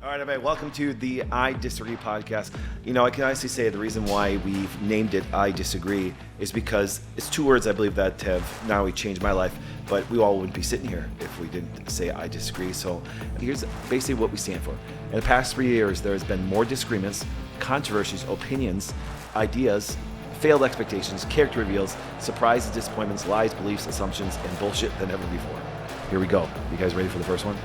All right, everybody, welcome to the I Disagree podcast. You know, I can honestly say the reason why we've named it I Disagree is because it's two words I believe that have not only changed my life, but we all wouldn't be sitting here if we didn't say I disagree. So here's basically what we stand for. In the past 3 years, there has been more disagreements, controversies, opinions, ideas, failed expectations, character reveals, surprises, disappointments, lies, beliefs, assumptions, and bullshit than ever before. Here we go. You guys ready for the first one?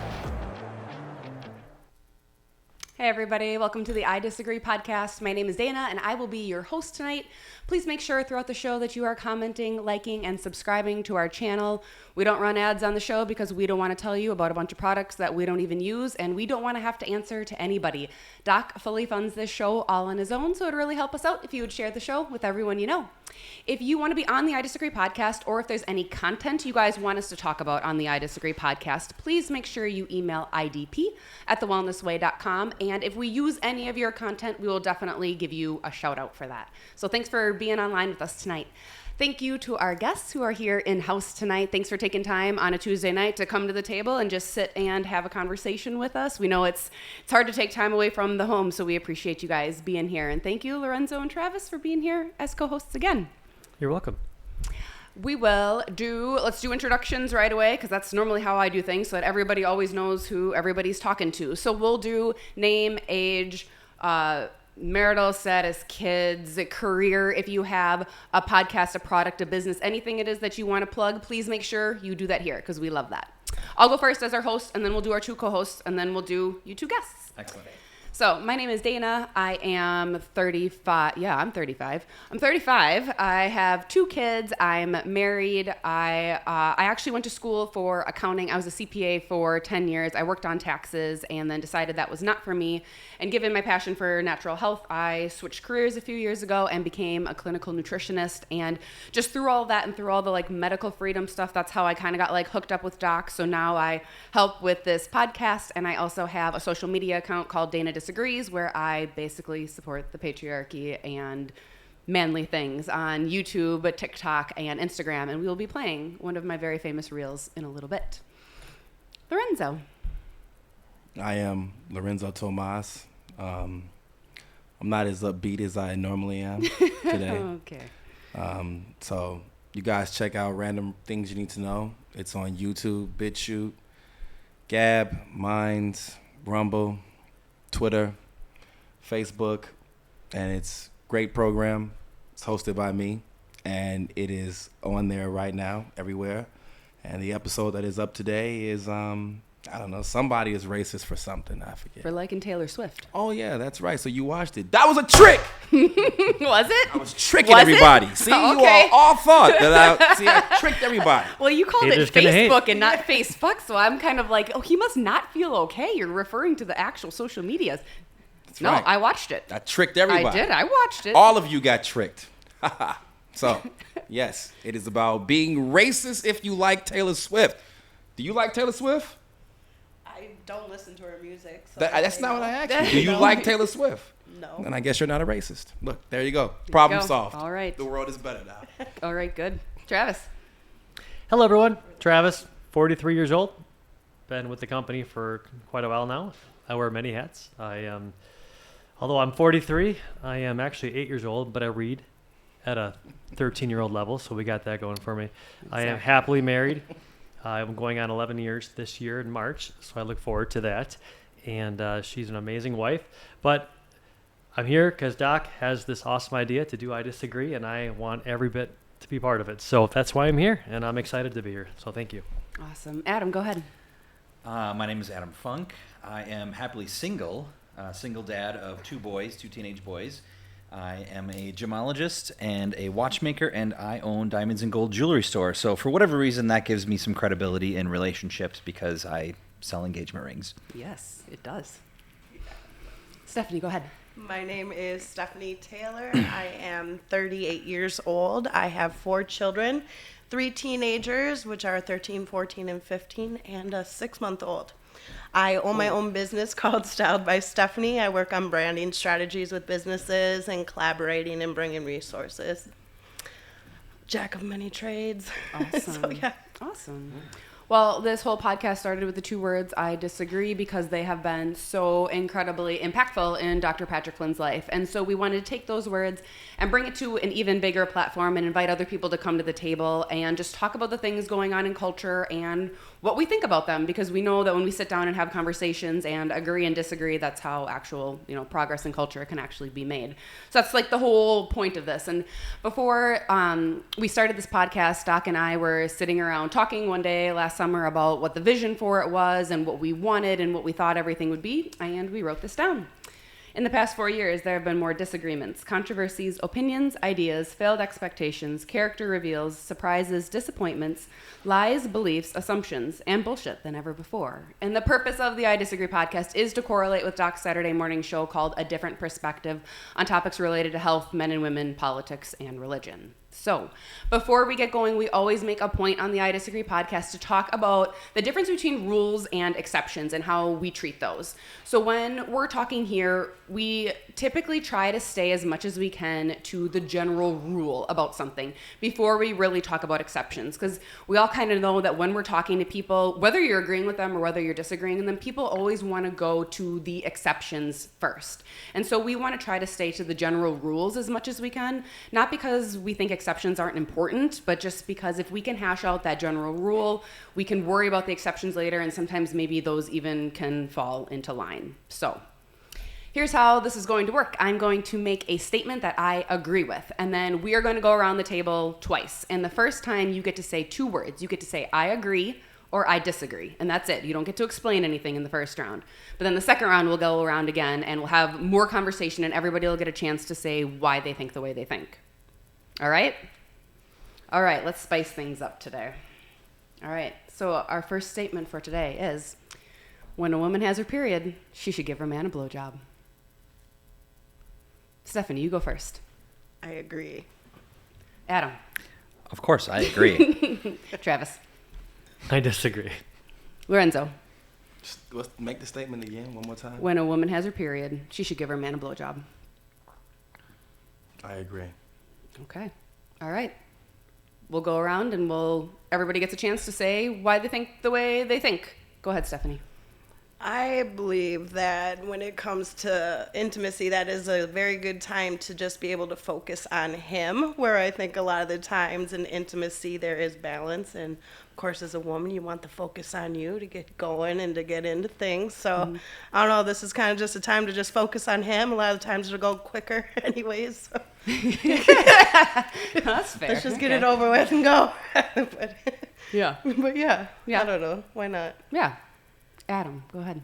Hey everybody, welcome to the I Disagree podcast. My name is Dana and I will be your host tonight. Please make sure throughout the show that you are commenting, liking, and subscribing to our channel. We don't run ads on the show because we don't want to tell you about a bunch of products that we don't even use, and we don't want to have to answer to anybody. Doc fully funds this show all on his own, so it would really help us out if you would share the show with everyone you know. If you want to be on the I Disagree podcast, or if there's any content you guys want us to talk about on the I Disagree podcast, please make sure you email idp@thewellnessway.com. And if we use any of your content, we will definitely give you a shout out for that. So thanks for being online with us tonight. Thank you to our guests who are here in-house tonight. Thanks for taking time on a Tuesday night to come to the table and just sit and have a conversation with us. We know it's hard to take time away from the home, so we appreciate you guys being here. And thank you, Lorenzo and Travis, for being here as co-hosts again. You're welcome. Let's do introductions right away, because that's normally how I do things, so that everybody always knows who everybody's talking to. So we'll do name, age, marital status, kids, career. If you have a podcast, a product, a business, anything it is that you want to plug, please make sure you do that here, because we love that. I'll go first as our host, and then we'll do our two co-hosts, and then we'll do you two guests. Excellent. So my name is Dana. I am 35. Yeah, I'm 35. I'm 35. I have two kids. I'm married. I actually went to school for accounting. I was a CPA for 10 years. I worked on taxes and then decided that was not for me. And given my passion for natural health, I switched careers a few years ago and became a clinical nutritionist. And just through all that and through all the medical freedom stuff, that's how I kind of got hooked up with docs. So now I help with this podcast, and I also have a social media account called Dana Disagrees, where I basically support the patriarchy and manly things on YouTube, TikTok, and Instagram. And we will be playing one of my very famous reels in a little bit. Lorenzo. I am Lorenzo Tomas. I'm not as upbeat as I normally am today. Okay. So you guys check out Random Things You Need to Know. It's on YouTube, BitChute, Gab, Minds, Rumble, Twitter, Facebook, and it's a great program. It's hosted by me, and it is on there right now everywhere. And the episode that is up today is I don't know, somebody is racist for something, I forget. For liking Taylor Swift. Oh yeah, that's right. So you watched it. That was a trick. Was it? I was tricking everybody. See, okay. You all thought that I tricked everybody. Well, you called it Facebook and not Facebook, so I'm kind of like, oh, he must not feel okay. You're referring to the actual social medias. That's no, right. I watched it. I tricked everybody. I did. I watched it. All of you got tricked. So, yes, it is about being racist if you like Taylor Swift. Do you like Taylor Swift? I don't listen to her music. So That's not what I asked you. Do you like Taylor Swift? No. Then I guess you're not a racist. Look, there you go. Problem solved. All right. The world is better now. All right, good. Travis. Hello, everyone. Travis, 43 years old. Been with the company for quite a while now. I wear many hats. Although I'm 43, I am actually 8 years old, but I read at a 13-year-old level, so we got that going for me. Exactly. I am happily married. I'm going on 11 years this year in March, so I look forward to that. And she's an amazing wife. But I'm here because Doc has this awesome idea to do I Disagree, and I want every bit to be part of it. So that's why I'm here, and I'm excited to be here. So thank you. Awesome. Adam, go ahead. My name is Adam Funk. I am happily single dad of two teenage boys. I am a gemologist and a watchmaker, and I own diamonds and gold jewelry store. So for whatever reason, that gives me some credibility in relationships because I sell engagement rings. Yes, it does. Stephanie, go ahead. My name is Stephanie Taylor. I am 38 years old. I have 4 children, 3 teenagers, which are 13, 14, and 15, and a 6-month-old. I own my own business called Styled by Stephanie. I work on branding strategies with businesses and collaborating and bringing resources. Jack of many trades. Awesome. So, yeah. Awesome. Well, this whole podcast started with the 2 words, I disagree, because they have been so incredibly impactful in Dr. Patrick Flynn's life. And so we wanted to take those words and bring it to an even bigger platform and invite other people to come to the table and just talk about the things going on in culture and what we think about them, because we know that when we sit down and have conversations and agree and disagree, that's how actual, progress in culture can actually be made. So that's like the whole point of this. And before we started this podcast, Doc and I were sitting around talking one day last summer about what the vision for it was and what we wanted and what we thought everything would be, and we wrote this down. In the past 4 years, there have been more disagreements, controversies, opinions, ideas, failed expectations, character reveals, surprises, disappointments, lies, beliefs, assumptions, and bullshit than ever before. And the purpose of the I Disagree podcast is to correlate with Doc's Saturday morning show called A Different Perspective on topics related to health, men and women, politics, and religion. So, before we get going, we always make a point on the I Disagree podcast to talk about the difference between rules and exceptions and how we treat those. So when we're talking here, we typically try to stay as much as we can to the general rule about something before we really talk about exceptions, because we all kind of know that when we're talking to people, whether you're agreeing with them or whether you're disagreeing with them, people always want to go to the exceptions first. And so we want to try to stay to the general rules as much as we can, not because we think exceptions aren't important, but just because if we can hash out that general rule, we can worry about the exceptions later, and sometimes maybe those even can fall into line. So here's how this is going to work. I'm going to make a statement that I agree with, and then we are going to go around the table twice. And the first time you get to say 2 words. You get to say I agree or I disagree, and that's it. You don't get to explain anything in the first round. But then the second round, we'll go around again, and we'll have more conversation, and everybody will get a chance to say why they think the way they think. All right? All right, let's spice things up today. All right, so our first statement for today is, when a woman has her period, she should give her man a blowjob. Stephanie, you go first. I agree. Adam. Of course, I agree. Travis. I disagree. Lorenzo. Let's make the statement again one more time. When a woman has her period, she should give her man a blowjob. I agree. Okay. All right. We'll go around and everybody gets a chance to say why they think the way they think. Go ahead, Stephanie. I believe that when it comes to intimacy, that is a very good time to just be able to focus on him, where I think a lot of the times in intimacy there is balance. And of course, as a woman, you want the focus on you to get going and to get into things. So I don't know, this is kind of just a time to just focus on him. A lot of the times it'll go quicker anyways. So. That's fair. Let's just get it over with and go. Yeah. But yeah, Yeah. I don't know. Why not? Yeah. Adam, go ahead.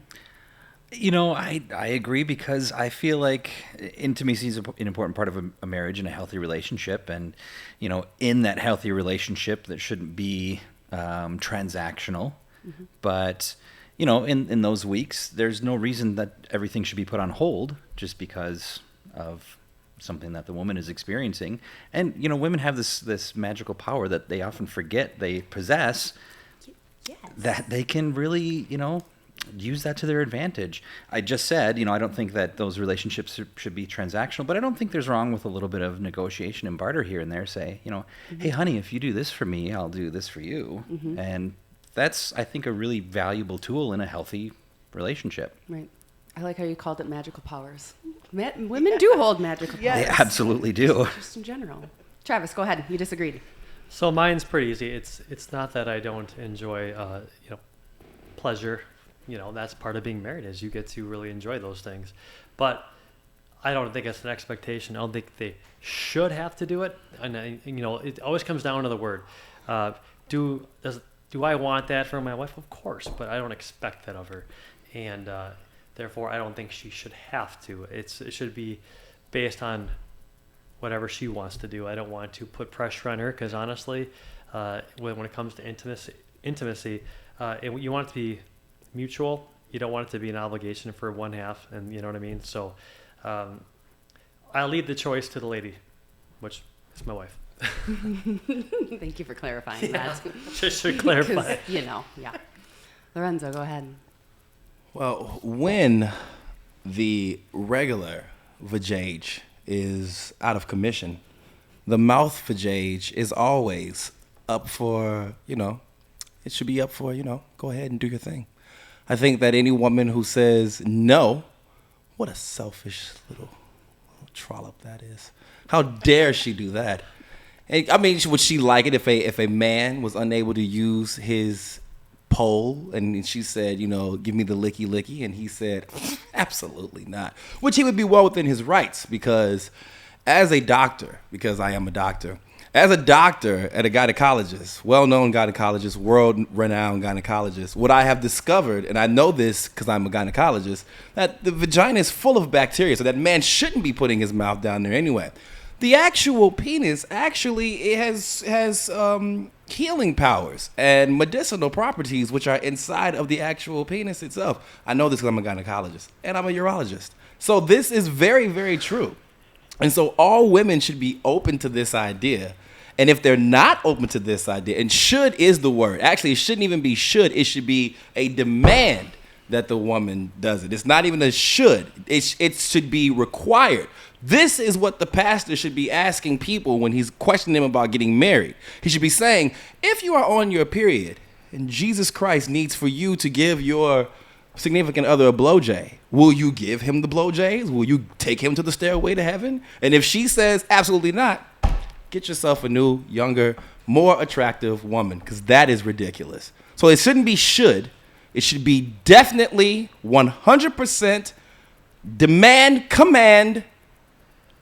I agree, because I feel like intimacy is an important part of a marriage and a healthy relationship. And, in that healthy relationship, that shouldn't be transactional. Mm-hmm. But, in those weeks, there's no reason that everything should be put on hold just because of something that the woman is experiencing. And, women have this magical power that they often forget they possess. Yes. That they can really, use that to their advantage. I just said, I don't think that those relationships should be transactional, but I don't think there's wrong with a little bit of negotiation and barter here and there. Say, mm-hmm. Hey, honey, if you do this for me, I'll do this for you. Mm-hmm. And that's, I think, a really valuable tool in a healthy relationship. Right. I like how you called it magical powers. Women do hold magical powers. They absolutely do. Just in general. Travis, go ahead. You disagreed. So mine's pretty easy. It's not that I don't enjoy pleasure. That's part of being married, is you get to really enjoy those things. But I don't think it's an expectation. I don't think they should have to do it. And it always comes down to the word. Do I want that from my wife? Of course, but I don't expect that of her, and therefore I don't think she should have to. It should be based on whatever she wants to do. I don't want to put pressure on her, because honestly, when it comes to intimacy, you want it to be mutual. You don't want it to be an obligation for one half, and you know what I mean? So I'll leave the choice to the lady, which is my wife. Thank you for clarifying that. Just to clarify. Yeah. Lorenzo, go ahead. Well, when the regular vajayjay is out of commission, the mouth vajayjay is always up for, it should be up for, go ahead and do your thing. I think that any woman who says no, what a selfish little trollop that is. How dare she do that? And, I mean, would she like it if a man was unable to use his pole and she said, give me the licky licky, and he said, absolutely not. Which he would be well within his rights, because as a doctor, because I am a doctor, as a doctor at a gynecologist, well-known gynecologist, world-renowned gynecologist, what I have discovered, and I know this because I'm a gynecologist, that the vagina is full of bacteria, so that man shouldn't be putting his mouth down there anyway. The actual penis actually has healing powers and medicinal properties which are inside of the actual penis itself. I know this because I'm a gynecologist and I'm a urologist. So this is very, very true. And so all women should be open to this idea. And if they're not open to this idea, and should is the word. Actually, it shouldn't even be should. It should be a demand that the woman does it. It's not even a should. It should be required. This is what the pastor should be asking people when he's questioning them about getting married. He should be saying, if you are on your period and Jesus Christ needs for you to give your significant other a blowjay, will you give him the blowjays? Will you take him to the stairway to heaven? And if she says absolutely not, get yourself a new, younger, more attractive woman, because that is ridiculous. So it shouldn't be should. It should be definitely 100% demand, command.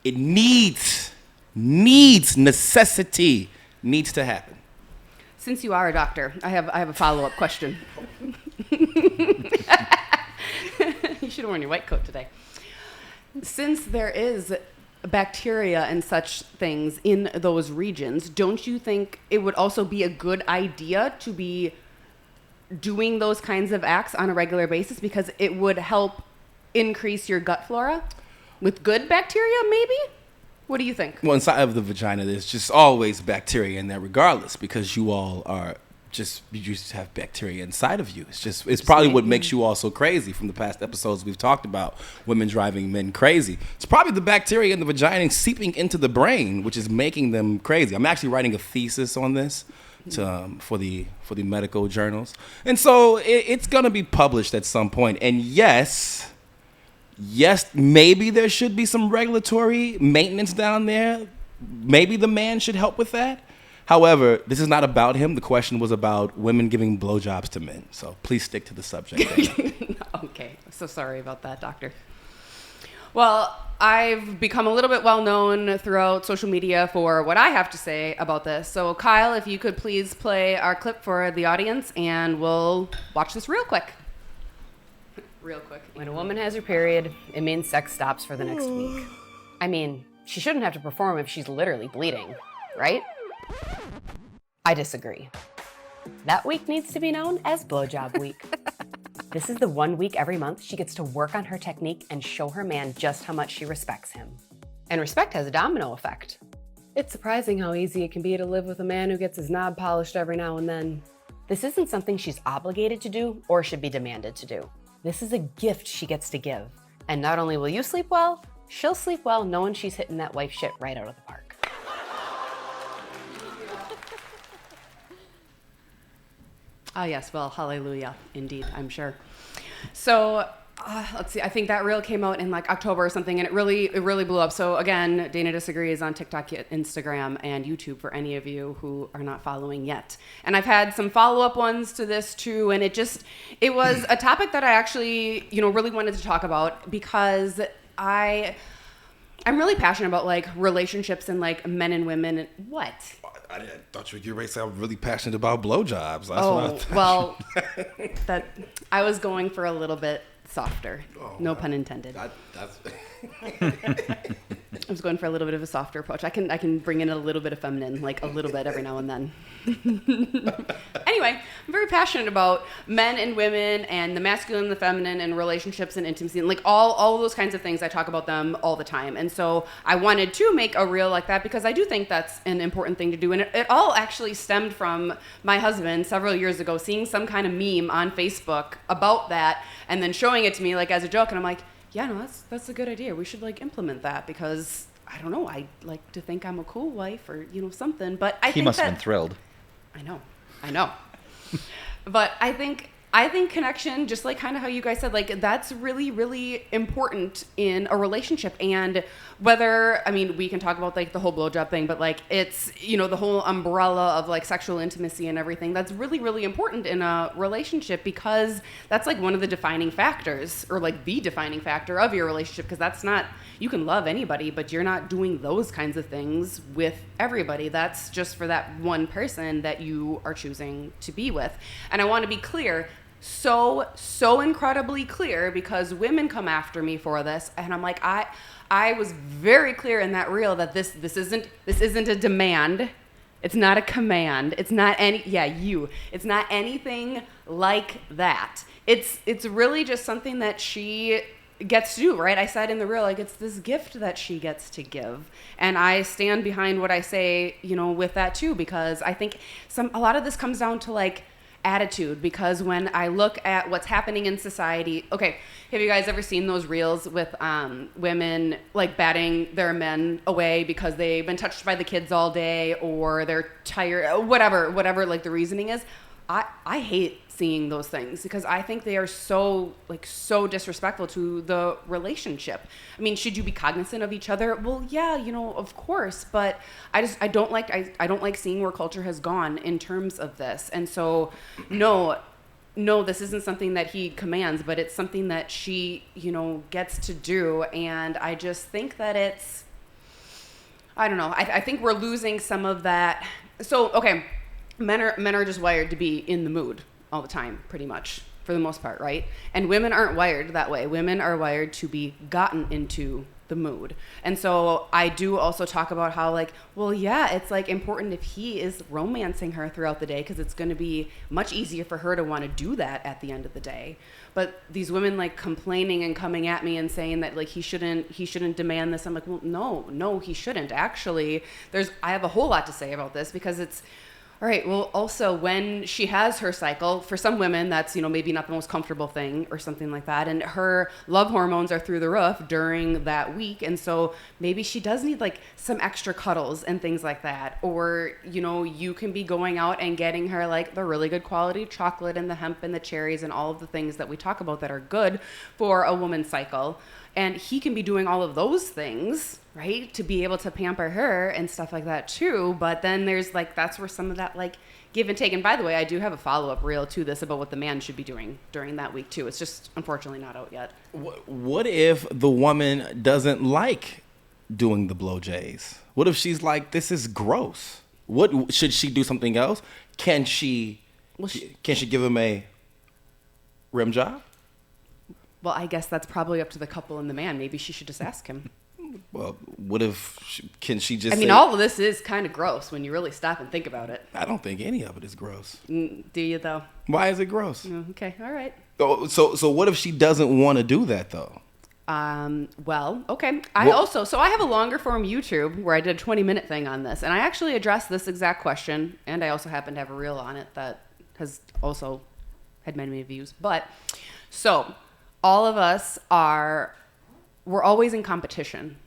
It needs, necessity, needs to happen. Since you are a doctor, I have a follow-up question. You should have worn your white coat today. Since there is bacteria and such things in those regions, don't you think it would also be a good idea to be doing those kinds of acts on a regular basis, because it would help increase your gut flora with good bacteria, maybe? What do you think? Well, inside of the vagina, there's just always bacteria in there regardless, because you all are you just have bacteria inside of you. It's probably what makes you all so crazy. From the past episodes we've talked about women driving men crazy. It's probably the bacteria in the vagina seeping into the brain, which is making them crazy. I'm actually writing a thesis on this for the medical journals. And so it's going to be published at some point. And yes, maybe there should be some regulatory maintenance down there. Maybe the man should help with that. However, this is not about him. The question was about women giving blowjobs to men. So please stick to the subject. Okay. So sorry about that, doctor. Well, I've become a little bit well-known throughout social media for what I have to say about this. So Kyle, if you could please play our clip for the audience, and we'll watch this real quick. Real quick. When a woman has her period, it means sex stops for the next week. I mean, she shouldn't have to perform if she's literally bleeding, right? I disagree. That week needs to be known as blowjob week. This is the 1 week every month she gets to work on her technique and show her man just how much she respects him. And respect has a domino effect. It's surprising how easy it can be to live with a man who gets his knob polished every now and then. This isn't something she's obligated to do or should be demanded to do. This is a gift she gets to give. And not only will you sleep well, she'll sleep well knowing she's hitting that wife shit right out of the park. Ah, yes. Well, hallelujah. Indeed, I'm sure. So let's see. I think that reel came out in like October or something, and it really blew up. So again, Dana Disagrees on TikTok, Instagram, and YouTube for any of you who are not following yet. And I've had some follow-up ones to this too, and it was a topic that I actually, really wanted to talk about, because I'm really passionate about like relationships and like men and women. And what? I thought you were getting ready to say I'm really passionate about blowjobs. That I was going for a little bit softer. No pun intended. I was going for a little bit of a softer approach. I can bring in a little bit of feminine, like a little bit every now and then. Anyway, I'm very passionate about men and women and the masculine and the feminine and relationships and intimacy and like all of those kinds of things. I talk about them all the time. And so I wanted to make a reel like that because I do think that's an important thing to do. And it all actually stemmed from my husband several years ago seeing some kind of meme on Facebook about that and then showing it to me like as a joke. And I'm like, yeah, no, that's a good idea. We should like implement that because I don't know. I like to think I'm a cool wife or, something. But I think he must have been thrilled. I know. But I think connection, just like kind of how you guys said, like that's really, really important in a relationship. And whether, I mean, we can talk about like the whole blowjob thing, but like it's, you know, the whole umbrella of like sexual intimacy and everything, that's really, really important in a relationship, because that's like one of the defining factors, or like the defining factor of your relationship. Because that's not, you can love anybody, but you're not doing those kinds of things with everybody. That's just for that one person that you are choosing to be with. And I want to be clear, so incredibly clear, because women come after me for this, and I'm like, I was very clear in that reel that this isn't a demand, it's not a command, it's not it's not anything like that. It's really just something that she gets to do, right? I said in the reel, like, it's this gift that she gets to give, and I stand behind what I say, you know, with that too, because I think a lot of this comes down to like attitude. Because when I look at what's happening in society, okay, have you guys ever seen those reels with women like batting their men away because they've been touched by the kids all day, or they're tired, whatever like the reasoning is? I hate seeing those things, because I think they are so disrespectful to the relationship. I mean, should you be cognizant of each other? Well, yeah, you know, of course, but I don't like seeing where culture has gone in terms of this. And so no, this isn't something that he commands, but it's something that she, you know, gets to do. And I just think that it's, I don't know, I think we're losing some of that. So, okay, men are just wired to be in the mood all the time, pretty much, for the most part, right? And women aren't wired that way. Women are wired to be gotten into the mood. And so I do also talk about how, like, well, yeah, it's like important if he is romancing her throughout the day, because it's going to be much easier for her to want to do that at the end of the day. But these women like complaining and coming at me and saying that like he shouldn't demand this. I'm like, well, no, he shouldn't. Actually, I have a whole lot to say about this, because it's, all right, well, also when she has her cycle, for some women, that's, you know, maybe not the most comfortable thing or something like that. And her love hormones are through the roof during that week. And so maybe she does need like some extra cuddles and things like that. Or, you know, you can be going out and getting her like the really good quality chocolate and the hemp and the cherries and all of the things that we talk about that are good for a woman's cycle. And he can be doing all of those things, right, to be able to pamper her and stuff like that too. But then there's like, that's where some of that like give and take. And by the way, I do have a follow-up reel to this about what the man should be doing during that week too. It's just unfortunately not out yet. What if the woman doesn't like doing the blowjays? What if she's like, this is gross? What should she do something else? Can she give him a rim job? Well, I guess that's probably up to the couple and the man. Maybe she should just ask him. Well, what if can she just? I mean, all of this is kind of gross when you really stop and think about it. I don't think any of it is gross. Do you though? Why is it gross? Okay, all right. So what if she doesn't want to do that though? Well, okay. I have a longer form YouTube where I did a 20-minute thing on this, and I actually addressed this exact question, and I also happen to have a reel on it that has also had many views. But so all of us we're always in competition,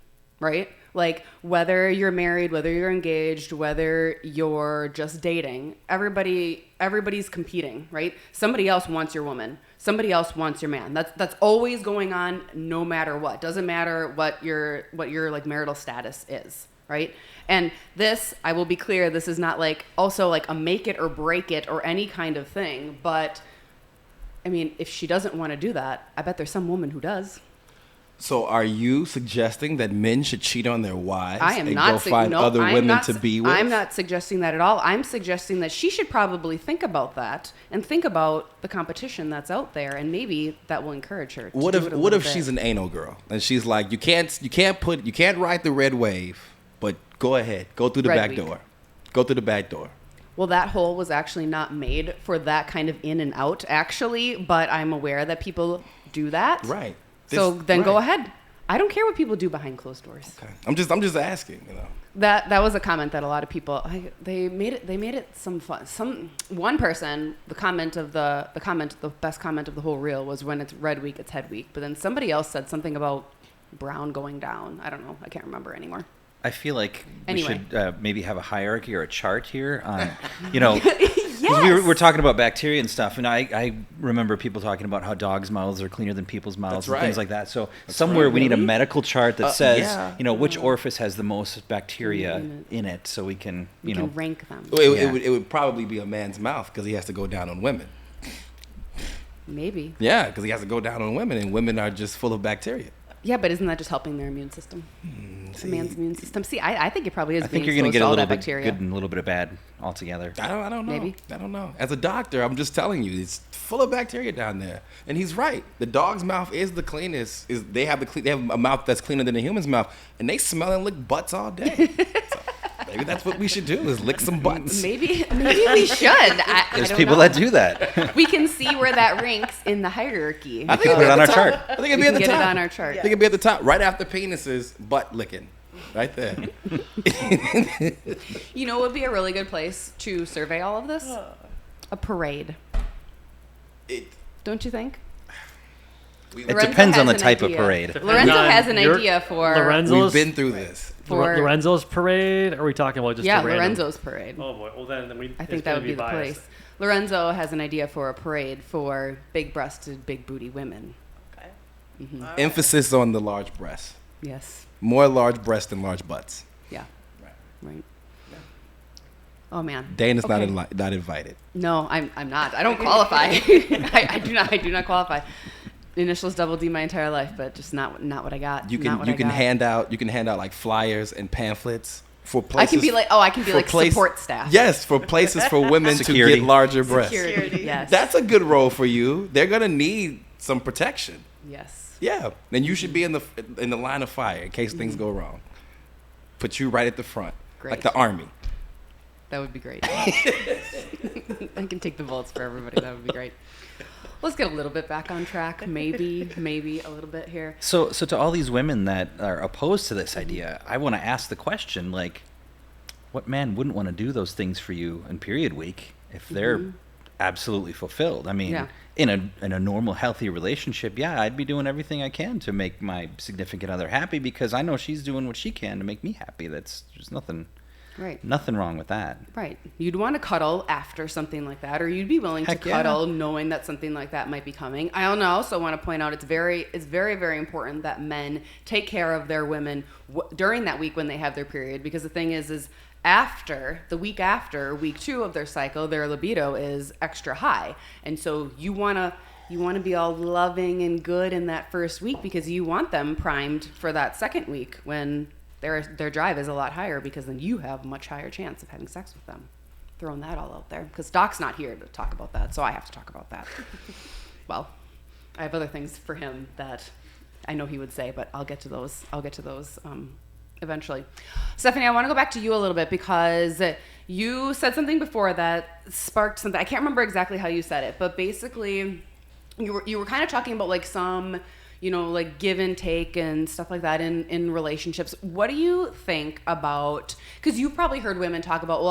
right? Like whether you're married, whether you're engaged, whether you're just dating, everybody's competing, right? Somebody else wants your woman. Somebody else wants your man. That's always going on, no matter what. Doesn't matter what your like marital status is, right? And this, I will be clear, this is not like also like a make it or break it or any kind of thing. But I mean, if she doesn't want to do that, I bet there's some woman who does. So are you suggesting that men should cheat on their wives and go find other women to be with? I'm not suggesting that at all. I'm suggesting that she should probably think about that and think about the competition that's out there, and maybe that will encourage her. What if she's an anal girl and she's like, you can't ride the red wave, but go ahead, go through the back door. Go through the back door. Well, that hole was actually not made for that kind of in and out, actually, but I'm aware that people do that. Right. Go ahead. I don't care what people do behind closed doors. Okay. I'm just asking, you know. That was a comment that a lot of people they made it some fun. One person, the best comment of the whole reel was, when it's red week, it's head week. But then somebody else said something about brown going down. I don't know. I can't remember anymore. I feel like we should maybe have a hierarchy or a chart here on, you know. 'Cause we were talking about bacteria and stuff, and I remember people talking about how dogs' mouths are cleaner than people's mouths That's and things right. like that. So somewhere we need a medical chart that says, yeah. which orifice has the most bacteria in it, so we can, You can rank them. It would probably be a man's mouth because he has to go down on women. Maybe. Yeah, because he has to go down on women, and women are just full of bacteria. Yeah, but isn't that just helping their immune system? The man's immune system. See, I think it probably is. I think being you're going to exposed get a all little that bit bacteria. good and a little bit of bad altogether. I don't know. Maybe. I don't know. As a doctor, I'm just telling you, it's full of bacteria down there, and he's right. The dog's mouth is the cleanest. They have a mouth that's cleaner than a human's mouth, and they smell and lick butts all day. So maybe that's what we should do: is lick some butts. Maybe we should. I There's don't people know. that do that. We can see where that ranks in the hierarchy. I think Put it on our chart. I think We it'd be can at the get top. it on our chart. I think it'd be at the top, right after penises, butt licking, right there. You know what would be a really good place to survey all of this? A parade. Don't you think? It Lorenzo depends on has the an type of idea. parade. Lorenzo on has an your- idea for We've Lorenzo's been through this. for Lorenzo's parade. Or are we talking about just a random? Lorenzo's parade. Oh boy. Well then we. I it's think that gonna would be the biased. place. Lorenzo has an idea for a parade for big-breasted, big-booty women. Okay. Emphasis on the large breasts. Yes. More large breasts than large butts. Yeah. Right. Oh man. Dana's Okay. not invited. No, I'm not. I don't qualify. I do not qualify. Initials double D my entire life, but just not what I got. You Not what can I got. hand out like flyers and pamphlets for I places. can be like support staff. Yes, for places for women Security. to get larger breasts. Security. Yes. That's a good role for you. They're gonna need some protection. Yes. Yeah, and you should be in the line of fire in case things go wrong. Put you right at the front, like Great. the army. That would be great. I can take the votes for everybody. That would be great. Let's get a little bit back on track. Maybe a little bit here. So to all these women that are opposed to this idea, I want to ask the question, like, what man wouldn't want to do those things for you in period week if they're absolutely fulfilled? I mean, Yeah. in a normal, healthy relationship, yeah, I'd be doing everything I can to make my significant other happy because I know she's doing what she can to make me happy. There's nothing Right. wrong with that. Right. You'd want to cuddle after something like that, or you'd be willing Heck to yeah. cuddle knowing that something like that might be coming. I don't know. Also want to point out it's very, very important that men take care of their women during that week when they have their period, because the thing is after week 2 of their cycle, their libido is extra high, and so you want to be all loving and good in that first week because you want them primed for that second week when their drive is a lot higher, because then you have a much higher chance of having sex with them. Throwing that all out there, because Doc's not here to talk about that, so I have to talk about that. Well, I have other things for him that I know he would say, but I'll get to those eventually. Stephanie, I want to go back to you a little bit because you said something before that sparked something. I can't remember exactly how you said it, but basically you were kind of talking about like some, like give and take and stuff like that in relationships. What do you think about, because you've probably heard women talk about,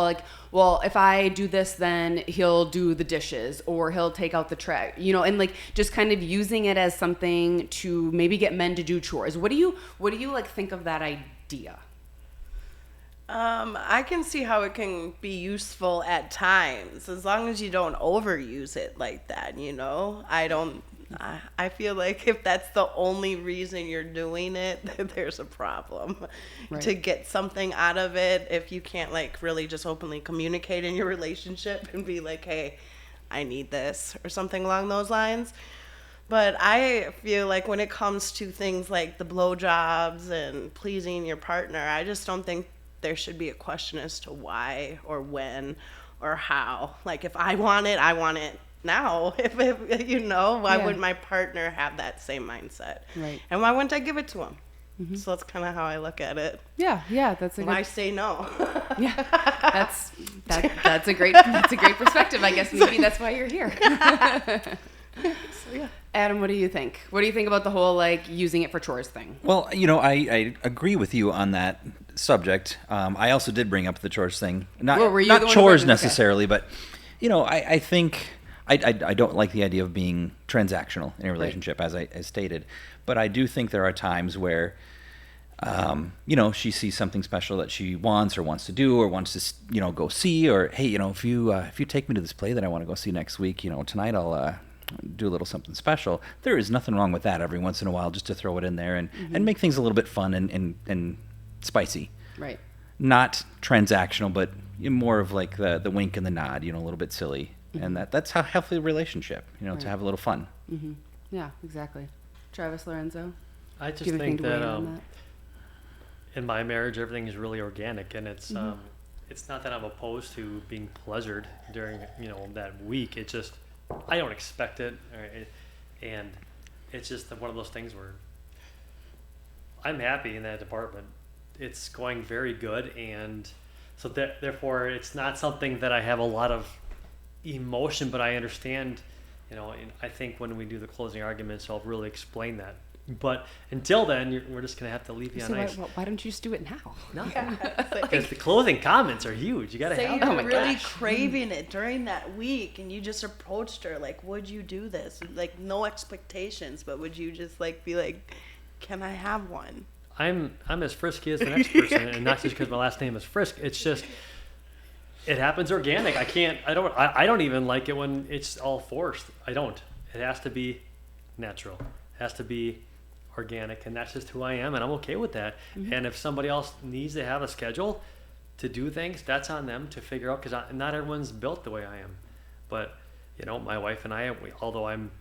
well, if I do this, then he'll do the dishes or he'll take out the tray, and like just kind of using it as something to maybe get men to do chores. What do you like think of that idea? I can see how it can be useful at times, as long as you don't overuse it like that, I feel like if that's the only reason you're doing it, then there's a problem. Right. To get something out of it, if you can't like really just openly communicate in your relationship and be like, hey, I need this or something along those lines. But I feel like when it comes to things like the blowjobs and pleasing your partner, I just don't think there should be a question as to why or when or how. Like if I want it now. If why wouldn't my partner have that same mindset? Right. And why wouldn't I give it to him? Mm-hmm. So that's kind of how I look at it. Yeah, that's a Why good. say no? Yeah, that's a great perspective. I guess maybe that's why you're here. Yeah. Adam, what do you think? What do you think about the whole like using it for chores thing? Well, I agree with you on that subject. I also did bring up the chores thing. Not Well, were you the one who chores brought it? Okay. necessarily, but I think I don't like the idea of being transactional in a relationship, as I stated. But I do think there are times where She sees something special that she wants to do or wants to, go see, or, hey, if you take me to this play that I want to go see next week, tonight I'll do a little something special. There is nothing wrong with that every once in a while, just to throw it in there and make things a little bit fun and spicy. Right. Not transactional, but more of like the wink and the nod, a little bit silly. And that's how healthy relationship, Right. to have a little fun. Mm-hmm. Yeah, exactly. Travis, Lorenzo? I just Do you have anything think to weigh that, in on that? in my marriage, everything is really organic, and it's not that I'm opposed to being pleasured during that week. It's just I don't expect it, and it's just one of those things where I'm happy in that department. It's going very good, and so therefore it's not something that I have a lot of emotion, but I understand. And I think when we do the closing arguments, I'll really explain that. But until then, we're just going to have to leave you on ice. Why don't you just do it now? No, Yeah. because the closing comments are huge. You got to Say have you them. were really craving it during that week, and you just approached her like, "Would you do this?" Like, no expectations, but would you just be like, "Can I have one?" I'm as frisky as the next person, and not just because my last name is Frisk. It's just it happens organic. I don't even like it when it's all forced. I don't. It has to be natural. It has to be organic, and that's just who I am, and I'm okay with that. And if somebody else needs to have a schedule to do things, that's on them to figure out, because not everyone's built the way I am. But my wife and I, although I'm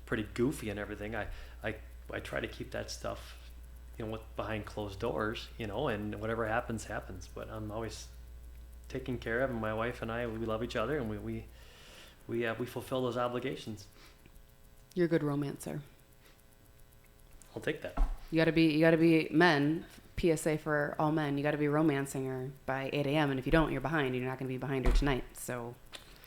pretty goofy and everything, I try to keep that stuff behind closed doors, and whatever happens. But I'm always taken care of, and my wife and I, we love each other, and we fulfill those obligations. You're a good romancer. I'll take that. You gotta be men. PSA for all men. You gotta be romancing her by 8 a.m. And if you don't, you're behind. You're not gonna be behind her tonight. So.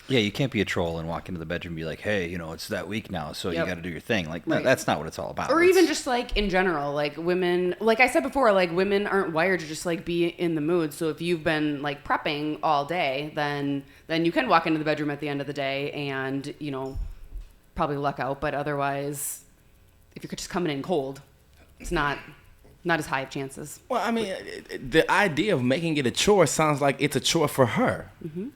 Yeah, you can't be a troll and walk into the bedroom and be like, hey, it's that week now, so Yep. you got to do your thing. Like, no, Right. that's not what it's all about. Or even just in general, women, like I said before, women aren't wired to just be in the mood. So if you've been prepping all day, then you can walk into the bedroom at the end of the day and probably luck out. But otherwise, if you're just coming in cold, it's not as high of chances. Well, I mean, the idea of making it a chore sounds like it's a chore for her. Mm-hmm.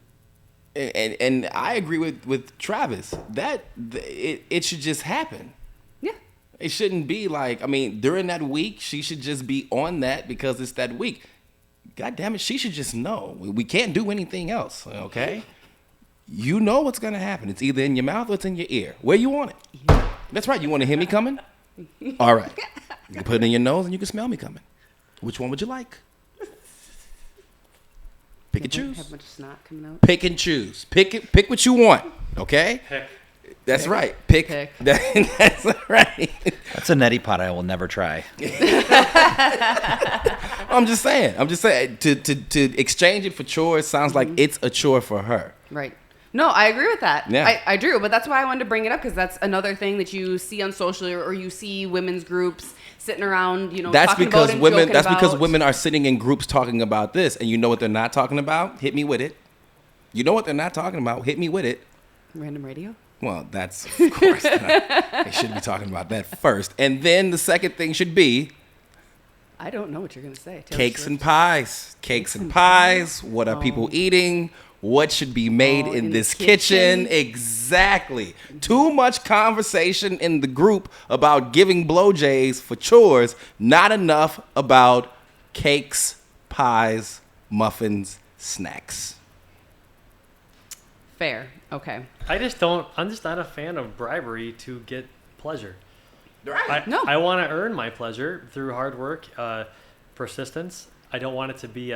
And I agree with Travis that it should just happen. Yeah. It shouldn't be during that week, she should just be on that because it's that week. God damn it, she should just know. We can't do anything else, okay? You know what's going to happen. It's either in your mouth or it's in your ear. Where you want it. Yeah. That's right. You want to hear me coming? All right. You can put it in your nose and you can smell me coming. Which one would you like? Pick and choose. Have much snot coming out. Pick and choose. Pick what you want, okay? Pick. That's right. Pick. That's right. That's a neti pot I will never try. I'm just saying. To exchange it for chores sounds like it's a chore for her. Right. No, I agree with that. Yeah. I do, but that's why I wanted to bring it up, because that's another thing that you see on social, or you see women's groups sitting around, that's talking because about and women. joking That's about. because women are sitting in groups talking about this, and you know what they're not talking about? Hit me with it. You know what they're not talking about? Hit me with it. Random radio. Well, that's of course. They should be talking about that first, and then the second thing should be I don't know what you're gonna say. Taylor cakes Swift. and pies. Cakes and pies. What are people eating? What should be made in this kitchen? Exactly. Too much conversation in the group about giving blowjays for chores. Not enough about cakes, pies, muffins, snacks. Fair. Okay. I'm just not a fan of bribery to get pleasure. Right. No. I want to earn my pleasure through hard work, persistence. I don't want it to be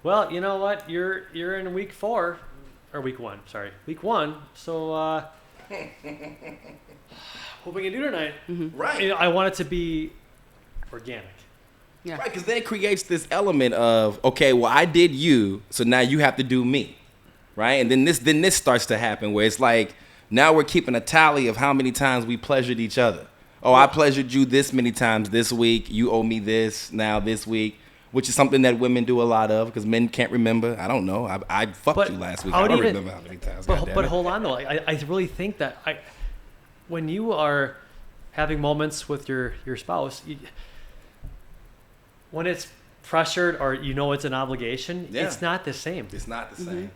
well, you know what? You're in week 4 or week 1. Sorry, week 1. So what we can do tonight? Mm-hmm. Right. I want it to be organic. Yeah. Right, because then it creates this element of, okay, well, I did you, so now you have to do me, right? And then this starts to happen where it's like, now we're keeping a tally of how many times we pleasured each other. Oh, I pleasured you this many times this week. You owe me this now this week, which is something that women do a lot of because men can't remember. I don't know. I fucked you last week. I don't remember how many times. But hold on, though. I really think that when you are having moments with your spouse, when it's pressured or it's an obligation, it's not the same. It's not the same.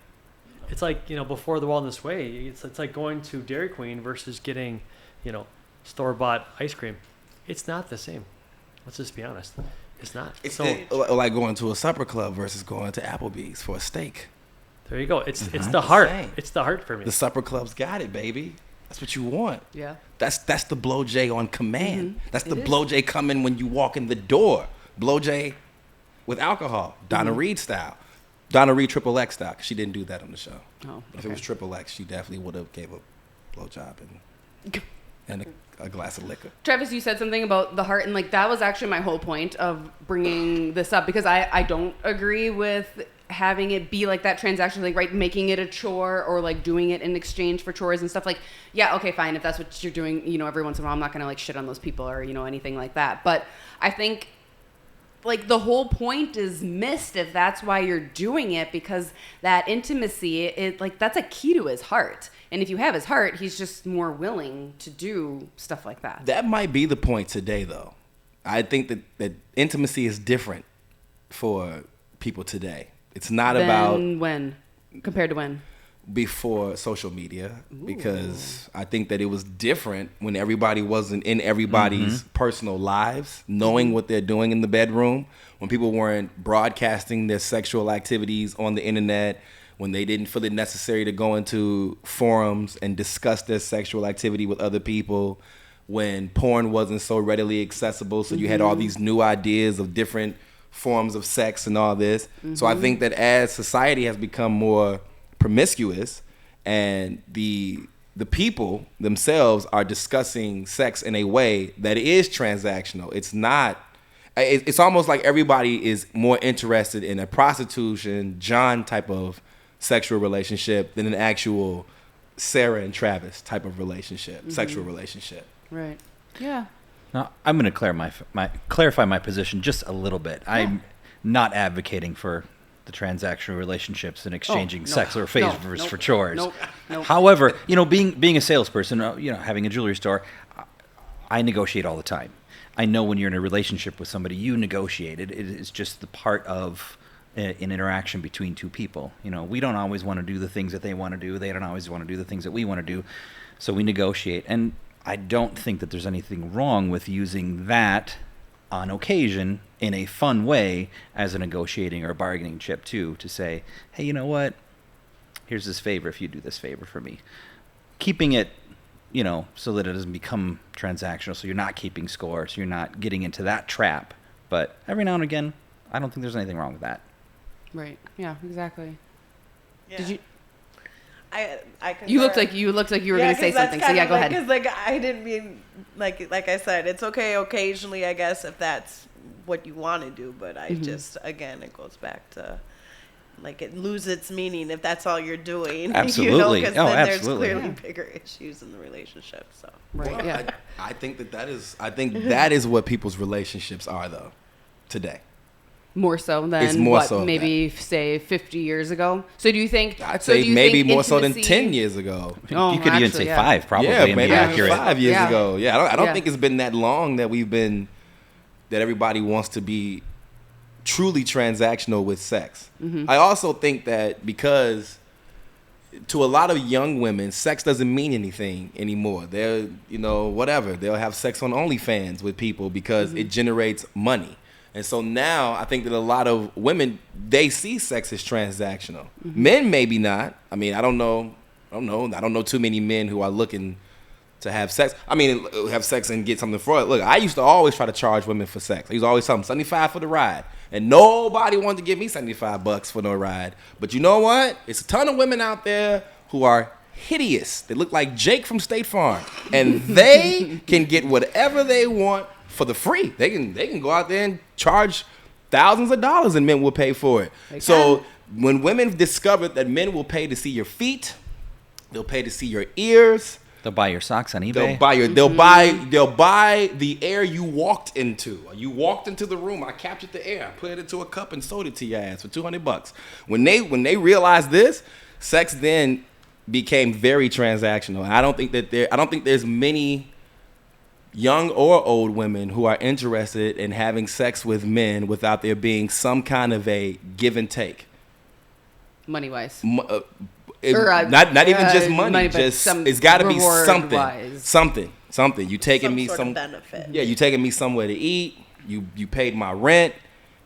It's like, before the Wellness Way, it's like going to Dairy Queen versus getting, store-bought ice cream. It's not the same. Let's just be honest. It's not. It's like going to a supper club versus going to Applebee's for a steak. There you go. It's not the the heart. same. It's the heart for me. The supper club's got it, baby. That's what you want. Yeah. That's the blow J on command. Mm-hmm. That's the blow J coming when you walk in the door. Blow J with alcohol. Donna Reed style. Donna Reed Triple X style. 'Cause she didn't do that on the show. Oh, If it was Triple X, she definitely would have gave a blowjob and a glass of liquor. Travis, you said something about the heart, and like that was actually my whole point of bringing this up, because I don't agree with having it be like that transactional, like, right, making it a chore or like doing it in exchange for chores and stuff. Like, yeah, okay, fine, if that's what you're doing, every once in a while, I'm not gonna like shit on those people or anything like that. But I think like the whole point is missed if that's why you're doing it, because that intimacy, that's a key to his heart. And if you have his heart, he's just more willing to do stuff like that. That might be the point today, though. I think that intimacy is different for people today. It's not about when compared to when before social media, because I think that it was different when everybody wasn't in everybody's personal lives, knowing what they're doing in the bedroom, when people weren't broadcasting their sexual activities on the internet, when they didn't feel it necessary to go into forums and discuss their sexual activity with other people, when porn wasn't so readily accessible, so you had all these new ideas of different forms of sex and all this. So I think that as society has become more promiscuous and the people themselves are discussing sex in a way that is transactional, it's almost like everybody is more interested in a prostitution John type of sexual relationship than an actual Sarah and Travis type of relationship, sexual relationship. Right. Yeah. Now, I'm going to clarify my position just a little bit. Yeah. I'm not advocating for the transactional relationships and exchanging sex or favors for chores. Nope. However, being a salesperson, having a jewelry store, I negotiate all the time. I know when you're in a relationship with somebody, you negotiate it. It is just the part of an interaction between two people. We don't always want to do the things that they want to do. They don't always want to do the things that we want to do. So we negotiate. And I don't think that there's anything wrong with using that on occasion in a fun way as a negotiating or a bargaining chip too, to say, hey, you know what? Here's this favor if you do this favor for me. Keeping it, so that it doesn't become transactional, so you're not keeping score, so you're not getting into that trap. But every now and again, I don't think there's anything wrong with that. Right. Yeah, exactly. Yeah. Did you... I You looked like you were going to say something. So yeah, go ahead. Because I didn't mean like I said, it's okay occasionally, I guess, if that's what you want to do. But I just, again, it goes back to like it loses its meaning if that's all you're doing. Absolutely. Because then there's clearly bigger issues in the relationship. So right. Well, yeah. I think that is what people's relationships are though today. More so than It's more so maybe say 50 years ago. So do you think? I'd say maybe more so than 10 years ago. You could even say 5, probably. Yeah, and maybe be accurate. 5 years Yeah. ago. Yeah, I don't think it's been that long that that everybody wants to be truly transactional with sex. I also think that because to a lot of young women, sex doesn't mean anything anymore. They're, whatever. They'll have sex on OnlyFans with people because it generates money. And so now I think that a lot of women, they see sex as transactional. Men maybe not. I mean, I don't know too many men who are looking to have sex. I mean, have sex and get something for it. Look, I used to always try to charge women for sex. I used to always tell them $75 for the ride. And nobody wanted to give me $75 for no ride. But you know what? It's a ton of women out there who are hideous. They look like Jake from State Farm. And they can get whatever they want for the free. They can go out there and charge thousands of dollars and men will pay for it. So when women discovered that men will pay to see your feet, they'll pay to see your ears. They'll buy your socks on eBay. They'll buy the air you walked into. You walked into the room. I captured the air. I put it into a cup and sold it to your ass for $200. When they realized this, sex then became very transactional. And I don't think there's many young or old women who are interested in having sex with men without there being some kind of a give and take. Money wise. Not even just money, but just some it's got to be reward-wise. something. You taking me sort of some benefit. Yeah, you taking me somewhere to eat. You paid my rent.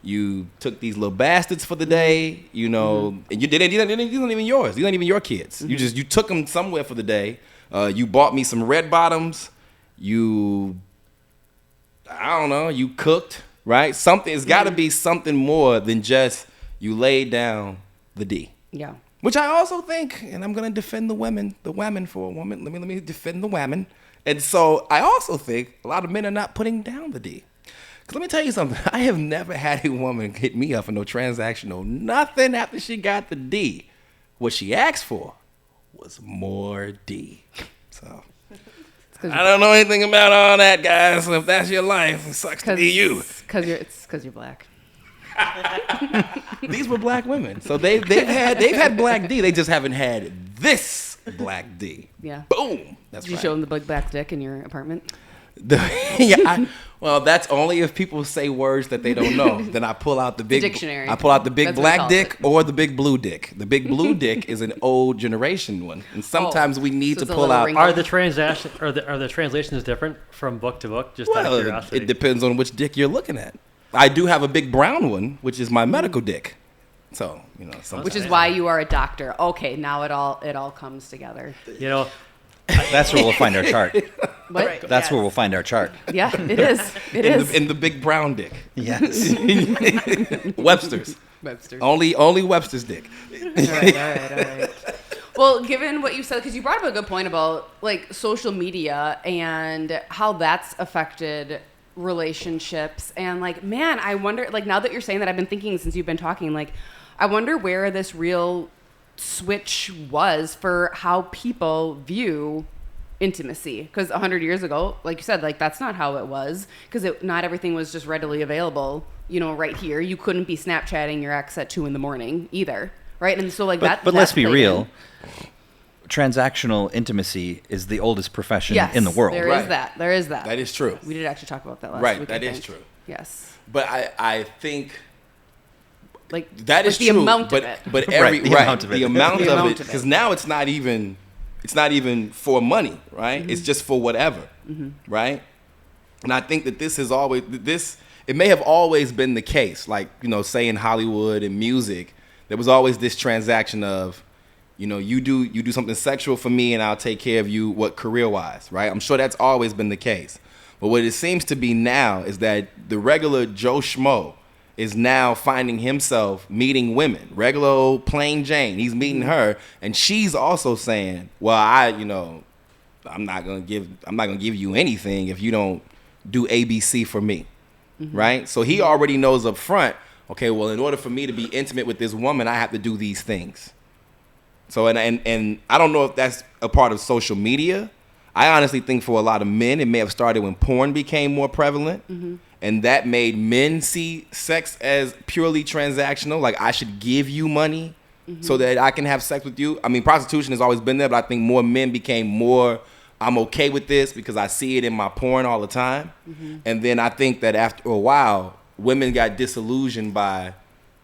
You took these little bastards for the day, you know, and these aren't even yours. These aren't even your kids. You took them somewhere for the day. You bought me some red bottoms. You cooked, right? It's got to be something more than just you laid down the D. Yeah. Which I also think, and I'm gonna defend the women for a woman. Let me defend the women. And so I also think a lot of men are not putting down the D. Let me tell you something. I have never had a woman hit me up for no transactional nothing after she got the D. What she asked for was more D. So I don't know anything about all that, guys. So if that's your life, it sucks to be you. Because you're black. These were black women, so they've had black D. They just haven't had this black D. Yeah. Boom. That's Did you show them the big black dick in your apartment? Well, that's only if people say words that they don't know. Then I pull out the big dictionary. I pull out the big That's what it black calls dick it. or the big blue dick. The big blue dick is an old generation one, and sometimes we need so to it's a pull little out. wrinkled. Are the translations different from book to book? Just out of Well, curiosity. it depends on which dick you're looking at. I do have a big brown one, which is my medical dick. So Which is why you are a doctor. Okay, now it all comes together. You know, That's where we'll find our chart. What? Right. That's Yes. where we'll find our chart. Yeah, it is. It is. in the big brown dick. Yes. Webster's. Webster's. Only Webster's dick. All right. Well, given what you said, because you brought up a good point about like social media and how that's affected relationships, and like, man, I wonder, like, now that you're saying that, I've been thinking since you've been talking, like, I wonder where this real switch was for how people view intimacy. Because 100 years ago, like you said, like, that's not how it was, because not everything was just readily available, right here. You couldn't be Snapchatting your ex at 2 a.m. either, right? And so, like, But let's be real. Transactional intimacy is the oldest profession in the world. There Right. is that. There is that. That is true. We did actually talk about that last Right, week. that I is think. true. Yes. But I think Like that is the true. amount but of it. but Right, the amount of it. the amount The of amount it, of it. because now it's not even for money, right? It's just for whatever, right? And I think that this has always it may have always been the case, like say in Hollywood and music, there was always this transaction of you do something sexual for me and I'll take care of you career-wise, right? I'm sure that's always been the case. But what it seems to be now is that the regular Joe Schmo is now finding himself meeting women, regular old plain Jane. He's meeting her, and she's also saying, "Well, I'm not gonna give you anything if you don't do ABC for me," right? So he already knows up front. Okay, well, in order for me to be intimate with this woman, I have to do these things. So and I don't know if that's a part of social media. I honestly think for a lot of men, it may have started when porn became more prevalent. And that made men see sex as purely transactional. Like, I should give you money so that I can have sex with you. I mean, prostitution has always been there, but I think more men became more, I'm okay with this because I see it in my porn all the time. And then I think that after a while, women got disillusioned by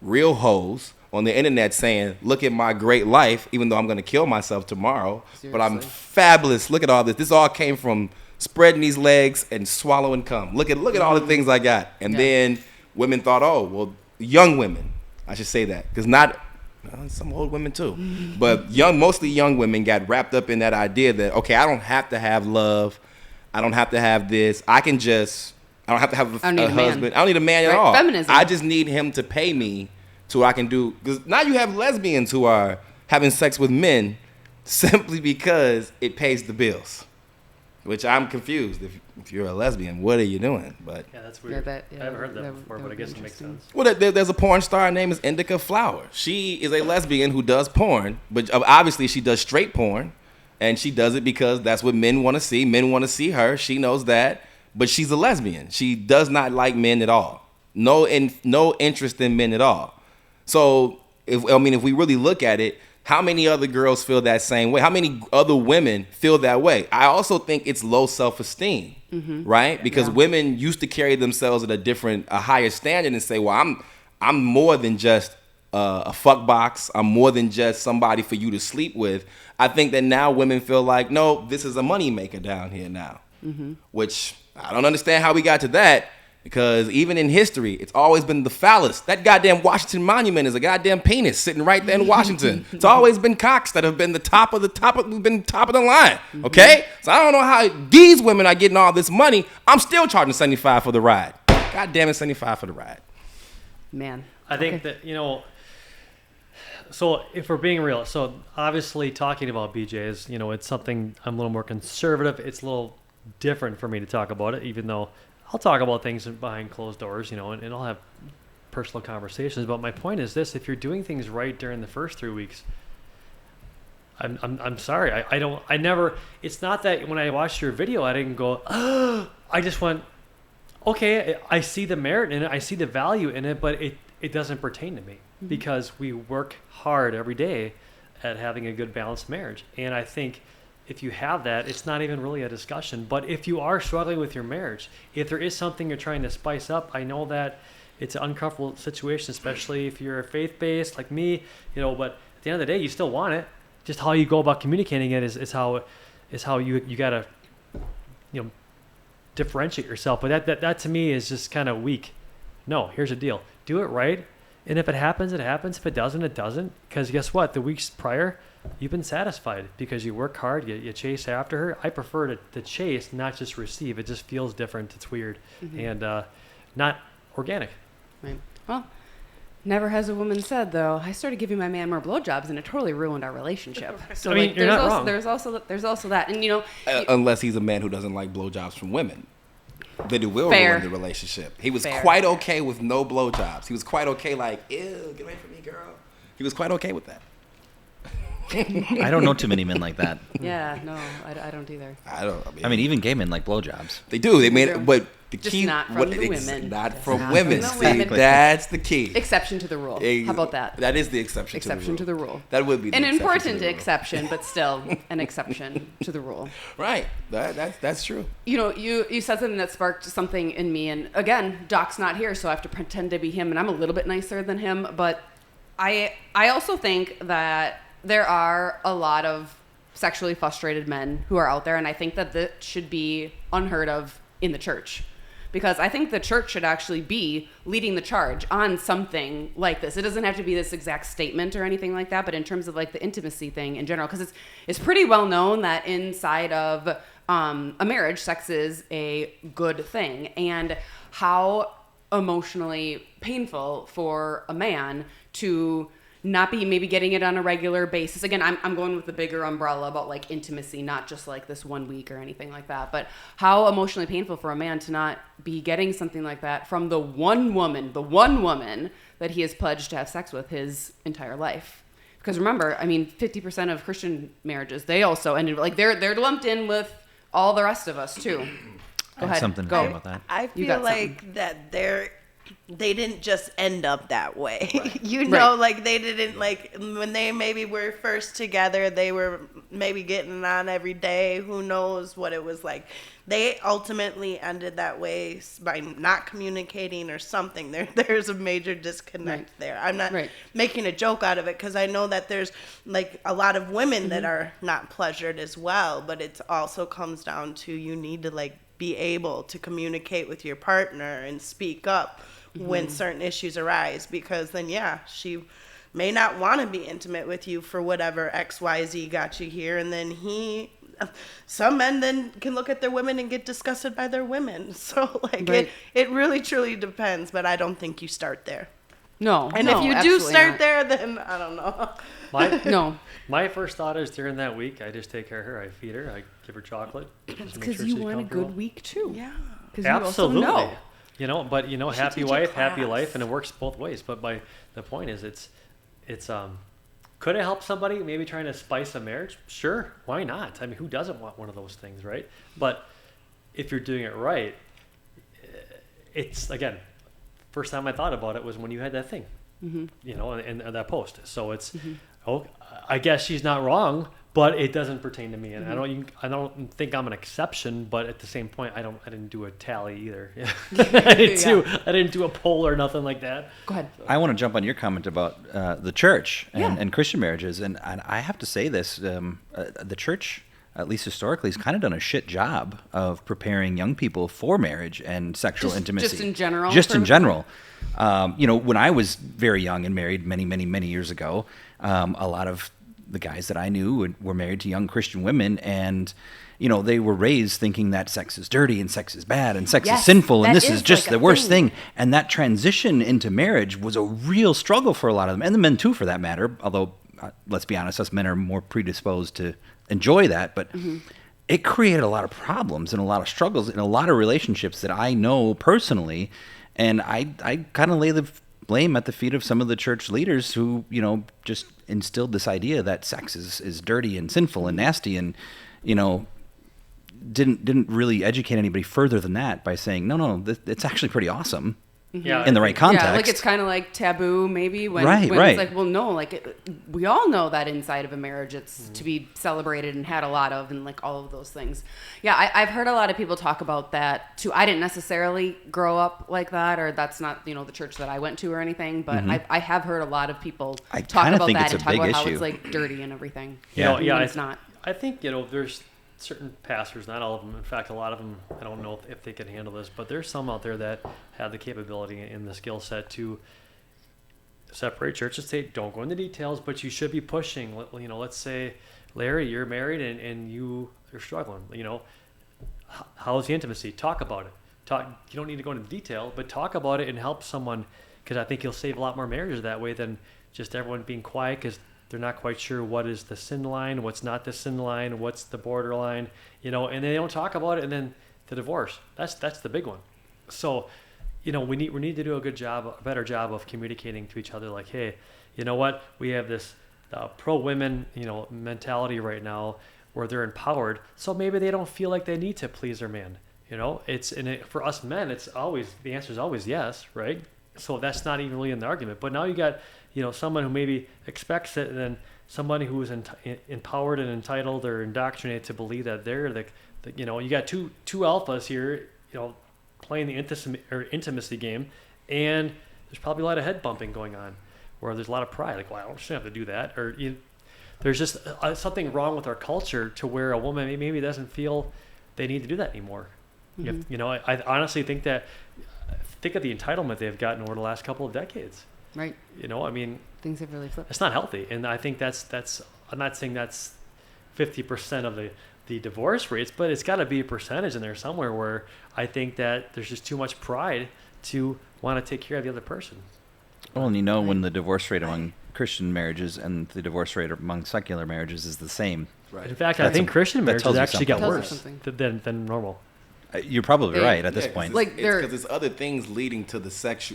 real hoes on the internet saying, look at my great life, even though I'm going to kill myself tomorrow. But I'm fabulous. Look at all this. This all came from spreading these legs and swallowing cum. Look at all the things I got. And then women thought, oh, well, young women, I should say that, because some old women too, but mostly young women got wrapped up in that idea that, okay, I don't have to have love. I don't have to have this. I don't have to have a husband. I don't need a man at all. Feminism. I just need him to pay me so I can do, because now you have lesbians who are having sex with men simply because it pays the bills. Which I'm confused. If you're a lesbian, what are you doing? But yeah, that's weird. I I haven't heard that before, but I guess it makes sense. well, there's a porn star. Her name is Indica Flower. She is a lesbian who does porn, but obviously she does straight porn, and she does it because that's what men want to see. Men want to see her. She knows that, but she's a lesbian. She does not like men at all. No interest in men at all. So if we really look at it, How many other girls feel that same way? How many other women feel that way? I also think it's low self-esteem, right? Because women used to carry themselves at a higher standard and say, well, I'm more than just a fuck box. I'm more than just somebody for you to sleep with. I think that now women feel like, no, this is a money maker down here now, which I don't understand how we got to that. Because even in history, it's always been the phallus. That goddamn Washington Monument is a goddamn penis sitting right there in Washington. It's always been cocks that have been top of the line. Okay? So I don't know how these women are getting all this money. I'm still charging $75 for the ride. God damn it, $75 for the ride. Man. I think that, so if we're being real, so obviously talking about BJ's, it's something I'm a little more conservative. It's a little different for me to talk about it, even though I'll talk about things behind closed doors, and I'll have personal conversations. But my point is this: if you're doing things right during the first 3 weeks, I'm sorry, I never. It's not that when I watched your video, I didn't go, oh, I just went, okay, I see the merit in it, I see the value in it, but it doesn't pertain to me because we work hard every day at having a good balanced marriage, and I think. If you have that, it's not even really a discussion. But if you are struggling with your marriage, if there is something you're trying to spice up, I know that it's an uncomfortable situation, especially if you're faith-based like me, but at the end of the day, you still want it. Just how you go about communicating it is how you got to, differentiate yourself. But that to me is just kind of weak. No, here's the deal. Do it right. And if it happens, it happens. If it doesn't, it doesn't. Because guess what? The weeks prior, you've been satisfied because you work hard, you chase after her. I prefer to chase, not just receive. It just feels different. It's weird and not organic. Right. Well, never has a woman said, though, I started giving my man more blowjobs and it totally ruined our relationship. So you're not wrong. There's also that. And, unless he's a man who doesn't like blowjobs from women. Then it will Fair. ruin the relationship. He was Fair. quite okay with no blowjobs. He was quite okay like, ew, get away from me, girl. He was quite okay with that. I don't know too many men like that. Yeah, no, I don't either. I mean, even gay men like blowjobs. They do. They made it, but the Just key, not from the women. Not Just from not women. from the See, women. that's the key. Exception to the rule. How about that? That is the exception. Exception to the rule. rule. That would be the an exception important to the rule. exception, but still an exception to the rule. Right. That's true. You said something that sparked something in me, and again, Doc's not here, so I have to pretend to be him, and I'm a little bit nicer than him. But I also think that there are a lot of sexually frustrated men who are out there, and I think that should be unheard of in the church. Because I think the church should actually be leading the charge on something like this. It doesn't have to be this exact statement or anything like that, but in terms of like the intimacy thing in general, because it's pretty well known that inside of a marriage, sex is a good thing, and how emotionally painful for a man to not be maybe getting it on a regular basis. Again, I'm going with the bigger umbrella about like intimacy, not just like this 1 week or anything like that, but how emotionally painful for a man to not be getting something like that from the one woman that he has pledged to have sex with his entire life. Because remember, 50% of Christian marriages, they also ended like they're lumped in with all the rest of us too. Go ahead. Something to Go. say about that. I You feel got like that they didn't just end up that way. Right. Right. Right. Like they didn't, like when they maybe were first together, they were maybe getting on every day. Who knows what it was like. They ultimately ended that way by not communicating or something. There's a major disconnect there. I'm not making a joke out of it because I know that there's like a lot of women that are not pleasured as well, but it also comes down to you need to like be able to communicate with your partner and speak up when certain issues arise, because then she may not want to be intimate with you for whatever XYZ got you here, and then some men then can look at their women and get disgusted by their women. So like it really truly depends, but I don't think you start there. No. And if you do start there, then I don't know. My first thought is during that week, I just take care of her. I feed her. I give her chocolate. Because you want a good week too. Yeah. Absolutely. You also know. Happy wife, happy life, and it works both ways. But the point is, it's could it help somebody maybe trying to spice a marriage? Sure, why not? Who doesn't want one of those things, right? But if you're doing it right, it's again, first time I thought about it was when you had that thing, and that post. So it's oh, I guess she's not wrong, but it doesn't pertain to me, and I don't think I'm an exception. But at the same point, I didn't do a tally either. I didn't do a poll or nothing like that. Go ahead. I want to jump on your comment about the church and Christian marriages, and I have to say this: the church, at least historically, has kind of done a shit job of preparing young people for marriage and sexual intimacy. Just in general. Just in general. When I was very young and married many years ago, a lot of the guys that I knew were married to young Christian women, and they were raised thinking that sex is dirty and sex is bad and sex is sinful and this is just like the worst thing. And that transition into marriage was a real struggle for a lot of them, and the men too, for that matter. Although, let's be honest, us men are more predisposed to enjoy that, but it created a lot of problems and a lot of struggles in a lot of relationships that I know personally, and I kind of lay the blame at the feet of some of the church leaders who, just instilled this idea that sex is dirty and sinful and nasty, and, didn't really educate anybody further than that by saying, no, it's actually pretty awesome. In the right context. Yeah, like it's kind of like taboo maybe when right. It's like, well, no, like we all know that inside of a marriage it's to be celebrated and had a lot of, and like all of those things. Yeah, I've heard a lot of people talk about that too. I didn't necessarily grow up like that, or that's not, the church that I went to or anything, but I have heard a lot of people talk about that and talk about how it's like dirty and everything. It's not. I think, there's certain pastors, not all of them, in fact, a lot of them, I don't know if they can handle this, but there's some out there that have the capability and the skill set to separate church and state. Don't go into details, but you should be pushing. Let's say, Larry, you're married and you're struggling. How's the intimacy? Talk about it. You don't need to go into detail, but talk about it and help someone, because I think you'll save a lot more marriages that way than just everyone being quiet because they're not quite sure what is the sin line, what's not the sin line, what's the borderline, and they don't talk about it, and then the divorce. That's the big one. So, we need to do a better job of communicating to each other. Like, hey, you know what? We have this pro-women, mentality right now where they're empowered, so maybe they don't feel like they need to please their man. For us men, the answer is always yes, right? So that's not even really in the argument. But now you got someone who maybe expects it, and then somebody who is empowered and entitled or indoctrinated to believe that they're you got two alphas here, playing the intimacy game, and there's probably a lot of head bumping going on, where there's a lot of pride. Like, well, I shouldn't have to do that, or there's just something wrong with our culture to where a woman maybe doesn't feel they need to do that anymore. I honestly think that. Think of the entitlement they've gotten over the last couple of decades. Right. Things have really flipped. It's not healthy, and I think that's. I'm not saying that's 50% of the divorce rates, but it's got to be a percentage in there somewhere where I think that there's just too much pride to want to take care of the other person. Well, and when the divorce rate among Christian marriages and the divorce rate among secular marriages is the same. Right. In fact, I think Christian marriages actually got worse than normal. You're probably right at this point. It's because there's other things leading to the sex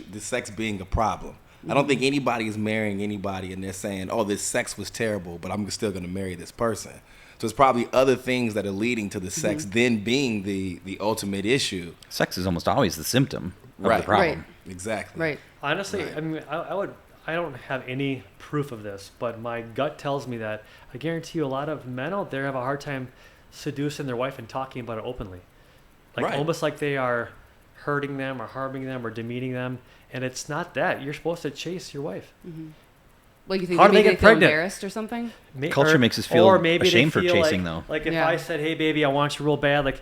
being a problem. I don't think anybody is marrying anybody and they're saying, "Oh, this sex was terrible, but I'm still going to marry this person." So it's probably other things that are leading to the sex then being the ultimate issue. Sex is almost always the symptom of the problem. Right. Exactly. Right. Honestly, right. I don't have any proof of this, but my gut tells me that I guarantee you a lot of men out there have a hard time seducing their wife and talking about it openly. Almost like they are hurting them or harming them or demeaning them, and it's not that. You're supposed to chase your wife. Mm-hmm. Well, you think How do maybe they they get feel pregnant? embarrassed or something? Culture makes us feel ashamed for chasing, though. Like if I said, "Hey, baby, I want you real bad," like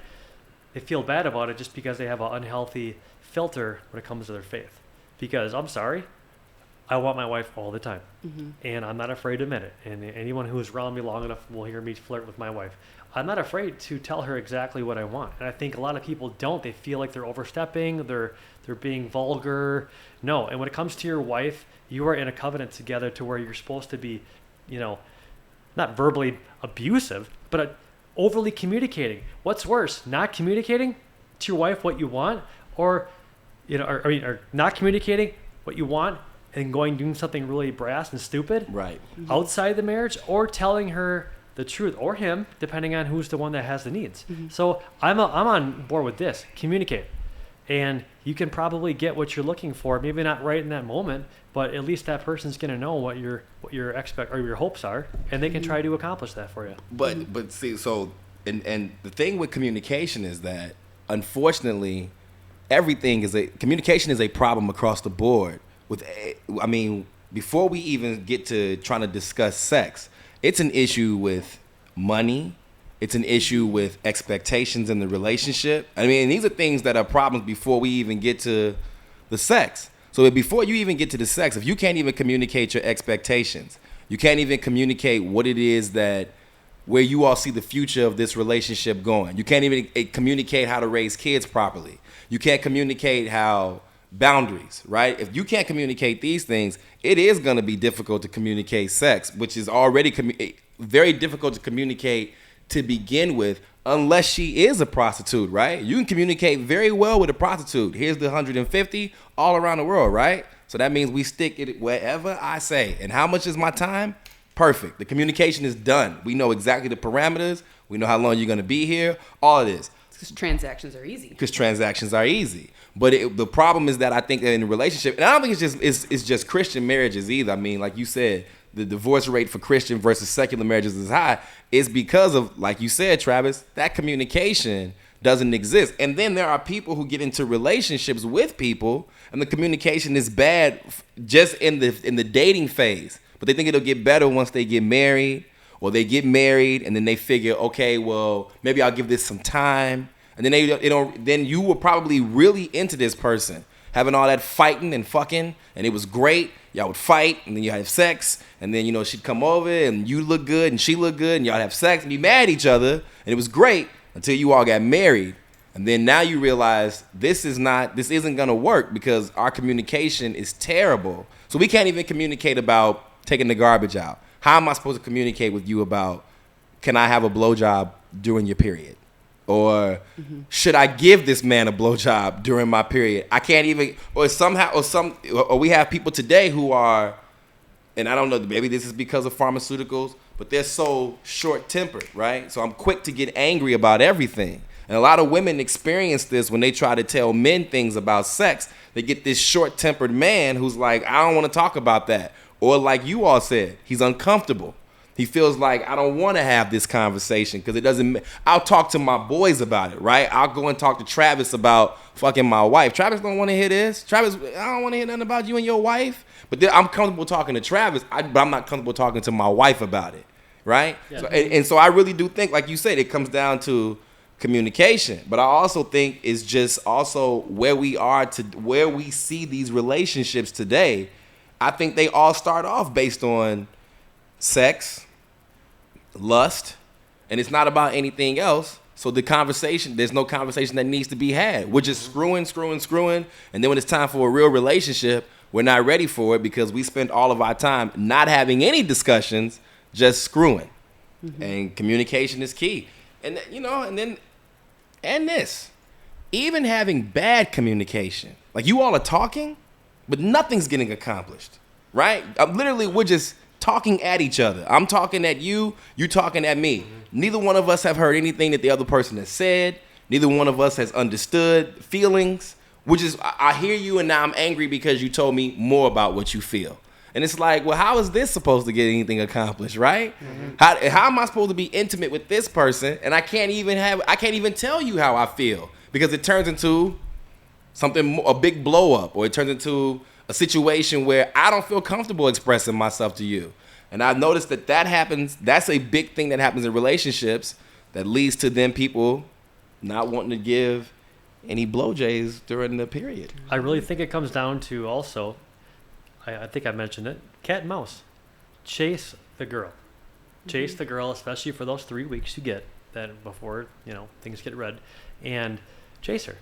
they feel bad about it just because they have an unhealthy filter when it comes to their faith. Because I'm sorry, I want my wife all the time, and I'm not afraid to admit it. And anyone who is around me long enough will hear me flirt with my wife. I'm not afraid to tell her exactly what I want. And I think a lot of people don't. They feel like they're overstepping, they're being vulgar. No, and when it comes to your wife, you are in a covenant together to where you're supposed to be, not verbally abusive, but overly communicating. What's worse, not communicating to your wife what you want, or not communicating what you want and doing something really brass and stupid outside the marriage, or telling her the truth, or him, depending on who's the one that has the needs. So I'm on board with this. Communicate. And you can probably get what you're looking for, maybe not right in that moment, but at least that person's going to know what your your hopes are, and they can try to accomplish that for you. But see, so and the thing with communication is that unfortunately communication is a problem across the board. Before we even get to trying to discuss sex, it's an issue with money. It's an issue with expectations in the relationship. I mean, these are things that are problems before we even get to the sex. So before you even get to the sex, if you can't even communicate your expectations, you can't even communicate what it is where you all see the future of this relationship going. You can't even communicate how to raise kids properly. You can't communicate how boundaries, right? If you can't communicate these things, it is going to be difficult to communicate sex, which is already very difficult to communicate to begin with, unless she is a prostitute, right? You can communicate very well with a prostitute. Here's the 150 all around the world, right? So that means we stick it wherever I say. And how much is my time? Perfect. The communication is done. We know exactly the parameters. We know how long you're going to be here. All of this. Because transactions are easy. But the problem is that I think that in a relationship, and I don't think it's just Christian marriages either. I mean, like you said, the divorce rate for Christian versus secular marriages is high. It's because of, like you said, Travis, that communication doesn't exist. And then there are people who get into relationships with people, and the communication is bad just in the dating phase. But they think it'll get better once they get married, or they get married and then they figure, okay, well, maybe I'll give this some time. And then then you were probably really into this person, having all that fighting and fucking, and it was great. Y'all would fight, and then you have sex, and then, she'd come over, and you look good, and she look good, and y'all have sex, and be mad at each other, and it was great until you all got married. And then now you realize this isn't gonna work because our communication is terrible. So we can't even communicate about taking the garbage out. How am I supposed to communicate with you about, can I have a blowjob during your period? Or should I give this man a blowjob during my period? I can't even, or we have people today who are, and I don't know, maybe this is because of pharmaceuticals, but they're so short-tempered, right? So I'm quick to get angry about everything. And a lot of women experience this when they try to tell men things about sex. They get this short-tempered man who's like, I don't want to talk about that. Or like you all said, he's uncomfortable. He feels like, I don't want to have this conversation because it doesn't. I'll talk to my boys about it, right? I'll go and talk to Travis about fucking my wife. Travis don't want to hear this. Travis, I don't want to hear nothing about you and your wife. But I'm comfortable talking to Travis, but I'm not comfortable talking to my wife about it, right? Yeah. So, and so I really do think, like you said, it comes down to communication. But I also think it's just also where we see these relationships today. I think they all start off based on sex, lust, and it's not about anything else. So there's no conversation that needs to be had. We're just screwing. And then when it's time for a real relationship, we're not ready for it because we spend all of our time not having any discussions, just screwing. And communication is key. And, and this, even having bad communication, like you all are talking, but nothing's getting accomplished, right? We're just talking at each other. I'm talking at you, you talking at me. Neither one of us have heard anything that the other person has said. Neither one of us has understood feelings, which is, I hear you and now I'm angry because you told me more about what you feel. And it's like, well, how is this supposed to get anything accomplished, right? How am I supposed to be intimate with this person and I can't even tell you how I feel because it turns into a big blow up, or it turns into a situation where I don't feel comfortable expressing myself to you. And I've noticed that happens. That's a big thing that happens in relationships that leads to them people not wanting to give any blowjays during the period. I really think it comes down to also, I think I mentioned it, cat and mouse. Chase the girl. Chase the girl, especially for those 3 weeks you get that before, things get red, and chase her.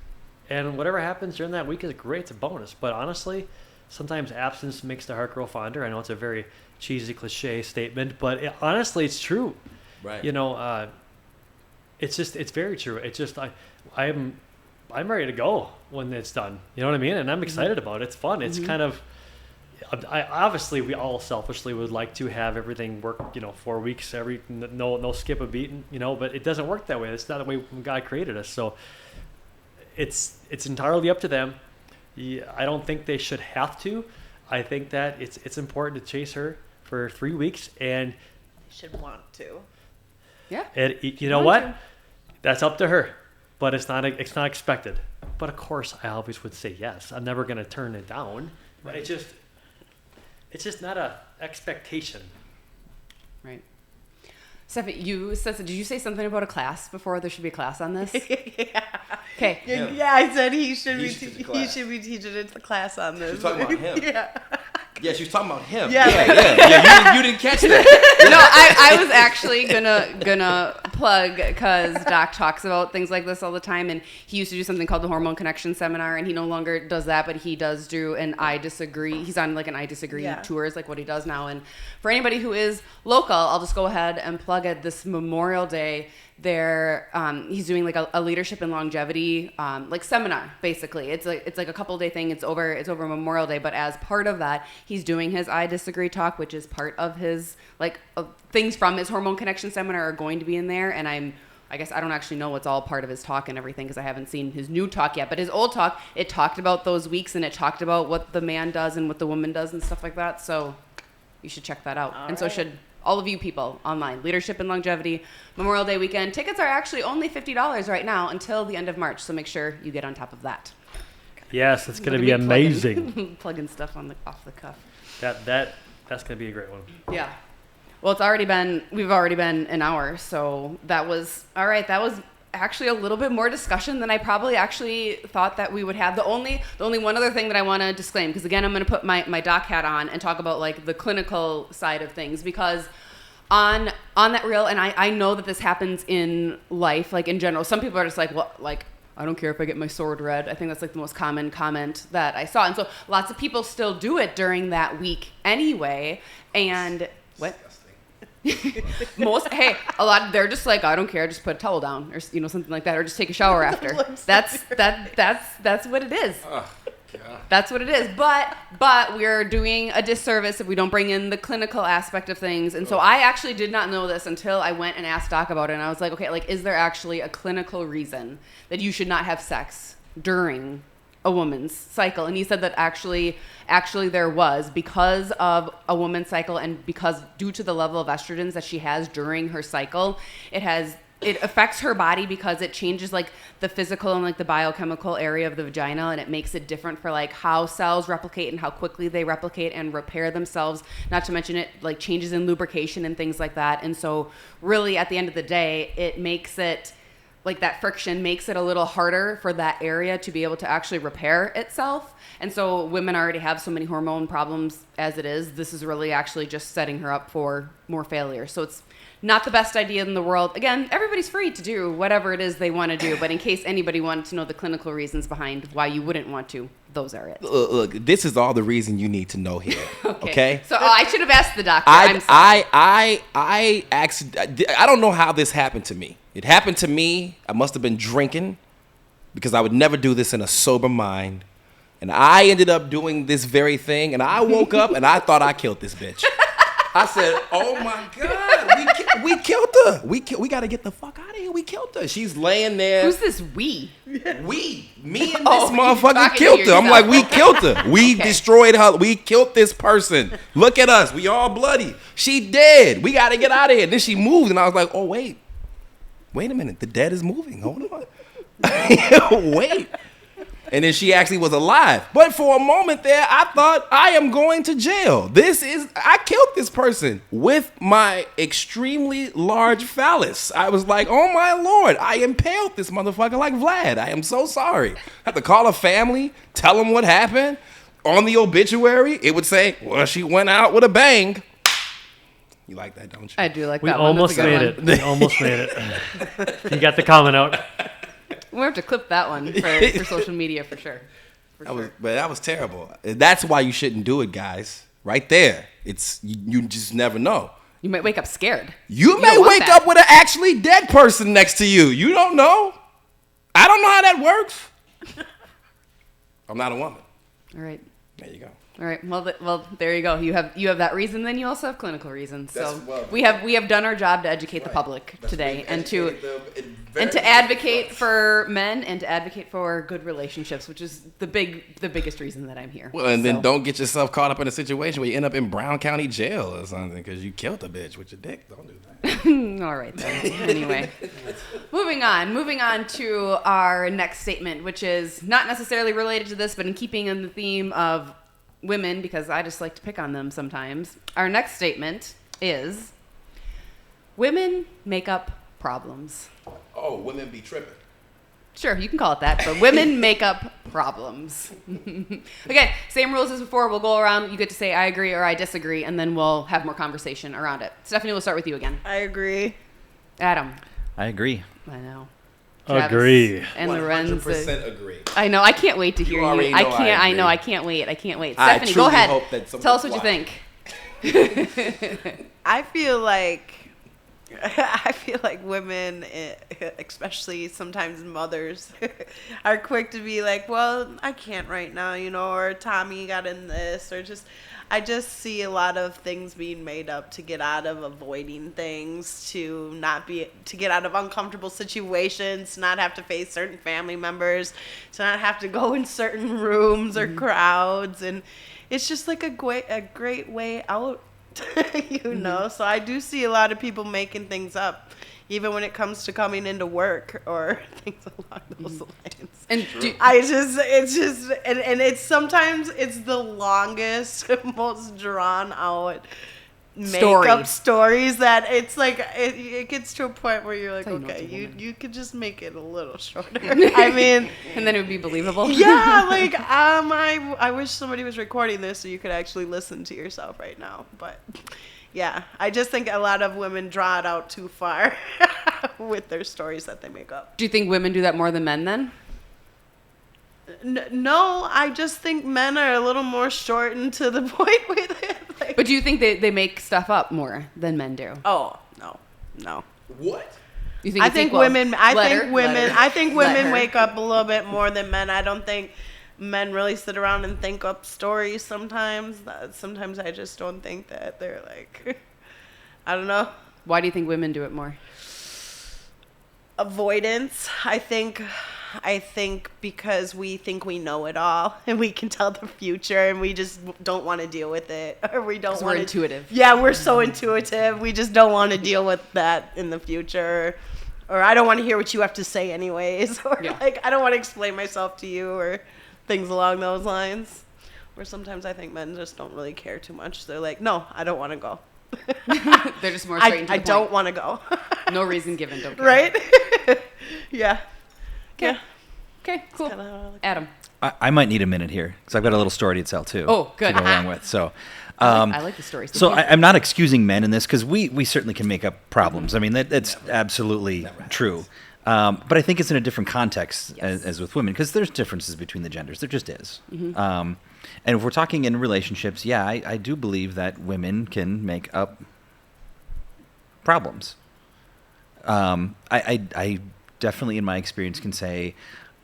And whatever happens during that week is great. It's a bonus. But honestly, sometimes absence makes the heart grow fonder. I know it's a very cheesy cliche statement, but honestly, it's true. Right. It's very true. It's just I'm ready to go when it's done. You know what I mean? And I'm excited about it. It's fun. It's kind of, obviously we all selfishly would like to have everything work, 4 weeks, no skip a beat, but it doesn't work that way. It's not the way God created us. So it's entirely up to them. I don't think they should have to. I think that it's important to chase her for 3 weeks, and You should want to. Yeah. you know what? That's up to her, but it's not expected. But of course, I always would say yes. I'm never going to turn it down. But it's just not a expectation. Right. Stephanie, did you say something about a class before? There should be a class on this? Yeah. Okay. Yeah, I said he should be teach the he class. should be teaching it the class on this. She's talking about him. Yeah. Yeah, she was talking about him. Yeah. Yeah. You didn't catch that. No, I was actually gonna plug, because Doc talks about things like this all the time, and he used to do something called the Hormone Connection Seminar, and he no longer does that, but he does do an I Disagree. He's on like an I Disagree tours, like what he does now. And for anybody who is local, I'll just go ahead and plug it. This Memorial Day, he's doing like a leadership and longevity like seminar. Basically, it's like a couple day thing. It's over Memorial Day, but as part of that, he's doing his I Disagree talk, which is part of his things from his Hormone Connection Seminar are going to be in there. And I guess I don't actually know what's all part of his talk and everything, because I haven't seen his new talk yet. But his old talk, it talked about those weeks, and it talked about what the man does and what the woman does and stuff like that. So you should check that out. So should all of you people online. Leadership and Longevity, Memorial Day weekend. Tickets are actually only $50 right now until the end of March. So make sure you get on top of that. Yes, it's going to Look be at me amazing. Plugging stuff off the cuff. That's going to be a great one. Yeah. Well, we've already been an hour, so that was all right. That was actually a little bit more discussion than I probably actually thought that we would have. The only one other thing that I want to disclaim, because again, I'm going to put my doc hat on and talk about like the clinical side of things, because on that reel, and I know that this happens in life, like in general. Some people are just like, well, like, I don't care if I get my sword read. I think that's like the most common comment that I saw. And so lots of people still do it during that week anyway. And what? A lot, they're just like, I don't care, just put a towel down, or something like that, or just take a shower after. That's what it is. That's what it is. But we're doing a disservice if we don't bring in the clinical aspect of things. And so I actually did not know this until I went and asked Doc about it. And I was like, okay, like, is there actually a clinical reason that you should not have sex during a woman's cycle? And he said that actually there was, because of a woman's cycle, and because due to the level of estrogens that she has during her cycle, it affects her body, because it changes like the physical and like the biochemical area of the vagina, and it makes it different for like how cells replicate and how quickly they replicate and repair themselves. Not to mention it like changes in lubrication and things like that. And so really at the end of the day, it makes it like that friction makes it a little harder for that area to be able to actually repair itself. And so women already have so many hormone problems as it is. This is really actually just setting her up for more failure. So it's not the best idea in the world. Again, everybody's free to do whatever it is they want to do, but in case anybody wanted to know the clinical reasons behind why you wouldn't want to, those are it. Look, this is all the reason you need to know here. Okay? So I should have asked the doctor. I don't know how this happened to me. It happened to me. I must have been drinking, because I would never do this in a sober mind. And I ended up doing this very thing, and I woke up and I thought I killed this bitch. I said, "Oh my God, we killed her. We got to get the fuck out of here. We killed her. She's laying there." Who's this we? Me and this Oh, motherfucker killed her. I'm like, we killed her. We destroyed her. We killed this person. Look at us. We all bloody. She dead. We got to get out of here. Then she moved, and I was like, oh wait a minute. The dead is moving. Hold on. Wait. And then she actually was alive. But for a moment there, I thought, I am going to jail. I killed this person with my extremely large phallus. I was like, oh my Lord, I impaled this motherfucker like Vlad. I am so sorry. I had to call her family, tell them what happened. On the obituary, it would say, well, she went out with a bang. You like that, don't you? I do like We that one. almost made it. We almost made it. You got the comment out. We'll have to clip that one for social media for sure. But that was terrible. That's why you shouldn't do it, guys. Right there. It's you just never know. You might wake up scared. You may wake up with an actually dead person next to you. You don't know. I don't know how that works. I'm not a woman. All right. There you go. All right. Well, there you go. You have that reason. Then you also have clinical reasons. So Well, we have done our job to educate the public today, and to advocate for men and to advocate for good relationships, which is the biggest reason that I'm here. Well, and then So- don't get yourself caught up in a situation where you end up in Brown County Jail or something because you killed a bitch with your dick. Don't do that. All right then. Anyway, moving on to our next statement, which is not necessarily related to this, but in keeping in the theme of women, because I just like to pick on them sometimes. Our next statement is: women make up problems. Oh, women be tripping. Sure, you can call it that, but women make up problems. Again, same rules as before. We'll go around. You get to say I agree or I disagree, and then we'll have more conversation around it. Stephanie, we'll start with you again. I agree. Adam. I agree. I know. Agree. And Lorenz. 100% agree. I know. I can't wait to hear you. already I know I can't. I know. agree. I can't wait. I can't wait. I Stephanie, go truly ahead. hope that someone Tell us what you watch. think. I feel like women, especially sometimes mothers, are quick to be like, well, I can't right now, or Tommy got in this, or I just see a lot of things being made up to get out of avoiding things, to get out of uncomfortable situations, to not have to face certain family members, to not have to go in certain rooms or crowds, and it's just like a great way out. So I do see a lot of people making things up, even when it comes to coming into work or things along those lines. And it's sometimes it's the longest, most drawn out makeup stories that it's like it gets to a point where you're like, okay, you could just make it a little shorter. I mean, and then it would be believable. yeah, like I wish somebody was recording this so you could actually listen to yourself right now. But yeah, I just think a lot of women draw it out too far with their stories that they make up. Do you think women do that more than men then? No, I just think men are a little more short and to the point with it. Like, But do you think they make stuff up more than men do? oh no. What? You think I it's think equal? women. I think Let women her. wake up a little bit more than men. I don't think men really sit around and think up stories. Sometimes I just don't think that they're like. I don't know. Why do you think women do it more? Avoidance. I think because we think we know it all and we can tell the future and we just don't want to deal with it, or we don't want. We're intuitive. Yeah, we're so intuitive. We just don't want to deal with that in the future, or I don't want to hear what you have to say anyways, or like I don't want to explain myself to you, or things along those lines. Where sometimes I think men just don't really care too much. They're like, no, I don't want to go. They're just more straight into I the don't point. want to go. No reason given. Don't care. Right? Yeah. Okay. Yeah. Okay. Cool. Kinda how I look. Adam. I might need a minute here because I've got a little story to tell too. Oh, good. To go along with. So, I like the stories. so I'm not excusing men in this because we certainly can make up problems. I mean, that's absolutely true. But I think it's in a different context as with women because there's differences between the genders. There just is. And if we're talking in relationships, I do believe that women can make up problems. I definitely, in my experience, can say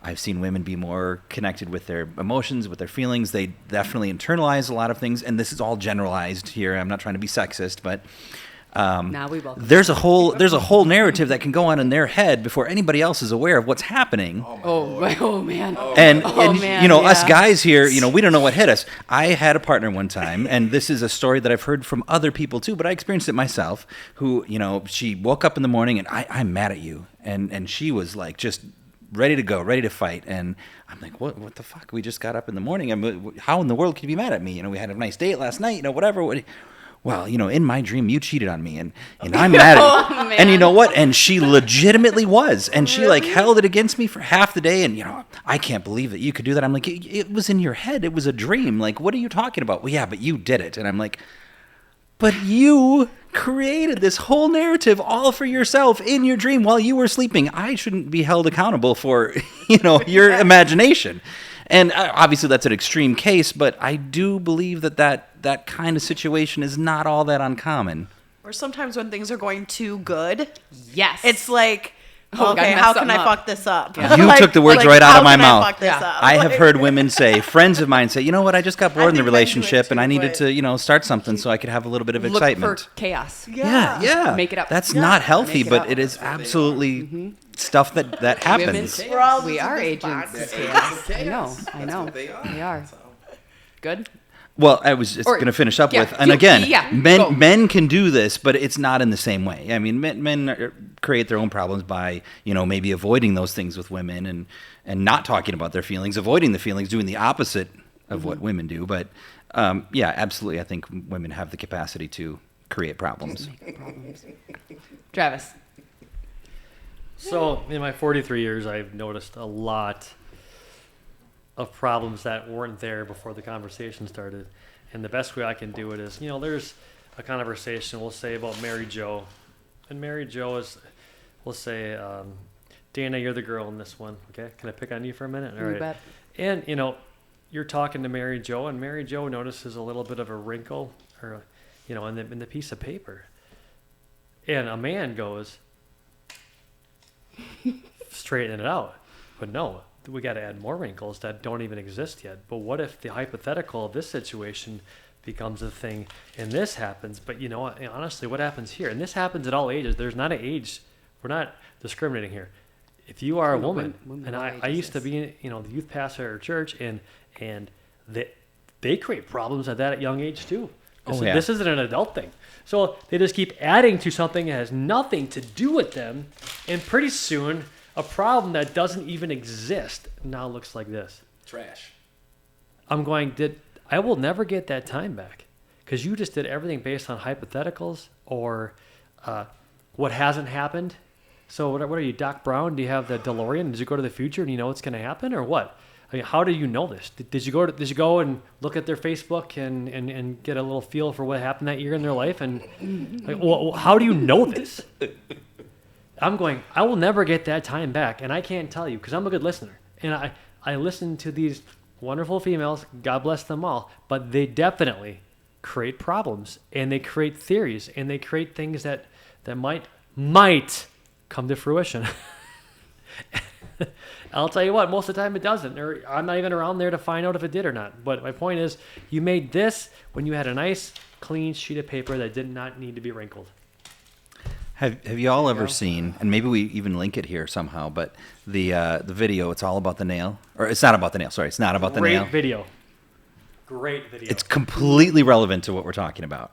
I've seen women be more connected with their emotions, with their feelings. They definitely internalize a lot of things, and this is all generalized here. I'm not trying to be sexist, but we welcome there's a whole narrative that can go on in their head before anybody else is aware of what's happening. Oh man. And man, you know, us yeah. guys here, you know, we don't know what hit us. I had a partner one time, and this is a story that I've heard from other people too, but I experienced it myself, who, you know, she woke up in the morning and I'm mad at you. And she was like just ready to go, ready to fight. And I'm like, what the fuck? We just got up in the morning. How in the world could you be mad at me? You know, we had a nice date last night, you know, whatever. Well, you know, in my dream, you cheated on me, and I'm mad at you. Man. And you know what? And she legitimately was. And she, like, held it against me for half the day. And, you know, I can't believe that you could do that. I'm like, it was in your head. It was a dream. Like, what are you talking about? Well, yeah, but you did it. And I'm like, but you created this whole narrative all for yourself in your dream while you were sleeping. I shouldn't be held accountable for, you know, your imagination. And obviously that's an extreme case, but I do believe that kind of situation is not all that uncommon. Or sometimes when things are going too good, Yes. it's like Oh, okay, God, how mess can I something up. fuck this up? You took the words right out of my how can mouth. I fuck this Yeah. up? I have Like, heard women say, friends of mine say, you know what, I just got bored in the think men do it relationship and too, I needed but- to, start something so I could have a little bit of Look excitement. for chaos. Yeah. Make it up. That's Yeah. not healthy, Make it but up. it is absolutely stuff that happens. Women, We're all we just are in this agents box. of chaos. I know. what they are. We are. Good. Well, I was just Or- going to finish up yeah, with, and you- again, yeah, go. men can do this, but it's not in the same way. I mean, men create their own problems by, maybe avoiding those things with women and not talking about their feelings, avoiding the feelings, doing the opposite of what women do. But yeah, absolutely, I think women have the capacity to create problems. Travis. So in my 43 years, I've noticed a lot of problems that weren't there before the conversation started. And the best way I can do it is, there's a conversation, we'll say, about Mary Jo. And Mary Jo is, we'll say, Dana, you're the girl in this one, okay? Can I pick on you for a minute? All You right. bet. And, you're talking to Mary Jo, and Mary Jo notices a little bit of a wrinkle or, in the piece of paper. And a man goes, straighten it out. But no, we got to add more wrinkles that don't even exist yet. But what if the hypothetical of this situation becomes a thing and this happens? But honestly, what happens here? And this happens at all ages. There's not an age. We're not discriminating here. If you are a woman, women and of all I used to ages. be, the youth pastor at our church, and they create problems at that young age too. This isn't an adult thing. So they just keep adding to something that has nothing to do with them, and pretty soon a problem that doesn't even exist now looks like this. Trash. I'm going, I will never get that time back because you just did everything based on hypotheticals or what hasn't happened. So what are you, Doc Brown? Do you have the DeLorean? Did you go to the future and you know what's going to happen or what? I mean, how do you know this? Did you go and look at their Facebook and get a little feel for what happened that year in their life? And how do you know this? I'm going, I will never get that time back, and I can't tell you because I'm a good listener. And I listen to these wonderful females, God bless them all, but they definitely create problems, and they create theories, and they create things that might come to fruition. I'll tell you what, most of the time it doesn't, or I'm not even around there to find out if it did or not. But my point is, you made this when you had a nice, clean sheet of paper that did not need to be wrinkled. Have you all ever seen, and maybe we even link it here somehow, but the video, It's All About the Nail? Or it's not about the nail, sorry, it's not about the nail. Great video. It's completely relevant to what we're talking about.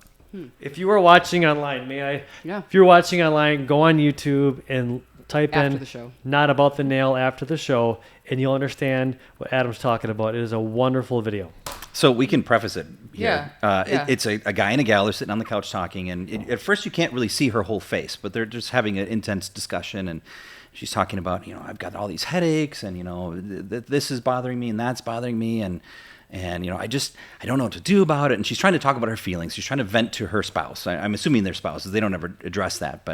If you were watching online, Yeah. if you're watching online, go on YouTube and type After in the show. Not About the Nail after the show, and you'll understand what Adam's talking about. It is a wonderful video. So we can preface it here. Yeah. It's a guy and a gal are sitting on the couch talking, and at first you can't really see her whole face, but they're just having an intense discussion, and she's talking about, I've got all these headaches, and, this is bothering me, and that's bothering me, and I don't know what to do about it. And she's trying to talk about her feelings. She's trying to vent to her spouse. I'm assuming they're spouses. They don't ever address that,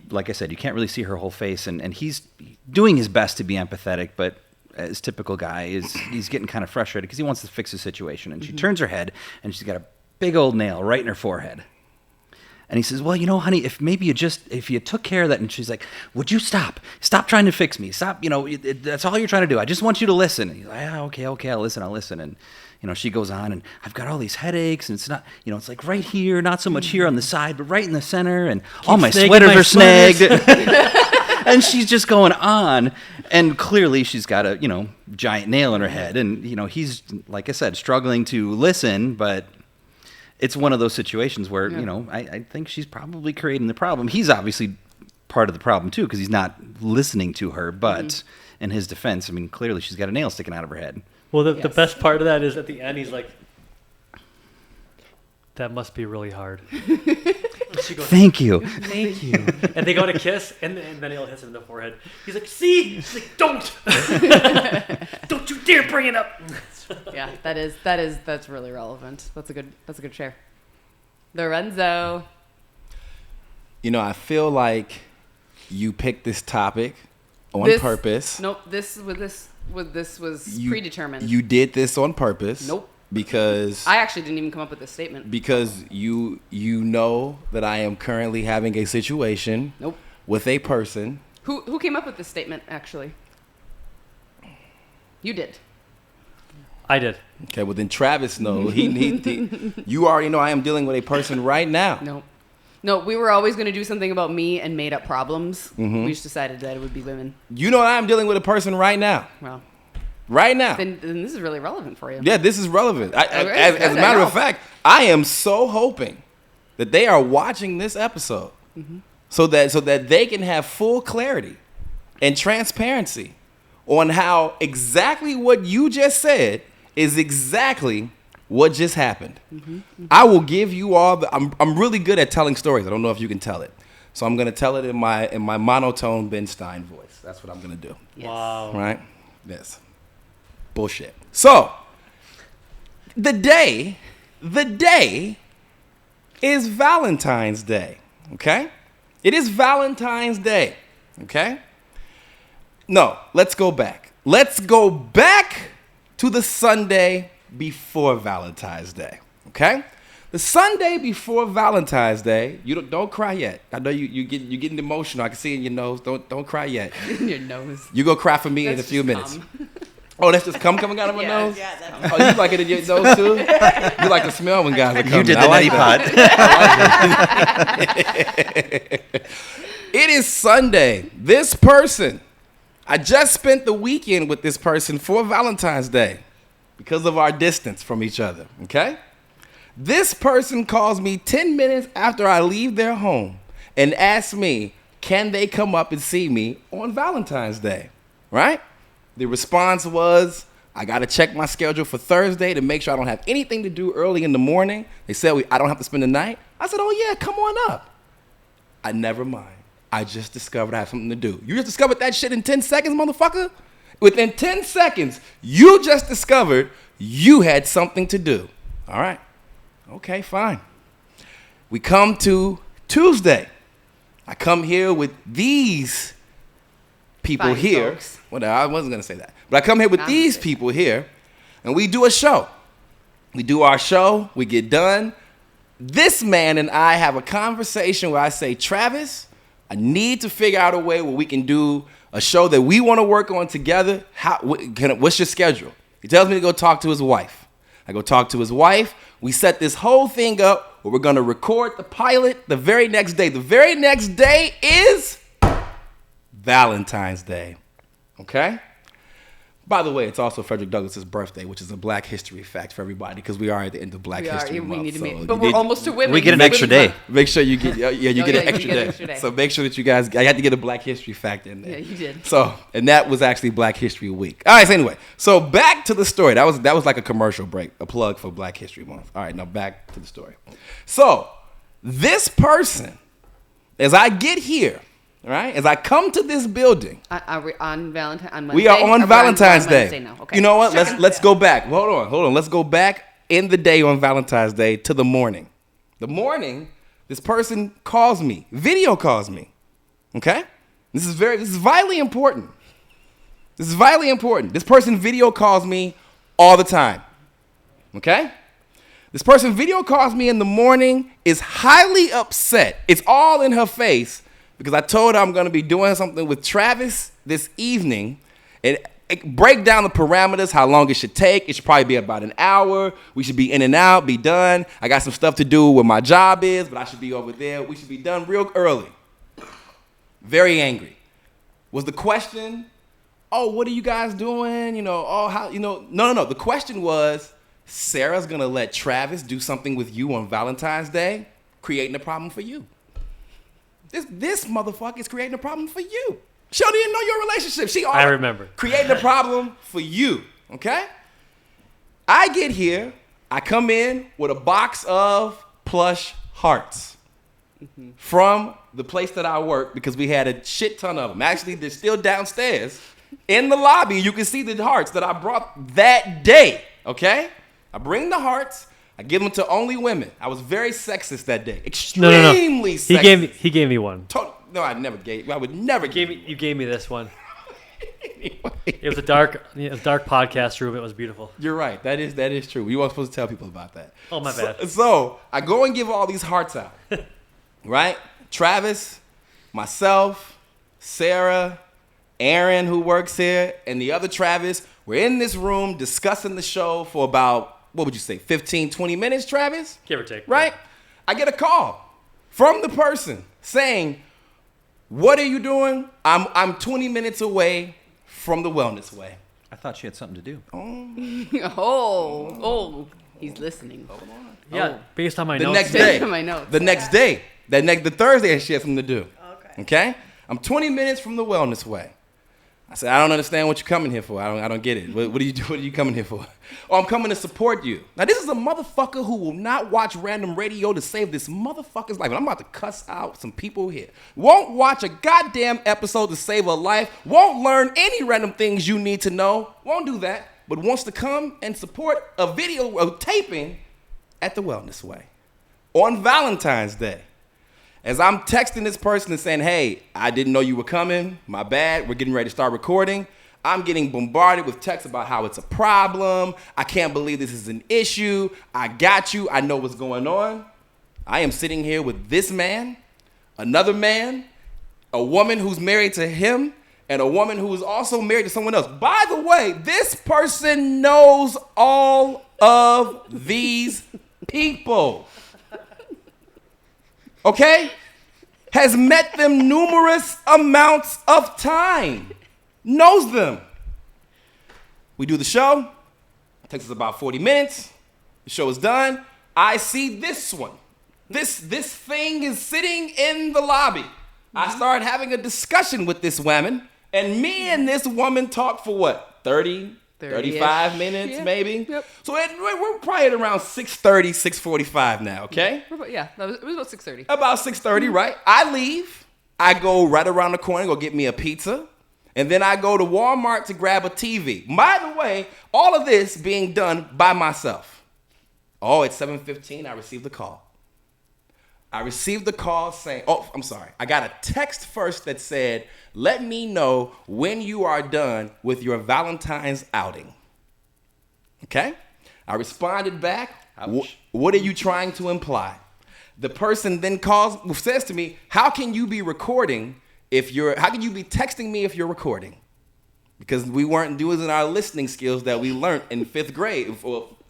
like I said, you can't really see her whole face, and he's doing his best to be empathetic, but as typical guy he's getting kind of frustrated because he wants to fix the situation. And she turns her head, and she's got a big old nail right in her forehead. And he says, well, honey, if you took care of that. And she's like, would you stop trying to fix me? Stop, that's all you're trying to do. I just want you to listen. And he's like, okay, I'll listen. And, she goes on, and I've got all these headaches, and it's not, it's like right here, not so much here on the side, but right in the center. And all my sweaters are snagged. And she's just going on. And clearly she's got a, giant nail in her head. And, he's, like I said, struggling to listen, but it's one of those situations where, I think she's probably creating the problem. He's obviously part of the problem, too, because he's not listening to her. But in his defense, I mean, clearly she's got a nail sticking out of her head. Well, the best part of that is at the end, he's like, that must be really hard. She goes, Thank you. Thank you. And they go to kiss, and then he'll hit him in the forehead. He's like, see? She's like, don't. Don't you dare bring it up. Yeah, that's really relevant. That's a good share. Lorenzo. I feel like you picked this topic on purpose. Nope. This was predetermined. You did this on purpose. Nope. Because I actually didn't even come up with this statement. Because you know that I am currently having a situation. Nope. with a person. Who came up with this statement, actually? You did. I did. Okay, well then Travis knows. You already know I am dealing with a person right now. No, we were always going to do something about me and made up problems. We just decided that it would be women. You know I am dealing with a person right now. Well, right now. Then this is really relevant for you. Yeah, this is relevant. As a matter of fact, I am so hoping that they are watching this episode so that they can have full clarity and transparency on how exactly what you just said is exactly what just happened. I will give you all I'm really good at telling stories. I don't know if you can tell it. So I'm going to tell it in my monotone Ben Stein voice. That's what I'm going to do. Yes. Wow. Right? Yes. Bullshit. So, the day is Valentine's Day. Okay? It is Valentine's Day. Okay? No, let's go back. Let's go back to the Sunday before Valentine's Day. Okay? The Sunday before Valentine's Day, you don't cry yet. I know you're getting emotional. I can see it in your nose. Don't cry yet. In your nose. You go cry for me in a few minutes. Oh, that's just cum coming out of my nose? Yeah, that's Oh, you like it in your nose too? You like the smell when guys are coming. You did the I like neti pot. It is Sunday. This person, I just spent the weekend with this person for Valentine's Day because of our distance from each other, okay? This person calls me 10 minutes after I leave their home and asks me, can they come up and see me on Valentine's Day, right? The response was, I got to check my schedule for Thursday to make sure I don't have anything to do early in the morning. They said I don't have to spend the night. I said, oh, yeah, come on up. I never mind. I just discovered I have something to do. You just discovered that shit in 10 seconds, motherfucker? Within 10 seconds, you just discovered you had something to do. All right. Okay, fine. We come to Tuesday. I come here with these people Fine here. folks. Well, I wasn't going to say that. But I come here with these people here, and we do a show. We do our show. We get done. This man and I have a conversation where I say, Travis, I need to figure out a way where we can do a show that we want to work on together. What's your schedule? He tells me to go talk to his wife. I go talk to his wife. We set this whole thing up where we're going to record the pilot the very next day. The very next day is Valentine's Day. Okay? By the way, it's also Frederick Douglass's birthday, which is a Black History fact for everybody because we are at the end of Black History Month. But we're almost to women. We get an extra day. Make sure you get you get an you extra day. So make sure that you guys, I had to get a Black History fact in there. Yeah, you did. So, and that was actually Black History Week. All right, so anyway, so back to the story. That was like a commercial break, a plug for Black History Month. All right, now back to the story. So, this person, as I get here, right? As I come to this building, Are we on Valentine? On Wednesday? we are on Valentine's Day. Wednesday now. Okay. You know what? Let's go back. Hold on. Let's go back in the day on Valentine's Day to the morning. The morning, this person calls me, video calls me. Okay? This is vitally important. This is vitally important. This person video calls me all the time. Okay? This person video calls me in the morning, is highly upset. It's all in her face. Because I told her I'm going to be doing something with Travis this evening and break down the parameters, how long it should take. It should probably be about an hour. We should be in and out, be done. I got some stuff to do where my job is, but I should be over there. We should be done real early. Very angry. Was the question, oh, what are you guys doing? No. The question was, Sarah's going to let Travis do something with you on Valentine's Day, creating a problem for you. This motherfucker is creating a problem for you. She don't even know your relationship. I remember. Creating a problem for you, okay? I get here. I come in with a box of plush hearts from the place that I work because we had a shit ton of them. Actually, they're still downstairs in the lobby. You can see the hearts that I brought that day, okay? I bring the hearts. I give them to only women. I was very sexist that day. Extremely sexist. He gave me one. No, I would never give you. You gave me this one. It was a dark podcast room. It was beautiful. You're right. That is true. You weren't supposed to tell people about that. Oh, my bad. So I go and give all these hearts out. Right? Travis myself, Sarah, Aaron, who works here, and the other Travis, we're in this room discussing the show for about, what would you say, 15, 20 minutes, Travis? Give or take. Right? I get a call from the person saying, what are you doing? I'm 20 minutes away from the Wellness Way. I thought she had something to do. Oh, he's listening. Yeah, based on my The notes. next day. My notes. The next day. The Thursday, she had something to do. Okay. Okay? I'm 20 minutes from the Wellness Way. I said, I don't understand what you're coming here for. I don't get it. What are you coming here for? Oh, I'm coming to support you. Now, this is a motherfucker who will not watch random radio to save this motherfucker's life. And I'm about to cuss out some people here. Won't watch a goddamn episode to save a life. Won't learn any random things you need to know. Won't do that. But wants to come and support a video of taping at the Wellness Way on Valentine's Day. As I'm texting this person and saying, hey, I didn't know you were coming. My bad. We're getting ready to start recording. I'm getting bombarded with texts about how it's a problem. I can't believe this is an issue. I got you. I know what's going on. I am sitting here with this man, another man, a woman who's married to him, and a woman who is also married to someone else. By the way, this person knows all of these people. Okay? Has met them numerous amounts of time. Knows them. We do the show. It takes us about 40 minutes. The show is done. I see this one. This thing is sitting in the lobby. I start having a discussion with this woman, and me and this woman talk for what? 30, 35 minutes, maybe? Yep. So we're probably at around 6:30, 6:45 now, okay? Yeah, it was about 6:30. About 6:30, right? I leave. I go right around the corner, go get me a pizza. And then I go to Walmart to grab a TV. By the way, all of this being done by myself. Oh, at 7:15, I received a call. I received the call saying, oh, I'm sorry. I got a text first that said, let me know when you are done with your Valentine's outing. Okay? I responded back, what are you trying to imply? The person then says to me, how can you be texting me if you're recording? Because we weren't using our listening skills that we learned in 5th grade,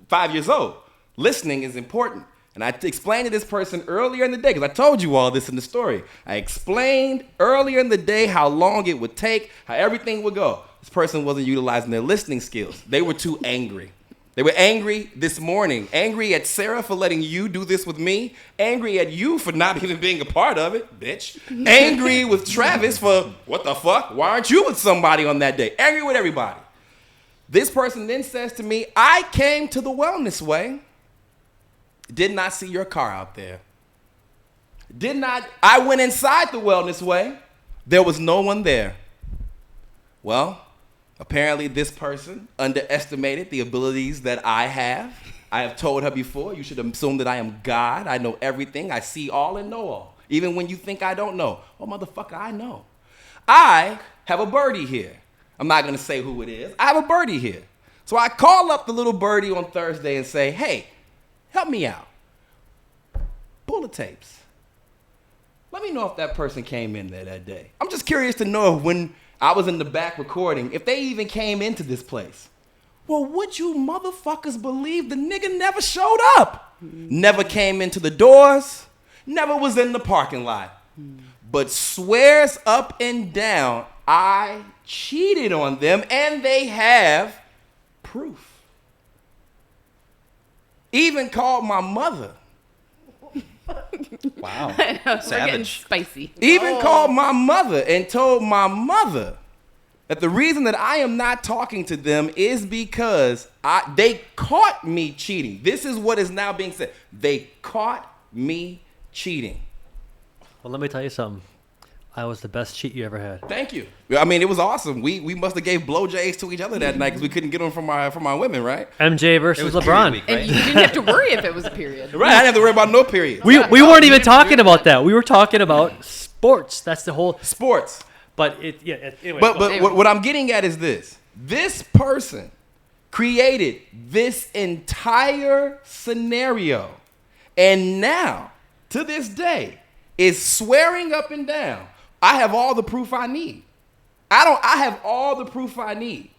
5 years old. Listening is important. And I explained to this person earlier in the day, because I told you all this in the story. I explained earlier in the day how long it would take, how everything would go. This person wasn't utilizing their listening skills. They were too angry. They were angry this morning. Angry at Sarah for letting you do this with me. Angry at you for not even being a part of it, bitch. Angry with Travis for, what the fuck? Why aren't you with somebody on that day? Angry with everybody. This person then says to me, I came to the Wellness Way. Did not see your car out there. I went inside the Wellness Way. There was no one there. Well, apparently this person underestimated the abilities that I have. I have told her before, you should assume that I am God. I know everything. I see all and know all. Even when you think I don't know. Oh, motherfucker, I know. I have a birdie here. I'm not going to say who it is. I have a birdie here. So I call up the little birdie on Thursday and say, hey, help me out. Pull the tapes. Let me know if that person came in there that day. I'm just curious to know when I was in the back recording, if they even came into this place. Well, would you motherfuckers believe the nigga never showed up? Never came into the doors. Never was in the parking lot. But swears up and down I cheated on them, and they have proof. Even called my mother. Wow. We're getting Savage. spicy. Even called my mother and told my mother that the reason that I am not talking to them is because they caught me cheating. This is what is now being said. They caught me cheating. Well, let me tell you something. I was the best cheat you ever had. Thank you. I mean, it was awesome. We must have gave blowjobs to each other that night because we couldn't get them from our women, right? MJ It versus was LeBron. week, And right? you didn't have to worry if it was a period. Right. I didn't have to worry about no period. We weren't even talking about that. We were talking about sports. That's the whole. Sports. But anyway. But go. what I'm getting at is this. This person created this entire scenario, and now, to this day, is swearing up and down, I have all the proof I need. I have all the proof I need.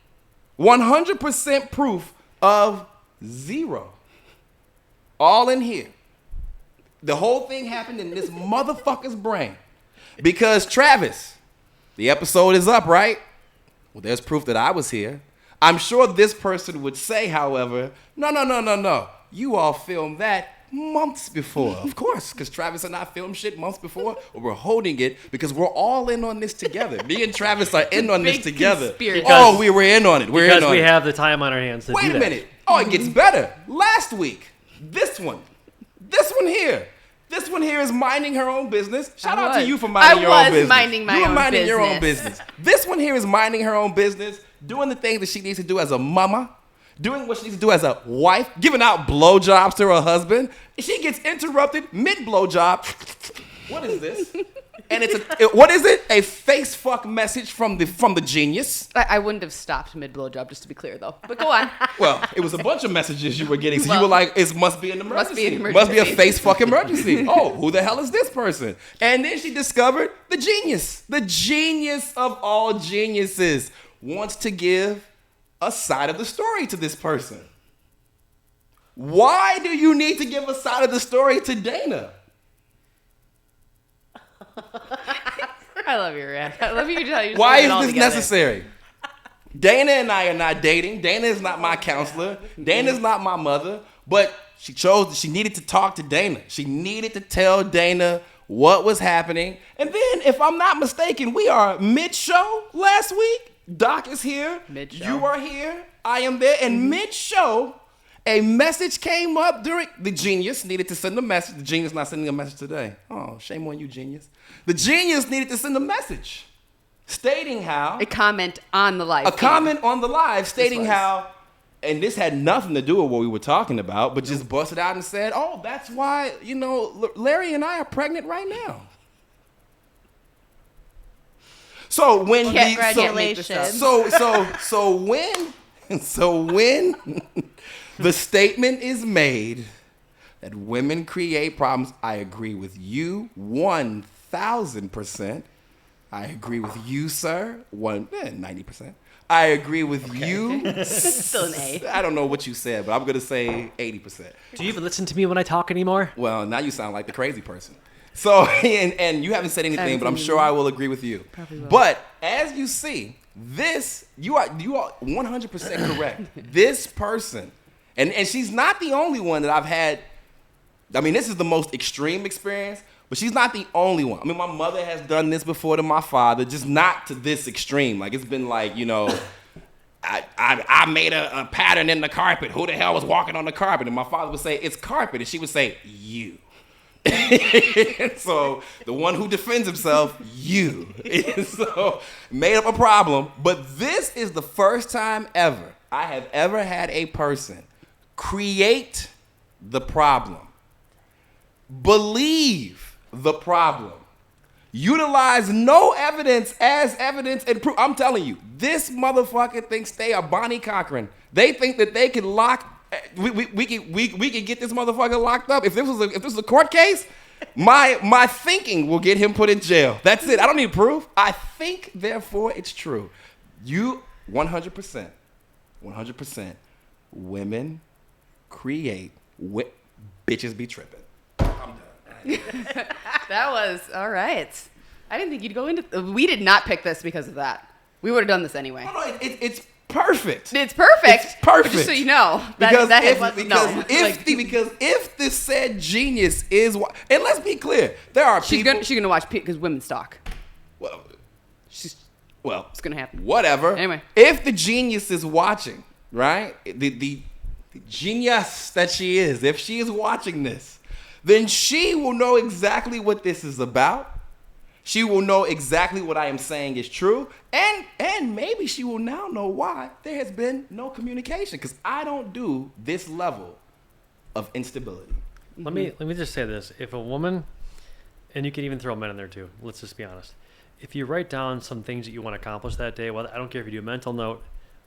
100% proof of 0. All in here. The whole thing happened in this motherfucker's brain. Because Travis, the episode is up, right? Well, there's proof that I was here. I'm sure this person would say, however, no. You all filmed that months before. Of course, because Travis and I filmed shit months before. We're holding it because we're all in on this together. Me and Travis are in on this together. Because we were in on it. We're in on it. Because we have the time on our hands to do that. Wait a minute. Oh, it gets better. Last week, this one here. This one here is minding her own business. Shout out to you for minding your own business. I was minding my own business. Your own business. This one here is minding her own business, doing the things that she needs to do as a mama, doing what she needs to do as a wife, giving out blowjobs to her husband. She gets interrupted mid-blowjob. What is this? And what is it? A face fuck message from the genius. I wouldn't have stopped mid blowjob, just to be clear, though. But go on. Well, it was a bunch of messages you were getting, so you were like, it must be an emergency. Must be a face fuck emergency. Oh, who the hell is this person? And then she discovered the genius of all geniuses, wants to give a side of the story to this person. Why do you need to give a side of the story to Dana? I love your rant. I love you. Why is this necessary? Dana and I are not dating. Dana is not my counselor. Dana is not my mother. But she needed to talk to Dana. She needed to tell Dana what was happening. And then, if I'm not mistaken, we are mid-show last week. Doc is here. Mid-show. You are here. I am there. And mid-show, a message came up during... The genius needed to send a message. The genius not sending a message today. Oh, shame on you, genius. The genius needed to send a message stating how... A comment on the live. Comment on the live stating how... And this had nothing to do with what we were talking about, but just busted out and said, oh, that's why, Larry and I are pregnant right now. So when Congratulations. So when the statement is made that women create problems, I agree with you 1,000%. I agree with you, sir. 90%. I agree with you. Still an A. I don't know what you said, but I'm gonna say 80%. Do you even listen to me when I talk anymore? Well, now you sound like the crazy person. So, and you haven't said anything, but I'm sure I will agree with you. Probably will. But as you see, you are 100% correct. This person, and she's not the only one that I've had. I mean, this is the most extreme experience, but she's not the only one. I mean, my mother has done this before to my father, just not to this extreme. Like, it's been like, I made a pattern in the carpet. Who the hell was walking on the carpet? And my father would say, it's carpet. And she would say, you. So the one who defends himself, you. So made up a problem. But this is the first time ever I have ever had a person create the problem, believe the problem, utilize no evidence as evidence and proof. I'm telling you, this motherfucker thinks they are Bonnie Cochran. They think that they can lock. We can get this motherfucker locked up. If this was a court case, my thinking will get him put in jail. That's it. I don't need proof. I think, therefore, it's true. You 100%, women create. Bitches be tripping. I'm done. That was all right. I didn't think you'd go into. We did not pick this because of that. We would have done this anyway. No, it's perfect. It's perfect. It's perfect. Just so you know, Because because if the said genius is, and let's be clear, there are she's people. gonna watch because women stalk. Well, It's gonna happen. Whatever. Anyway, if the genius is watching, right? The genius that she is, if she is watching this, then she will know exactly what this is about. She will know exactly what I am saying is true. And maybe she will now know why there has been no communication. Because I don't do this level of instability. Let me just say this. If a woman, and you can even throw men in there too, let's just be honest. If you write down some things that you want to accomplish that day, well, I don't care if you do a mental note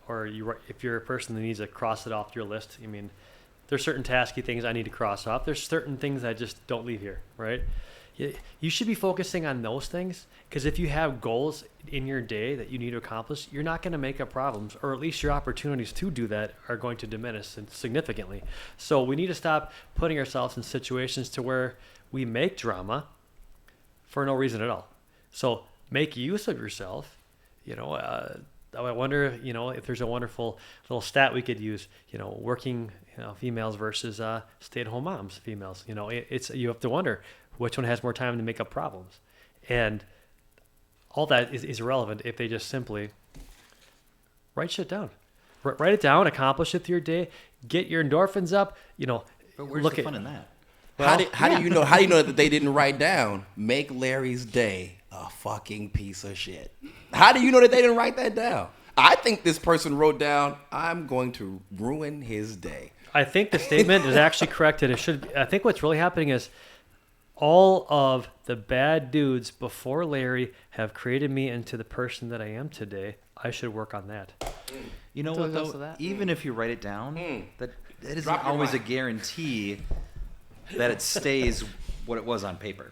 or if you're a person that needs to cross it off your list. I mean, there's certain tasky things I need to cross off. There's certain things I just don't leave here, right? You should be focusing on those things, because if you have goals in your day that you need to accomplish, you're not going to make up problems, or at least your opportunities to do that are going to diminish significantly. So we need to stop putting ourselves in situations to where we make drama for no reason at all. So make use of yourself. I wonder, if there's a wonderful little stat we could use, working females versus stay-at-home moms, females. You have to wonder which one has more time to make up problems. And all that is irrelevant if they just simply write shit down. Write it down, accomplish it through your day, get your endorphins up, But where's look the at fun in that? How do you know that they didn't write down, make Larry's day a fucking piece of shit? How do you know that they didn't write that down? I think this person wrote down, I'm going to ruin his day. I think the statement is actually correct. And I think what's really happening is all of the bad dudes before Larry have created me into the person that I am today. I should work on that. You know what, though? Even if you write it down, that isn't always a guarantee that it stays what it was on paper.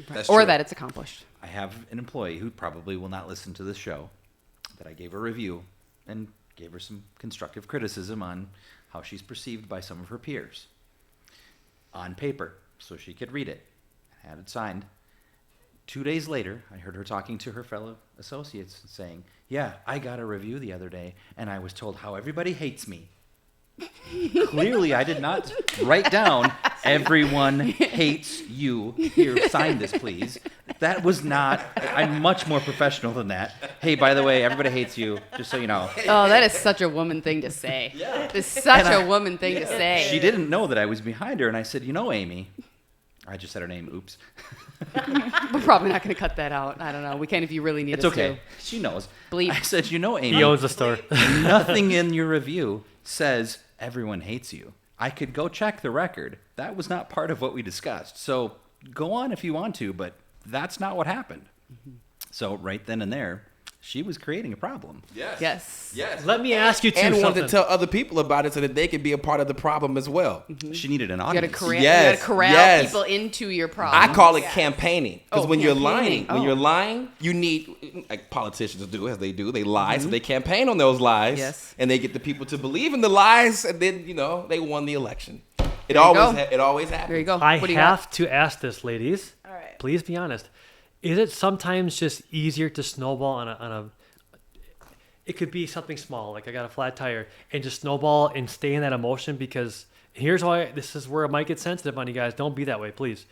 That's Or true. that it's accomplished. I have an employee who probably will not listen to this show that I gave a review and gave her some constructive criticism on how she's perceived by some of her peers on paper so she could read it. I had it signed. 2 days later, I heard her talking to her fellow associates saying, yeah, I got a review the other day and I was told how everybody hates me. Clearly, I did not write down, everyone hates you. Here, sign this, please. That was not, I'm much more professional than that. Hey, by the way, everybody hates you, just so you know. Oh, that is such a woman thing to say. Yeah. It's such a woman thing to say. She didn't know that I was behind her, and I said, Amy, I just said her name, oops. We're probably not going to cut that out. I don't know. We can if you really need It's us okay. to. She knows. Bleep. I said, Amy. He owns the store. Nothing in your review says everyone hates you. I could go check the record. That was not part of what we discussed. So go on if you want to, but that's not what happened. Mm-hmm. So right then and there, she was creating a problem. Yes. Let me ask you And something. wanted to tell other people about it so that they could be a part of the problem as well. Mm-hmm. She needed an You got audience. to Yes, corral yes. people into your problem. I call it campaigning. Because Oh, when you're campaigning. lying, when Oh. you're lying, you need, like politicians do as they do, they lie, so they campaign on those lies. Yes. And they get the people to believe in the lies, and then, they won the election. It you always go. it always happens. There you go. I What do you have got? to ask this, ladies. All right. Please be honest. Is it sometimes just easier to snowball on a it could be something small, like I got a flat tire, and just snowball and stay in that emotion? Because here's why, this is where it might get sensitive on you guys. Don't be that way, please.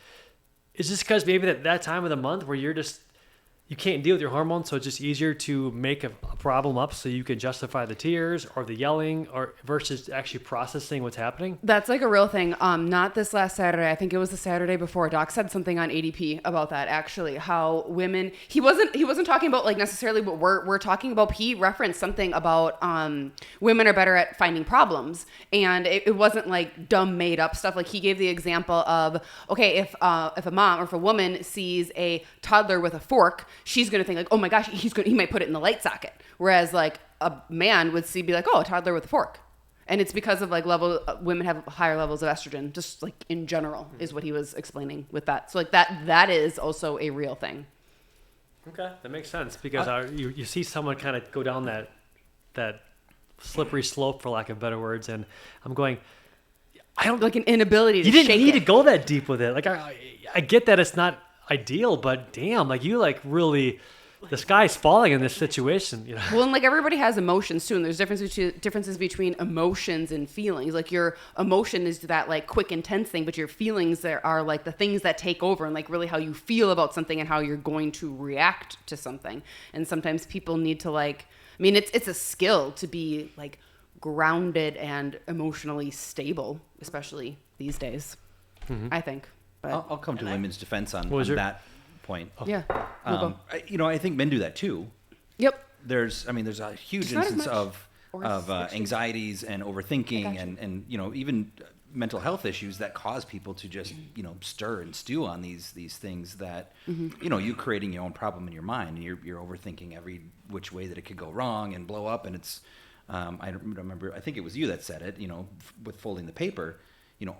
It's just because maybe that time of the month where you can't deal with your hormones, so it's just easier to make a problem up so you can justify the tears or the yelling, or versus actually processing what's happening. That's like a real thing. Not this last Saturday. I think it was the Saturday before. Doc said something on ADP about that, actually. How women. He wasn't talking about like necessarily what we're talking about. He referenced something about women are better at finding problems, and it wasn't like dumb made up stuff. Like he gave the example of, okay, if a mom or if a woman sees a toddler with a fork, she's gonna think like, oh my gosh, he might put it in the light socket. Whereas like a man would be like, oh, a toddler with a fork. And it's because of like women have higher levels of estrogen, just like in general, is what he was explaining with that. So like that is also a real thing. Okay, that makes sense, because you see someone kind of go down that slippery slope, for lack of better words, and I'm going, I don't Like an inability to You didn't shake need it. to go that deep with it. Like I get that it's not ideal, but damn, like you like really, the sky's falling in this situation. Well, and like everybody has emotions too, and there's differences between emotions and feelings. Like your emotion is that like quick, intense thing, but your feelings are like the things that take over, and like really how you feel about something and how you're going to react to something. And sometimes people need to like, I mean, it's a skill to be like grounded and emotionally stable, especially these days. I think. But I'll come to women's defense on that point. yeah, we'll go. I think men do that too. Yep. There's a huge Just not as instance much. of Or anxieties and overthinking gotcha. and even mental health issues that cause people to just stir and stew on these things that you creating your own problem in your mind, and you're overthinking every which way that it could go wrong and blow up. And it's I remember, I think it was you that said it, with folding the paper,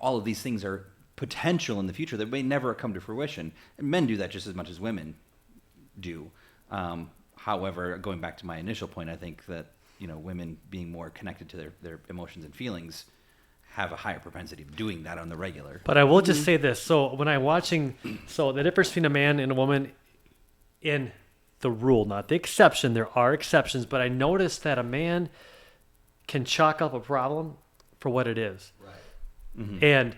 all of these things are potential in the future that may never come to fruition. And men do that just as much as women do. However, going back to my initial point, I think that, you know, women being more connected to their emotions and feelings have a higher propensity of doing that on the regular. But I will just say this. So when I'm watching, so the difference between a man and a woman in the rule, not the exception, there are exceptions, but I noticed that a man can chalk up a problem for what it is. Right. Mm-hmm. And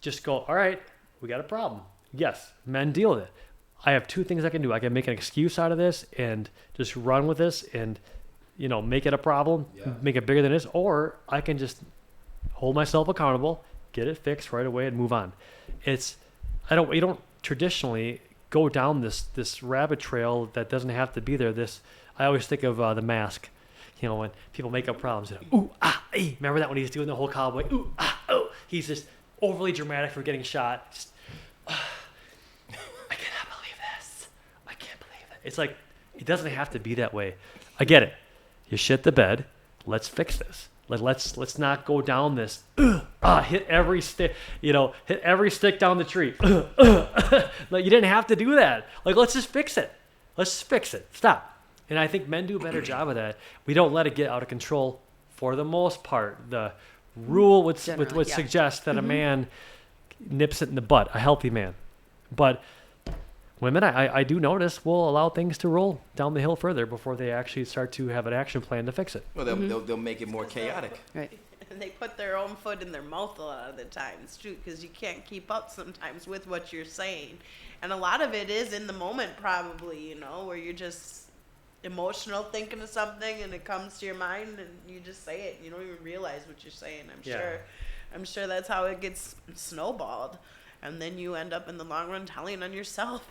just go, all right, we got a problem. Yes, men deal with it. I have two things I can do. I can make an excuse out of this and just run with this and, you know, make it a problem, make it bigger than it is, or I can just hold myself accountable, get it fixed right away and move on. You don't traditionally go down this rabbit trail that doesn't have to be there. I always think of The Mask, you know, when people make up problems. Ooh, ah, ee. Remember that when he's doing the whole cowboy? Ooh, ah, oh. He's just overly dramatic for getting shot. Just, I cannot believe this. I can't believe it. It's like, it doesn't have to be that way. I get it. You shit the bed. Let's fix this. Let's not go down this. Hit every stick. You know, hit every stick down the tree. Like, you didn't have to do that. Like, let's just fix it. Let's just fix it. Stop. And I think men do a better job of that. We don't let it get out of control for the most part. The rule would suggest that a man nips it in the butt, a healthy man. But women, I do notice, will allow things to roll down the hill further before they actually start to have an action plan to fix it. Well, they'll make it more chaotic. Right. And they put their own foot in their mouth a lot of the times, too, because you can't keep up sometimes with what you're saying. And a lot of it is in the moment, probably, you know, where you're just emotional thinking of something and it comes to your mind and you just say it. You don't even realize what you're saying, I'm sure that's how it gets snowballed. And then you end up in the long run telling on yourself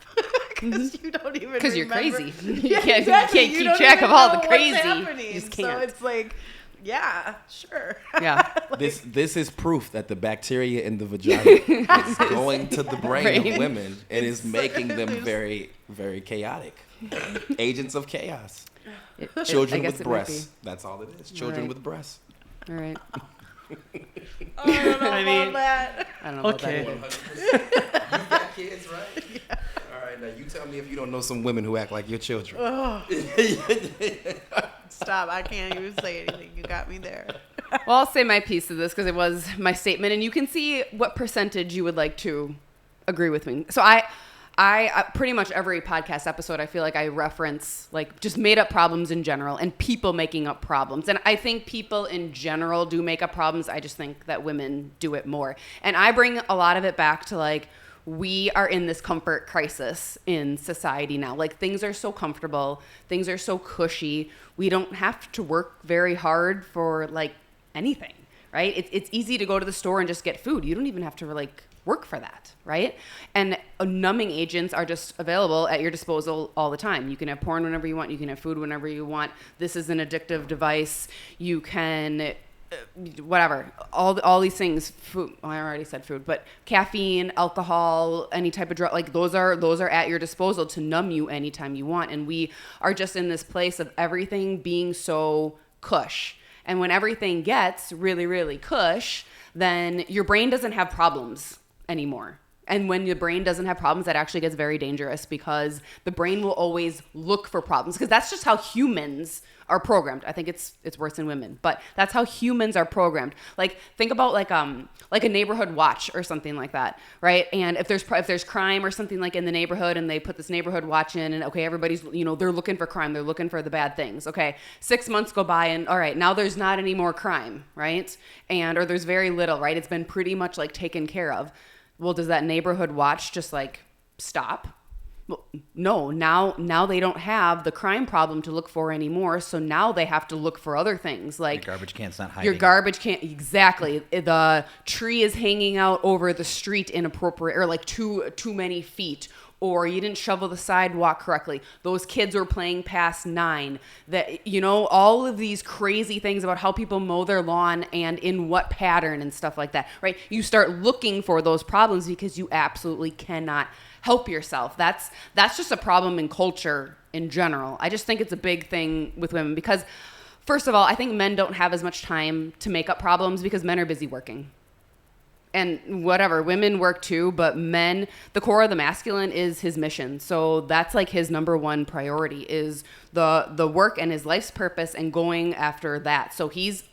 because you don't even remember. Because you're crazy. Yeah, exactly. You can't keep track of all the crazy. You just can't. So it's like, yeah, sure. Yeah. Like, this is proof that the bacteria in the vagina is going to the brain of women and is making them very, very chaotic. Agents of chaos. Children with breasts. That's all it is. Children with breasts. All right. I don't know about that. I don't know Okay. about that. You got kids, right? Yeah. All right, now you tell me if you don't know some women who act like your children. Oh. Stop. I can't even say anything. You got me there. Well, I'll say my piece of this because it was my statement, and you can see what percentage you would like to agree with me. So I pretty much every podcast episode, I feel like I reference like just made up problems in general and people making up problems. And I think people in general do make up problems. I just think that women do it more. And I bring a lot of it back to like, we are in this comfort crisis in society now. Like, things are so comfortable. Things are so cushy. We don't have to work very hard for like anything, right? It's easy to go to the store and just get food. You don't even have to like work for that, right? And numbing agents are just available at your disposal all the time. You can have porn whenever you want. You can have food whenever you want. This is an addictive device. You can, whatever, all these things. Food. Well, I already said food, but caffeine, alcohol, any type of drug, like those are at your disposal to numb you anytime you want. And we are just in this place of everything being so cush. And when everything gets really, really cush, then your brain doesn't have problems anymore. And when your brain doesn't have problems, that actually gets very dangerous because the brain will always look for problems because that's just how humans are programmed. I think it's worse in women, but that's how humans are programmed. Like, think about like a neighborhood watch or something like that, right? And if there's crime or something like in the neighborhood and they put this neighborhood watch in and okay, everybody's, you know, they're looking for crime, they're looking for the bad things. Okay, 6 months go by and all right, now there's not any more crime, right? Or there's very little, right? It's been pretty much like taken care of. Well, does that neighborhood watch just like stop? Well, no, now they don't have the crime problem to look for anymore. So now they have to look for other things like your garbage can's not hiding. Your garbage can, exactly. The tree is hanging out over the street inappropriate or like too many feet. Or you didn't shovel the sidewalk correctly. Those kids were playing past 9. That, you know, all of these crazy things about how people mow their lawn and in what pattern and stuff like that, right? You start looking for those problems because you absolutely cannot help yourself. That's just a problem in culture in general. I just think it's a big thing with women because, first of all, I think men don't have as much time to make up problems because men are busy working. and whatever, women work too, but men, the core of the masculine is his mission. So that's like his number one priority is the work and his life's purpose and going after that. So he's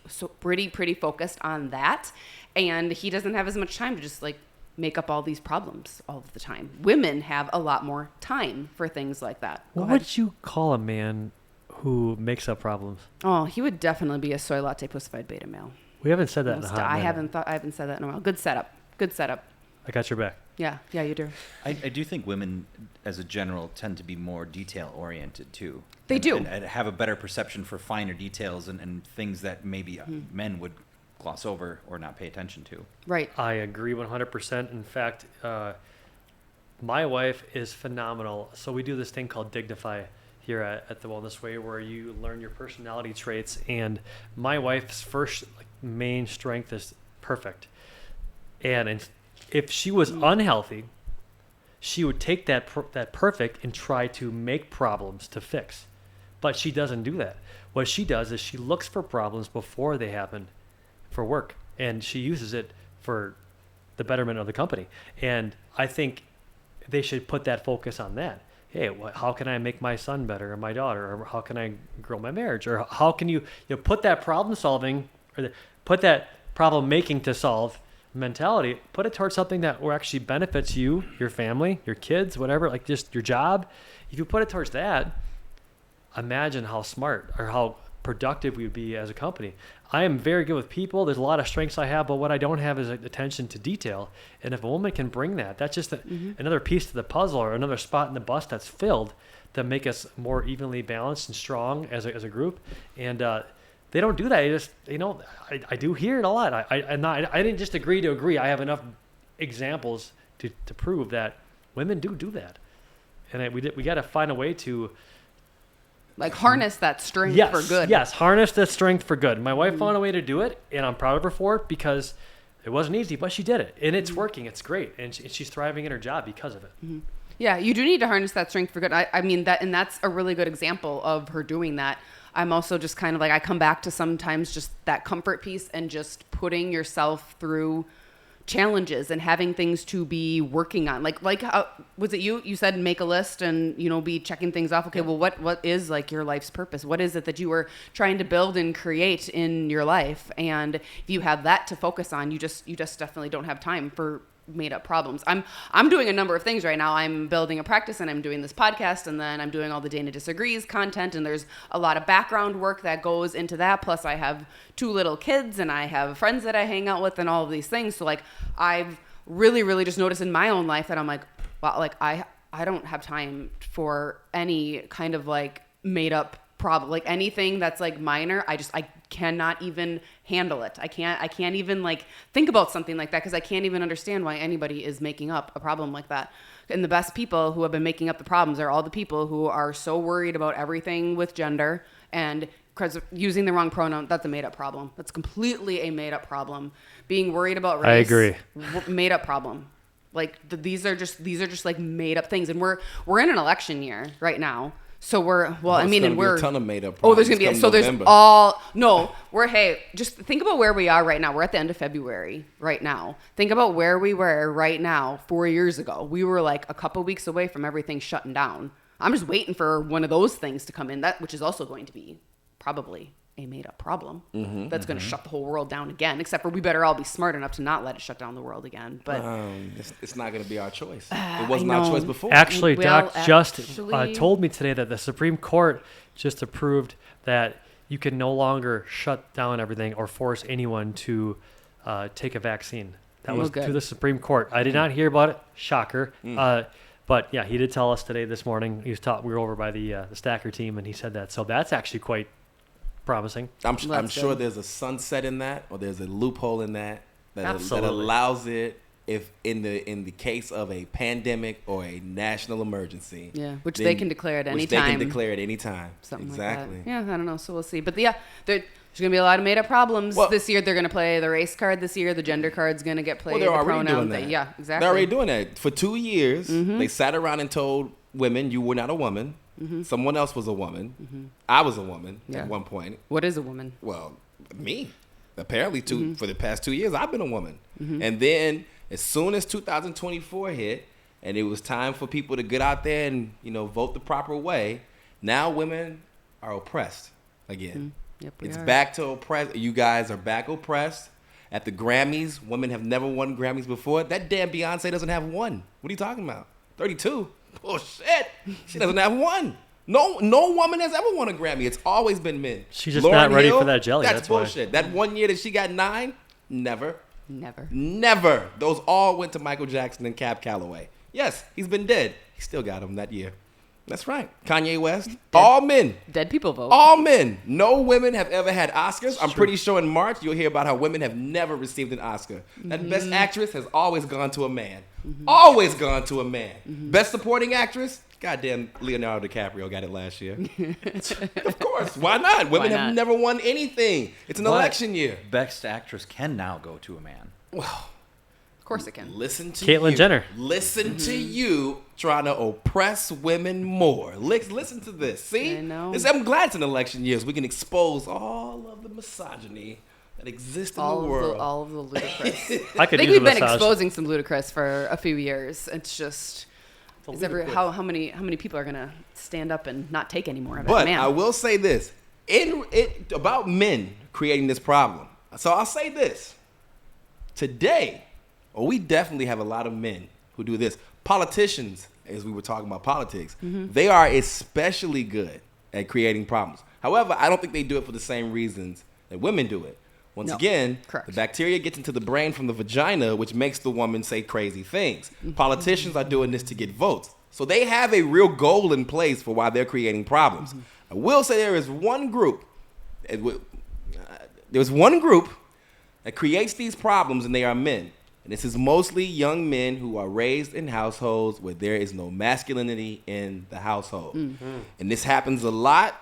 pretty focused on that. And he doesn't have as much time to just like make up all these problems all of the time. Women have a lot more time for things like that. What would you call a man who makes up problems? Oh, he would definitely be a soy latte pussified beta male. We haven't said that in a hot minute. I haven't said that in a while. Good setup. I got your back. Yeah, you do. I do think women, as a general, tend to be more detail-oriented, too. They do. And have a better perception for finer details and things that maybe men would gloss over or not pay attention to. Right. I agree 100%. In fact, my wife is phenomenal. So we do this thing called Dignify here at the Wellness Way, where you learn your personality traits. And my wife's first main strength is perfect. And if she was unhealthy, she would take that perfect and try to make problems to fix. But she doesn't do that. What she does is she looks for problems before they happen for work, and she uses it for the betterment of the company. And I think they should put that focus on that. Hey, how can I make my son better or my daughter, or how can I grow my marriage, or how can you put that problem solving or put that problem making to solve mentality, put it towards something that will actually benefits you, your family, your kids, whatever, like just your job. If you put it towards that, imagine how smart or how productive we would be as a company. I am very good with people. There's a lot of strengths I have, but what I don't have is attention to detail. And if a woman can bring that, that's just another piece to the puzzle or another spot in the bus that's filled to make us more evenly balanced and strong as a group. And they don't do that. I just, I do hear it a lot. I didn't just agree to agree. I have enough examples to prove that women do that. And we got to find a way to like harness that strength for good. Yes, harness that strength for good. My wife found a way to do it, and I'm proud of her for it because it wasn't easy, but she did it, and it's working. It's great, and she's thriving in her job because of it. Mm-hmm. Yeah, you do need to harness that strength for good. I mean that, and that's a really good example of her doing that. I'm also just kind of like, I come back to sometimes just that comfort piece and just putting yourself through challenges and having things to be working on. Like how was it you said make a list and be checking things off. Okay, well what is like your life's purpose? What is it that you were trying to build and create in your life? And if you have that to focus on, you just definitely don't have time for made up problems. I'm doing a number of things right now. I'm building a practice and I'm doing this podcast, and then I'm doing all the Dana Disagrees content, and there's a lot of background work that goes into that. Plus I have 2 little kids and I have friends that I hang out with and all of these things. So like I've really just noticed in my own life that I'm like, wow, like I don't have time for any kind of like made up problem, like anything that's like minor. I cannot even handle it. I can't even like think about something like that because I can't even understand why anybody is making up a problem like that. And the best people who have been making up the problems are all the people who are so worried about everything with gender and because using the wrong pronoun. That's a made up problem. That's completely a made up problem. Being worried about race. I agree. Made up problem. Like these are just like made up things. And we're in an election year right now. So we're a ton of made up problems. Oh, there's gonna be just think about where we are right now. We're at the end of February right now. Think about where we were right now 4 years ago. We were like a couple weeks away from everything shutting down. I'm just waiting for one of those things to come in, which is also going to be probably a made up problem that's going to shut the whole world down again, except for we better all be smart enough to not let it shut down the world again. But it's not going to be our choice. It wasn't our choice before. Actually, Doc just told me today that the Supreme Court just approved that you can no longer shut down everything or force anyone to take a vaccine. That was to the Supreme Court. I did not hear about it. Shocker. But yeah, he did tell us today this morning. We were over by the Stacker team, and he said that. So that's actually quite promising. I'm sure there's a sunset in that, or there's a loophole in that allows it if in the case of a pandemic or a national emergency. Yeah, which they can declare at any time. They can declare at any time. Something exactly. Like that. Yeah, I don't know. So we'll see. But yeah, there's going to be a lot of made up problems this year. They're going to play the race card this year. The gender card's going to get played. Well, they're already doing that. Yeah, exactly. They're already doing that. For 2 years, they sat around and told women you were not a woman. Someone else was a woman. I was a woman at one point. What is a woman? Well, me. apparently for the past 2 years, I've been a woman. And then as soon as 2024 hit and it was time for people to get out there and, vote the proper way, now women are oppressed again. Yep, It's back to oppressed. You guys are back oppressed. At the Grammys, women have never won Grammys before. That damn Beyonce doesn't have one. What are you talking about? 32? Bullshit. She doesn't have one. No woman has ever won a Grammy. It's always been men. She's just not ready for that jelly. That's why. bullshit. That 1 year that she got 9, never. Never. Those all went to Michael Jackson and Cab Calloway. Yes, he's been dead. He still got them that year. That's right. Kanye West. All men. Dead people vote. All men. No women have ever had Oscars. I'm pretty sure in March you'll hear about how women have never received an Oscar. That Best Actress has always gone to a man. Always gone to a man. Best Supporting Actress? Goddamn, Leonardo DiCaprio got it last year. Of course. Why not? Women have never won anything. It's an election year. Best Actress can now go to a man. Well, Of course it can. listen to Caitlyn you. Jenner. Listen to you trying to oppress women more. Listen to this. See? I know. I'm glad it's an election year so we can expose all of the misogyny that exists in the world. All of the ludicrous. I could I think use a we've been massage. exposing some ludicrous for a few years. It's just ludicrous. how many people are gonna stand up and not take anymore of it? But Man. I will say this about men creating this problem. So I'll say this. Today, we definitely have a lot of men who do this. Politicians, as we were talking about politics, they are especially good at creating problems. However, I don't think they do it for the same reasons that women do it. Once again, correct. the bacteria gets into the brain from the vagina, which makes the woman say crazy things. Politicians are doing this to get votes. So they have a real goal in place for why they're creating problems. I will say there's one group that creates these problems, and they are men. And this is mostly young men who are raised in households where there is no masculinity in the household. And this happens a lot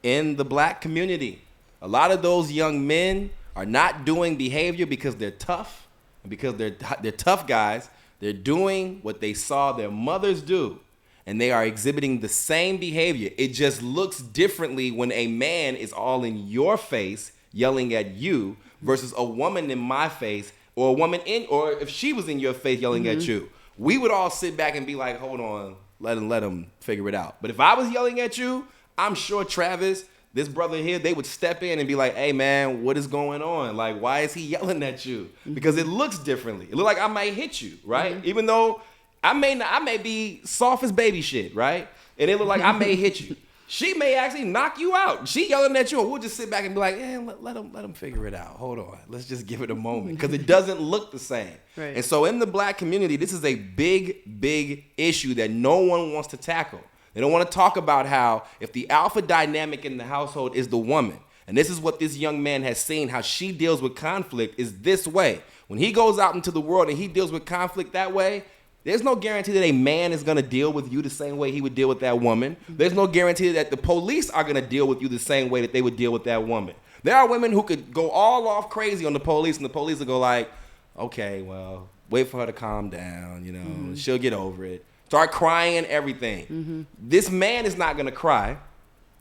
in the black community. A lot of those young men are not doing behavior because they're tough, and because they're tough guys. They're doing what they saw their mothers do, and they are exhibiting the same behavior. It just looks differently when a man is all in your face yelling at you versus a woman in my face, or a woman or if she was in your face yelling at you. We would all sit back and be like, hold on, let him figure it out. But if I was yelling at you, I'm sure Travis, this brother here, they would step in and be like, hey man, what is going on? Like, why is he yelling at you? Because it looks differently. It looks like I might hit you, right? Even though I may be soft as baby shit, right? And it look like I may hit you. She may actually knock you out. She yelling at you, and we'll just sit back and be like, let him figure it out. Hold on. Let's just give it a moment. Because it doesn't look the same. Right. And so in the black community, this is a big, big issue that no one wants to tackle. They don't want to talk about how if the alpha dynamic in the household is the woman, and this is what this young man has seen, how she deals with conflict is this way. When he goes out into the world and he deals with conflict that way, there's no guarantee that a man is going to deal with you the same way he would deal with that woman. There's no guarantee that the police are going to deal with you the same way that they would deal with that woman. There are women who could go all off crazy on the police, and the police will go like, okay, well, wait for her to calm down, she'll get over it. Start crying and everything. This man is not going to cry,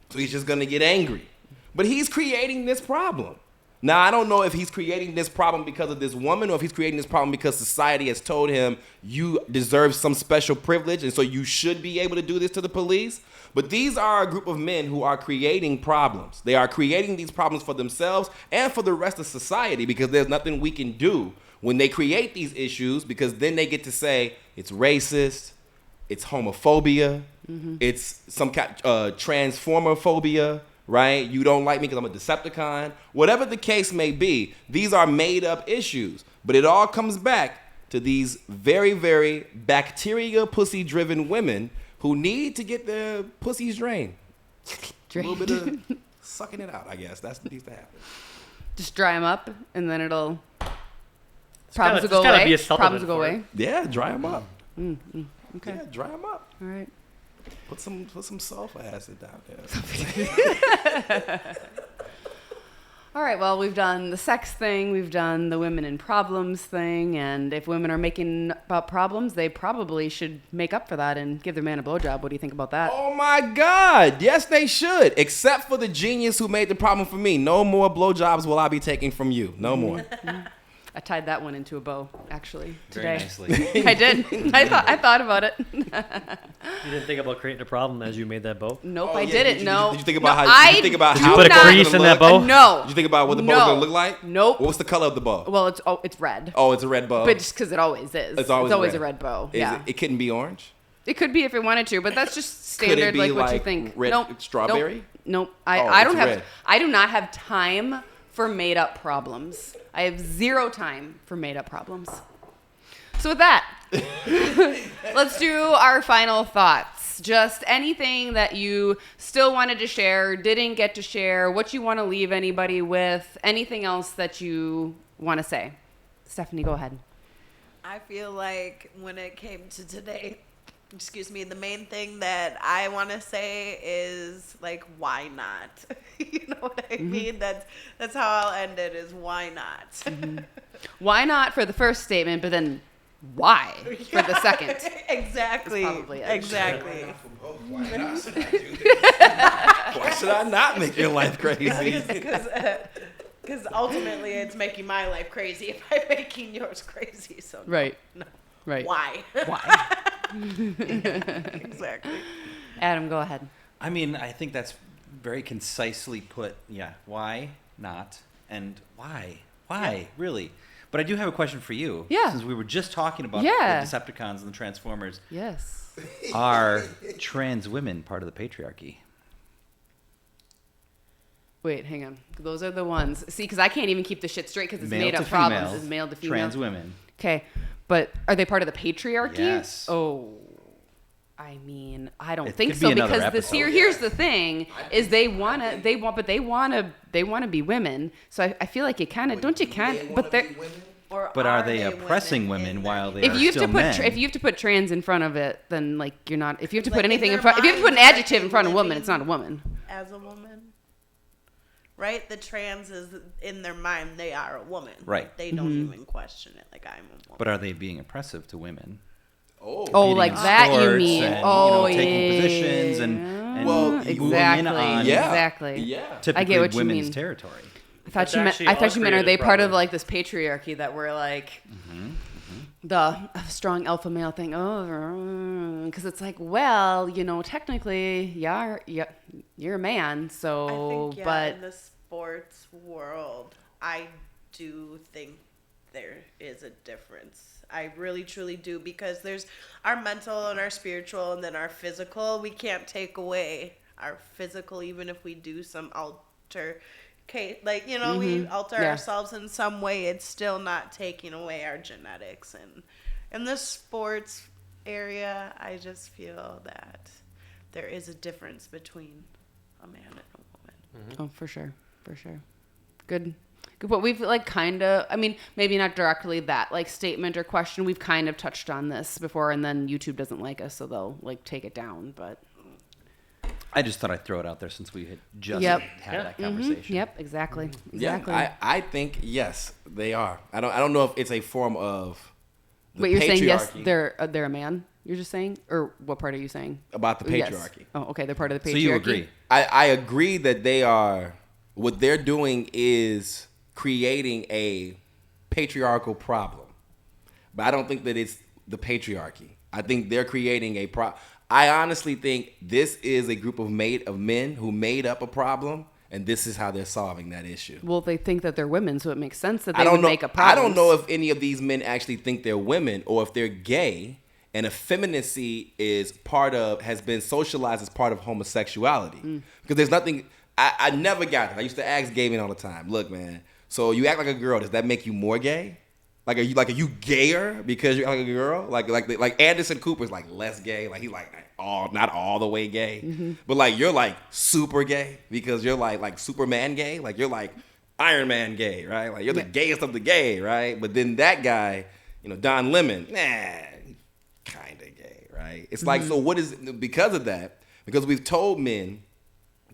so he's just going to get angry. But he's creating this problem. Now, I don't know if he's creating this problem because of this woman or if he's creating this problem because society has told him you deserve some special privilege and so you should be able to do this to the police. But these are a group of men who are creating problems. They are creating these problems for themselves and for the rest of society because there's nothing we can do when they create these issues, because then they get to say it's racist, it's homophobia, it's some kind transformophobia, right? You don't like me because I'm a Decepticon. Whatever the case may be, these are made up issues. But it all comes back to these very, very bacteria pussy driven women who need to get their pussies drained. A little bit of sucking it out, I guess. That's what needs to happen. Just dry them up, and then it'll gotta- problems will go there's gotta away. be a supplement Problems will go for it. away. Yeah, dry them up. Okay. Yeah, dry them up. All right. Put some sulfur acid down there. All right, well, we've done the sex thing, we've done the women in problems thing, and if women are making about problems, they probably should make up for that and give their man a blowjob. What do you think about that? Oh my God. Yes, they should. Except for the genius who made the problem for me. No more blowjobs will I be taking from you. No more. I tied that one into a bow, actually, today. Very nicely. I did. I thought about it. You didn't think about creating a problem as you made that bow? Nope, Oh, I yeah. didn't. No. Did you think about No, how? Did you think about do how Put a not- crease in that bow? No. Did you think about what the bow's No. gonna look like? Nope. What's the color of the bow? Well, it's red. Oh, it's a red bow. But just because it always is. It's always a red. red bow. Is Yeah. it couldn't be orange. It could be if it wanted to, but that's just Could it standard, be like what you like think. red Nope. strawberry? Nope. Oh, I don't it's have. red. I do not have time for made up problems. I have zero time for made up problems. So with that, let's do our final thoughts. Just anything that you still wanted to share, didn't get to share, what you want to leave anybody with, anything else that you want to say. Stephanie, go ahead. I feel like when it came to today, the main thing that I want to say is like, why not? You know what I mean? That's how I'll end it, is why not? Why not for the first statement, but then why for the second? Exactly. That's probably it. Exactly. Why not should I do this? Why should I not make your life crazy? Because ultimately it's making my life crazy if I'm making yours crazy. So no, Right. no. Right. Why? Why? Exactly. Adam, go ahead. I mean, I think that's very concisely put. Yeah, why not? And why? Why, really? But I do have a question for you. Yeah. Since we were just talking about Yeah. the Decepticons and the Transformers, Yes. are trans women part of the patriarchy? Wait, hang on. Those are the ones. See, because I can't even keep the shit straight because it's Male made to up problems. female, It's male to female. trans women. Okay, but are they part of the patriarchy? Yes. Oh, I mean, I don't It think could so be another because episode. here's the thing: is they want to be women. So I feel like you kind of don't you kind, but they're. Or But are they oppressing women in while that they If are you have still to put men? if you have to put trans in front of it, then like you're not. If you have to put Like, in anything in their front, if you have to put an minds, adjective are in front of they woman, it's not a living woman. as a woman? Right? The trans is in their mind, they are a woman. Right. Like, they don't even question it. Like, I'm a woman. But are they being oppressive to women? Oh, Competing like in that you sports mean? and, Oh, taking yeah. positions and Well, moving in exactly. on Yeah. Exactly. Yeah. typically what you women's mean. territory. I thought It's you meant. actually I thought you meant. Are they uncreated part of problem. like this patriarchy that we're like the strong alpha male thing? Oh, because it's like, well, technically, you're a man. So, I think, yeah, but in the sports world, I do think there is a difference. I really, truly do, because there's our mental and our spiritual and then our physical. We can't take away our physical, even if we do some we alter Yeah. ourselves in some way. It's still not taking away our genetics. And in the sports area, I just feel that there is a difference between a man and a woman. oh, for sure. Good. But we've like kind of. I mean, maybe not directly that like statement or question. We've kind of touched on this before, and then YouTube doesn't like us, so they'll like take it down. But I just thought I'd throw it out there since we had just Yep. had that conversation. Yep, exactly. Yeah, Exactly. I think yes, they are. I don't know if it's a form of the Wait, you're saying yes? patriarchy. They're a man. You're just saying, or what part are you saying? About the Yes. patriarchy. Oh, okay. They're part of the patriarchy. So you agree? I agree that they are. What they're doing is creating a patriarchal problem, but I don't think that it's the patriarchy. I think they're creating a I honestly think this is a group of men who made up a problem, and this is how they're solving that issue. Well, they think that they're women, so it makes sense that they I don't would know. make a I problem. don't know if any of these men actually think they're women or if they're gay, and effeminacy has been socialized as part of homosexuality. Because there's nothing. I never got it. I used to ask gay men all the time. Look, man. So you act like a girl. Does that make you more gay? Are you gayer because you act like a girl? Like Anderson Cooper's like less gay. Like he's like not all the way gay, but like you're like super gay because you're like Superman gay. Like you're like Iron Man gay, right? Like you're the gayest of the gay, right? But then that guy, Don Lemon, kind of gay, right? It's like, so what is, because of that, because we've told men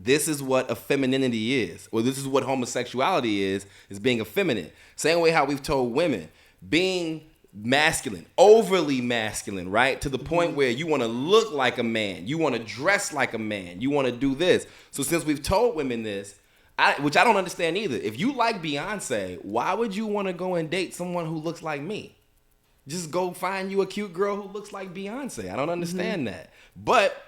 this is what femininity is, or this is what homosexuality is being effeminate. Same way how we've told women, being masculine, overly masculine, right? To the point where you want to look like a man, you want to dress like a man, you want to do this. So since we've told women this, which I don't understand either. If you like Beyonce, why would you want to go and date someone who looks like me? Just go find you a cute girl who looks like Beyonce. I don't understand that. But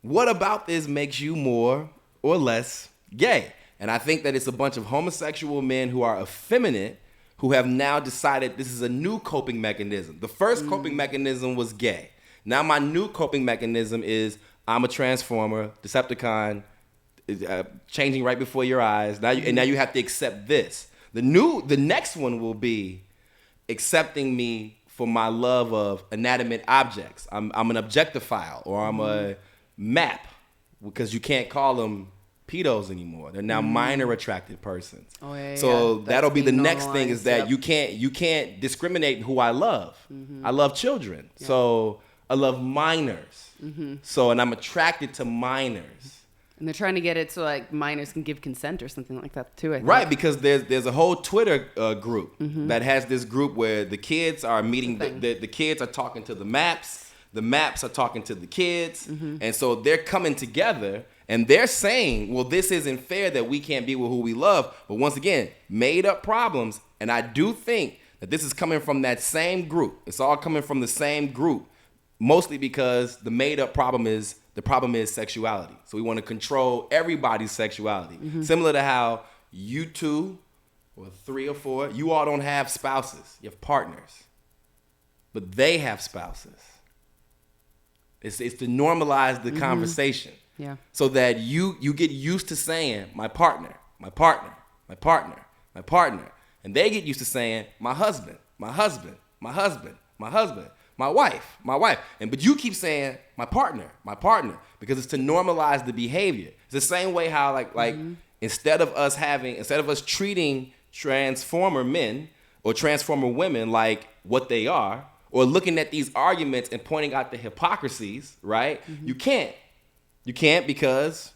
what about this makes you more or less gay? And I think that it's a bunch of homosexual men who are effeminate who have now decided this is a new coping mechanism. The first coping mechanism was gay. Now my new coping mechanism is I'm a transformer, Decepticon, changing right before your eyes. Now you have to accept this. The next one will be accepting me for my love of inanimate objects. I'm an objectophile, or I'm a map, because you can't call them pedos anymore. They're now minor attracted persons. Oh, yeah, so that'll be the next thing, is that yep. you can't discriminate who I love. I love children. Yeah. So I love minors. So, and I'm attracted to minors. And they're trying to get it so like minors can give consent or something like that too. I think. Right, because there's a whole Twitter group that has this group where the kids are meeting, the kids are talking to the maps are talking to the kids, and so they're coming together and they're saying, well, this isn't fair that we can't be with who we love. But once again, made up problems, and I do think that this is coming from that same group. It's all coming from the same group, mostly because the made up problem is sexuality. So we want to control everybody's sexuality. Similar to how you two, or 3 or 4, you all don't have spouses. You have partners. But they have spouses. It's to normalize the conversation. Yeah. So that you get used to saying, my partner, my partner, my partner, my partner. And they get used to saying, my husband, my husband, my husband, my husband. My wife, but you keep saying my partner, because it's to normalize the behavior. It's the same way how like instead of us treating transformer men or transformer women like what they are, or looking at these arguments and pointing out the hypocrisies, right? You can't because,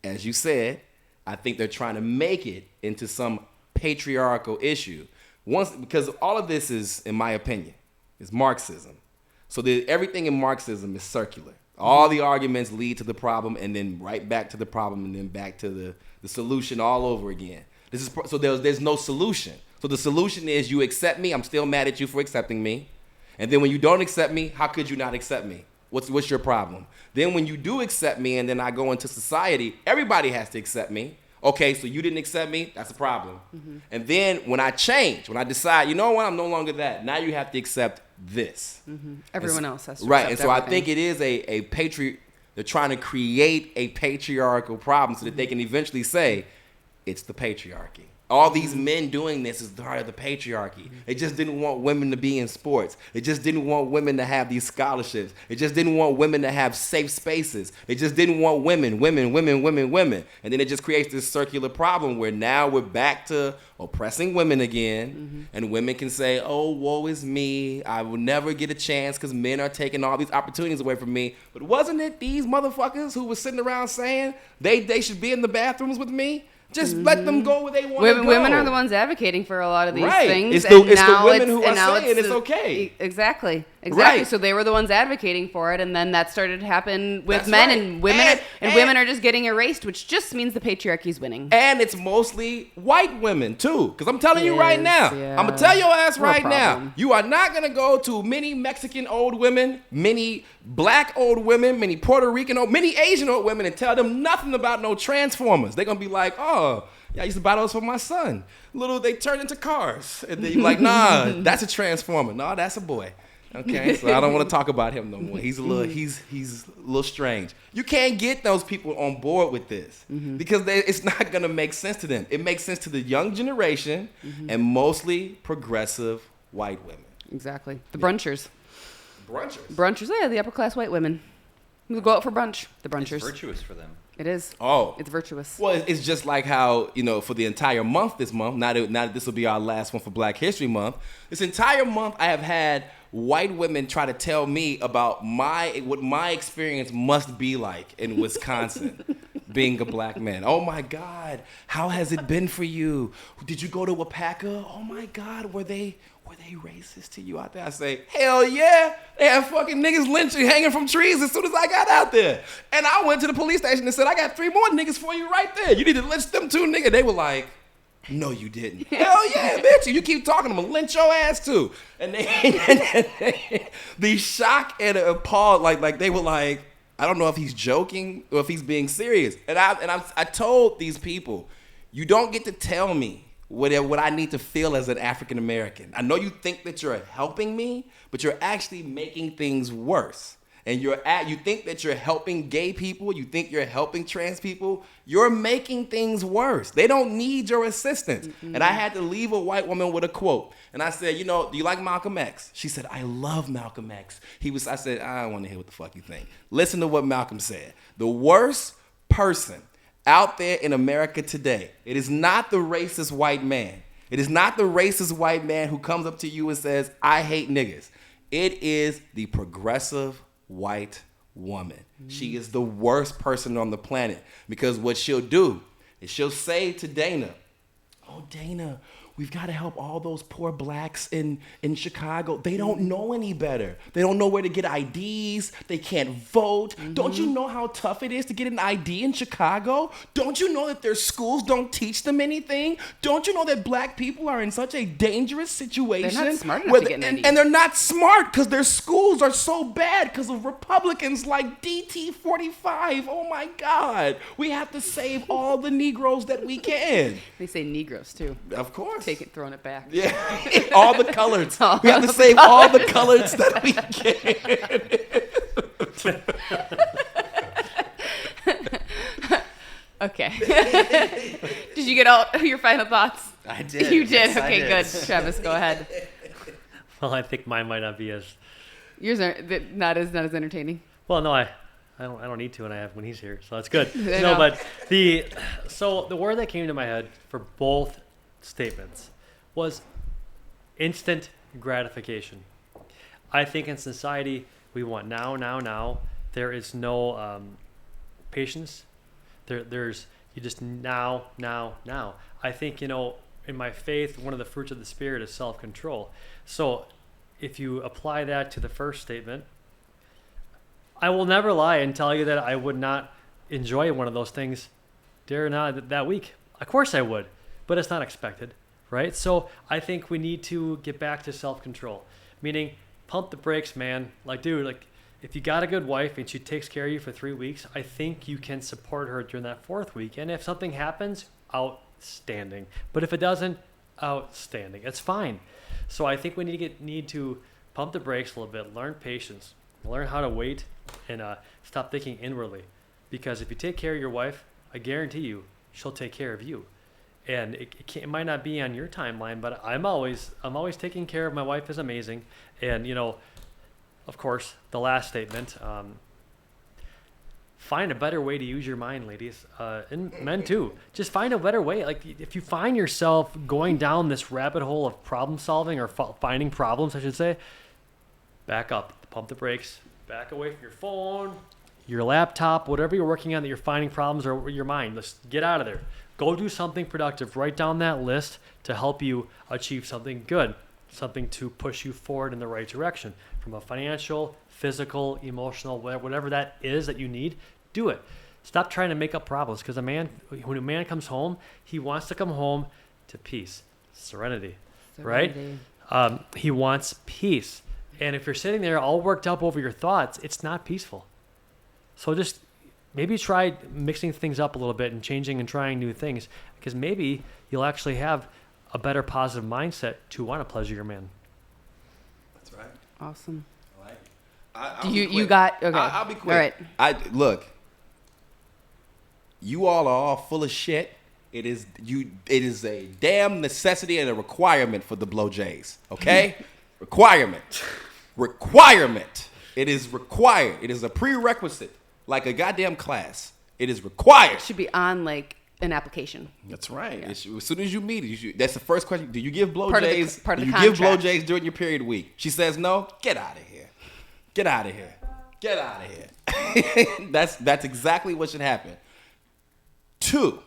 as you said, I think they're trying to make it into some patriarchal issue. Because all of this is, in my opinion, is Marxism. So everything in Marxism is circular. All the arguments lead to the problem, and then right back to the problem, and then back to the solution all over again. So there's no solution. So the solution is you accept me, I'm still mad at you for accepting me. And then when you don't accept me, how could you not accept me? What's your problem? Then when you do accept me and then I go into society, everybody has to accept me. Okay, so you didn't accept me, that's a problem. And then when I change, when I decide, you know what, I'm no longer that, now you have to accept this. Everyone else has to right, accept and so everything. I think it is they're trying to create a patriarchal problem so that they can eventually say, it's the patriarchy. All these men doing this is part of the patriarchy. They just didn't want women to be in sports. They just didn't want women to have these scholarships. They just didn't want women to have safe spaces. They just didn't want women. And then it just creates this circular problem where now we're back to oppressing women again. And women can say, oh, woe is me. I will never get a chance because men are taking all these opportunities away from me. But wasn't it these motherfuckers who were sitting around saying they should be in the bathrooms with me? Just let them go where they want to go. Women are the ones advocating for a lot of these things. It's the women who are saying it's okay. Exactly. Right. So they were the ones advocating for it, and then that started to happen with That's men, right. and women are just getting erased, which just means the patriarchy's winning. And it's mostly white women too, because I'm telling you right now, yeah. I'm gonna tell your ass We're a right now, problem. you are not gonna go to many Mexican old women, many black old women, many Puerto Rican old, many Asian old women, and tell them nothing about no Transformers. They're gonna be like, oh. Yeah, I used to buy those for my son. They turn into cars. And then you're like, nah, that's a Transformer. No, that's a boy. Okay, so I don't want to talk about him no more. He's a little strange. You can't get those people on board with this because it's not going to make sense to them. It makes sense to the young generation and mostly progressive white women. Exactly. The brunchers. Brunchers? Yeah, the upper class white women. We go out for brunch. The brunchers. It's virtuous for them. It is. Oh. It's virtuous. Well, it's just like how, for the entire month this month, now that this will be our last one for Black History Month, this entire month I have had white women try to tell me about what my experience must be like in Wisconsin. Being a black man. Oh my God, how has it been for you? Did you go to Wapaka? Oh my God, were they racist to you out there? I say, hell yeah. They have fucking niggas lynching, hanging from trees as soon as I got out there. And I went to the police station and said, I got 3 more niggas for you right there. You need to lynch them too, nigga. They were like, no, you didn't. Hell yeah, bitch. You keep talking, I'm gonna lynch your ass too. And the shock and appalled, like they were like, I don't know if he's joking or if he's being serious. And I told these people, you don't get to tell me what I need to feel as an African American. I know you think that you're helping me, but you're actually making things worse. And you think that you're helping gay people, you think you're helping trans people, you're making things worse. They don't need your assistance. Mm-hmm. And I had to leave a white woman with a quote. And I said, do you like Malcolm X? She said, I love Malcolm X. I said, I don't want to hear what the fuck you think. Listen to what Malcolm said. The worst person out there in America today, it is not the racist white man. It is not the racist white man who comes up to you and says, I hate niggas. It is the progressive white woman. She is the worst person on the planet because what she'll do is she'll say to Dana, oh, Dana, we've got to help all those poor blacks in Chicago. They don't know any better. They don't know where to get IDs. They can't vote. Mm-hmm. Don't you know how tough it is to get an ID in Chicago? Don't you know that their schools don't teach them anything? Don't you know that black people are in such a dangerous situation? They're not smart enough to get an ID. And they're not smart because their schools are so bad because of Republicans like DT45. Oh my God. We have to save all the Negroes that we can. They say Negroes too. Of course. Throwing it back. Yeah, all the colors. We have to save all the colors that we can. Okay. Did you get all your final thoughts? I did. You did? Yes, okay, I did. good. Travis, go ahead. Well, I think mine might not be as... Yours are not as entertaining. Well, no, I don't need to when he's here, so that's good. I No, know. but the word that came to my head for both statements was instant gratification. I think in society we want now. There is no patience. There's you just now. I think in my faith, one of the fruits of the Spirit is self-control. So if you apply that to the first statement, I will never lie and tell you that I would not enjoy one of those things during that week. Of course I would, but it's not expected, right? So I think we need to get back to self-control, meaning pump the brakes, man. Like, dude, if you got a good wife and she takes care of you for 3 weeks, I think you can support her during that 4th week. And if something happens, outstanding. But if it doesn't, outstanding. It's fine. So I think we need to pump the brakes a little bit, learn patience, learn how to wait, and stop thinking inwardly. Because if you take care of your wife, I guarantee you, she'll take care of you. And it might not be on your timeline, but I'm always taking care of my wife. Is amazing. And of course, the last statement. Find a better way to use your mind, ladies, and men too. Just find a better way. Like if you find yourself going down this rabbit hole of problem solving or finding problems, I should say, back up, pump the brakes, back away from your phone, your laptop, whatever you're working on that you're finding problems, or your mind. Just get out of there. Go do something productive. Write down that list to help you achieve something good, something to push you forward in the right direction from a financial, physical, emotional, whatever that is that you need. Do it. Stop trying to make up problems, because when a man comes home, he wants to come home to peace, serenity. Right? He wants peace. And if you're sitting there all worked up over your thoughts, it's not peaceful. So just maybe try mixing things up a little bit and changing and trying new things, because maybe you'll actually have a better positive mindset to want to pleasure your man. That's right. Awesome. You got okay. I'll be quick. All right. Look. You all are all full of shit. It is a damn necessity and a requirement for the blowjays. Okay? Requirement. It is required. It is a prerequisite, like a goddamn class. It is required. It should be on like an application. That's right. As soon as you meet it, that's the first question. Do you give Part of the blowjays? Do you contract. give blowjays during your period week? She says no. Get out of here. Get out of here. Get out of here. That's exactly what should happen. 2.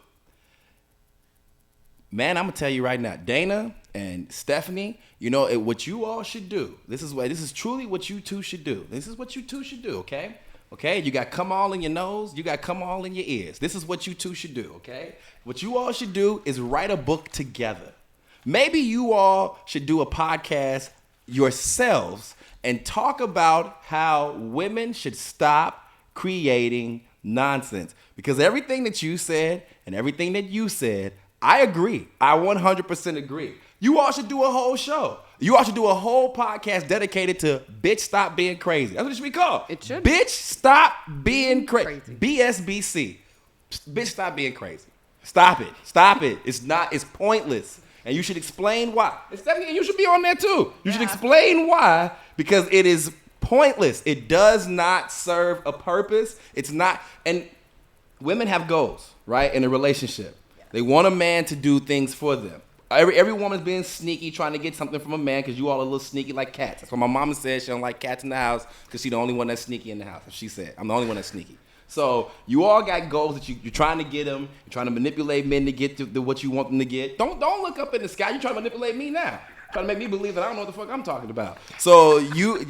Man, I'm gonna tell you right now, Dana and Stephanie, you know what you all should do. This is truly what you two should do. This is what you two should do, okay? Okay, you got cum all in your nose, you got cum all in your ears. This is what you two should do, okay? What you all should do is write a book together. Maybe you all should do a podcast yourselves and talk about how women should stop creating nonsense. Because everything that you said and everything that you said, I agree. I 100% agree. You all should do a whole show. You all should do a whole podcast dedicated to Bitch Stop Being Crazy. That's what it should be called. It should. Bitch Stop Being Crazy. BSBC. Bitch Stop Being Crazy. Stop it. Stop it. It's pointless. And you should explain why. And Stephanie, you should be on there too. You should explain why, because it is pointless. It does not serve a purpose. It's not. And women have goals, right, in a relationship. They want a man to do things for them. Every woman's being sneaky, trying to get something from a man because you all are a little sneaky like cats. That's what my mama said. She don't like cats in the house because she's the only one that's sneaky in the house. She said, I'm the only one that's sneaky. So you all got goals that you're trying to get them. You're trying to manipulate men to get to what you want them to get. Don't look up in the sky. You're trying to manipulate me now. Trying to make me believe that I don't know what the fuck I'm talking about. So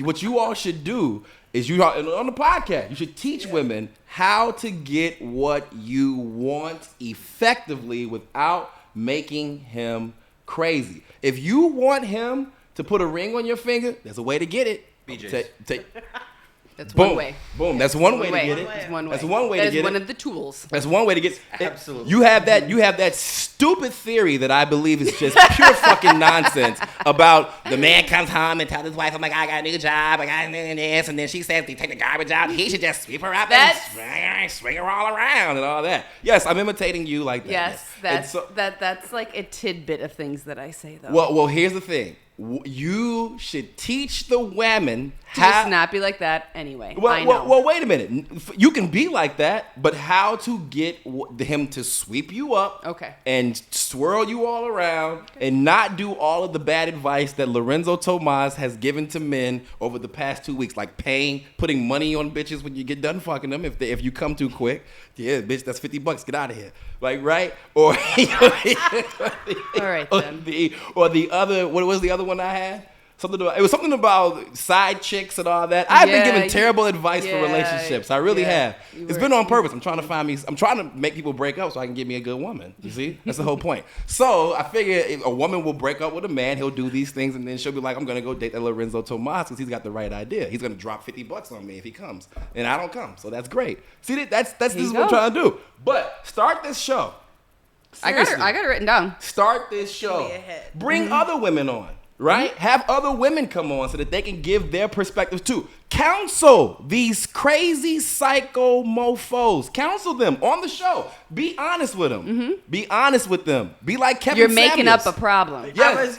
what you all should do is on the podcast, you should teach women how to get what you want effectively without making him crazy. If you want him to put a ring on your finger, there's a way to get it. BJ's. That's Boom. one way. Boom. That's one way to get it. That's one way. That's one way to get it. That is one of the tools. That's one way to get it. Absolutely. You have that stupid theory that I believe is just pure fucking nonsense about the man comes home and tells his wife, I'm like, I got a new job, I got this, and then she says they take the garbage out, he should just sweep her up and swing her all around and all that. Yes, I'm imitating you like that. Yes, that's like a tidbit of things that I say though. Well, here's the thing. You should teach the women to how just not be like that anyway. Well, wait a minute. You can be like that, but how to get him to sweep you up, and swirl you all around, and not do all of the bad advice that Lorenzo Tomas has given to men over the past 2 weeks, like putting money on bitches when you get done fucking them if you come too quick. Yeah, bitch, that's $50. Get out of here. Like, right? Or all right then. Or the other. What was the other one I had? It was something about side chicks and all that. I've been giving terrible advice for relationships. I really have. It's been on purpose. I'm trying to make people break up so I can get me a good woman. You see? That's the whole point. So I figure if a woman will break up with a man, he'll do these things, and then she'll be like, I'm going to go date that Lorenzo Tomas because he's got the right idea. He's going to drop $50 on me if he comes. And I don't come. So that's great. See, this is what I'm trying to do. But start this show. Seriously. I got it written down. Start this show. Bring other women on. Right? Have other women come on so that they can give their perspectives too. Counsel these crazy psycho mofos. Counsel them on the show. Be honest with them. Be honest with them. Be like Kevin Samuels. You're making up a problem. Yes.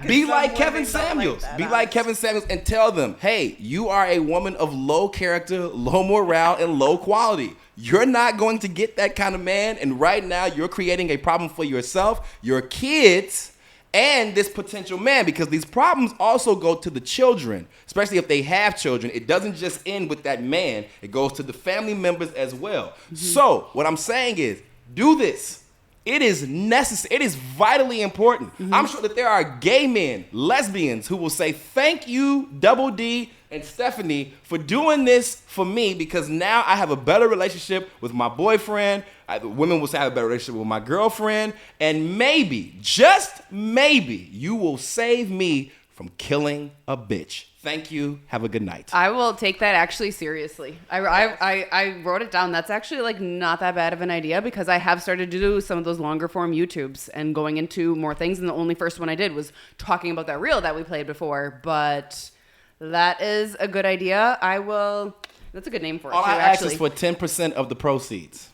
Be like Kevin Samuels. Be like Kevin Samuels and tell them, hey, you are a woman of low character, low morale, and low quality. You're not going to get that kind of man. And right now you're creating a problem for yourself, your kids, and this potential man, because these problems also go to the children, especially if they have children. It doesn't just end with that man. It goes to the family members as well. So what I'm saying is, do this. It is necessary. It is vitally important. I'm sure that there are gay men, lesbians, who will say, thank you, Double D and Stephanie, for doing this for me, because now I have a better relationship with my boyfriend. Women will say I have a better relationship with my girlfriend. And maybe, just maybe, you will save me from killing a bitch. Thank you. Have a good night. I will take that actually seriously. I wrote it down. That's actually like not that bad of an idea, because I have started to do some of those longer form YouTubes and going into more things. And the only first one I did was talking about that reel that we played before. But that is a good idea. That's a good name for it. All I ask is for 10% of the proceeds.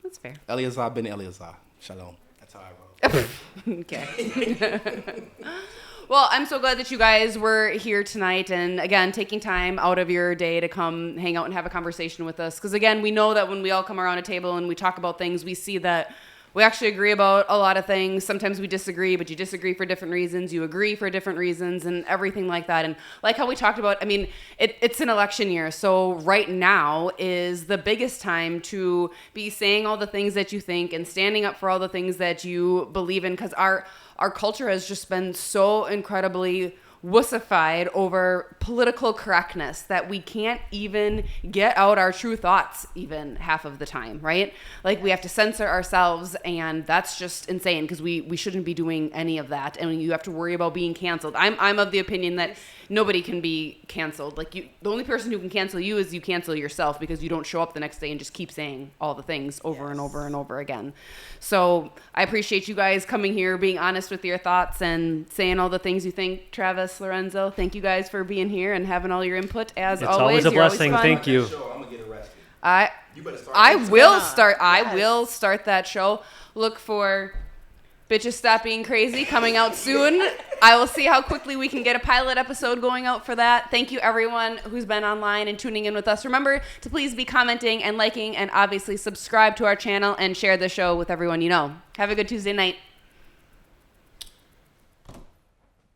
That's fair. Eleazar ben Eleazar. Shalom. That's how I roll. Okay. Well, I'm so glad that you guys were here tonight and, again, taking time out of your day to come hang out and have a conversation with us. Because, again, we know that when we all come around a table and we talk about things, we see that we actually agree about a lot of things. Sometimes we disagree, but you disagree for different reasons. You agree for different reasons and everything like that. And like how we talked about, I mean, it's an election year. So right now is the biggest time to be saying all the things that you think and standing up for all the things that you believe in, because our culture has just been so incredibly wussified over political correctness that we can't even get out our true thoughts even half of the time, right? Like we have to censor ourselves, and that's just insane because we shouldn't be doing any of that, and you have to worry about being canceled. I'm of the opinion that nobody can be canceled. Like the only person who can cancel you is you cancel yourself because you don't show up the next day and just keep saying all the things over and over and over again. So I appreciate you guys coming here, being honest with your thoughts and saying all the things you think. Travis, Lorenzo, thank you guys for being here and having all your input as It's always. always a You're always blessing. fun. Thank you. I'm gonna get arrested. I will start that show. Look for Bitches Stop Being Crazy coming out soon. I will see how quickly we can get a pilot episode going out for that. Thank you, everyone who's been online and tuning in with us. Remember to please be commenting and liking, and obviously subscribe to our channel and share the show with everyone you know. Have a good Tuesday night.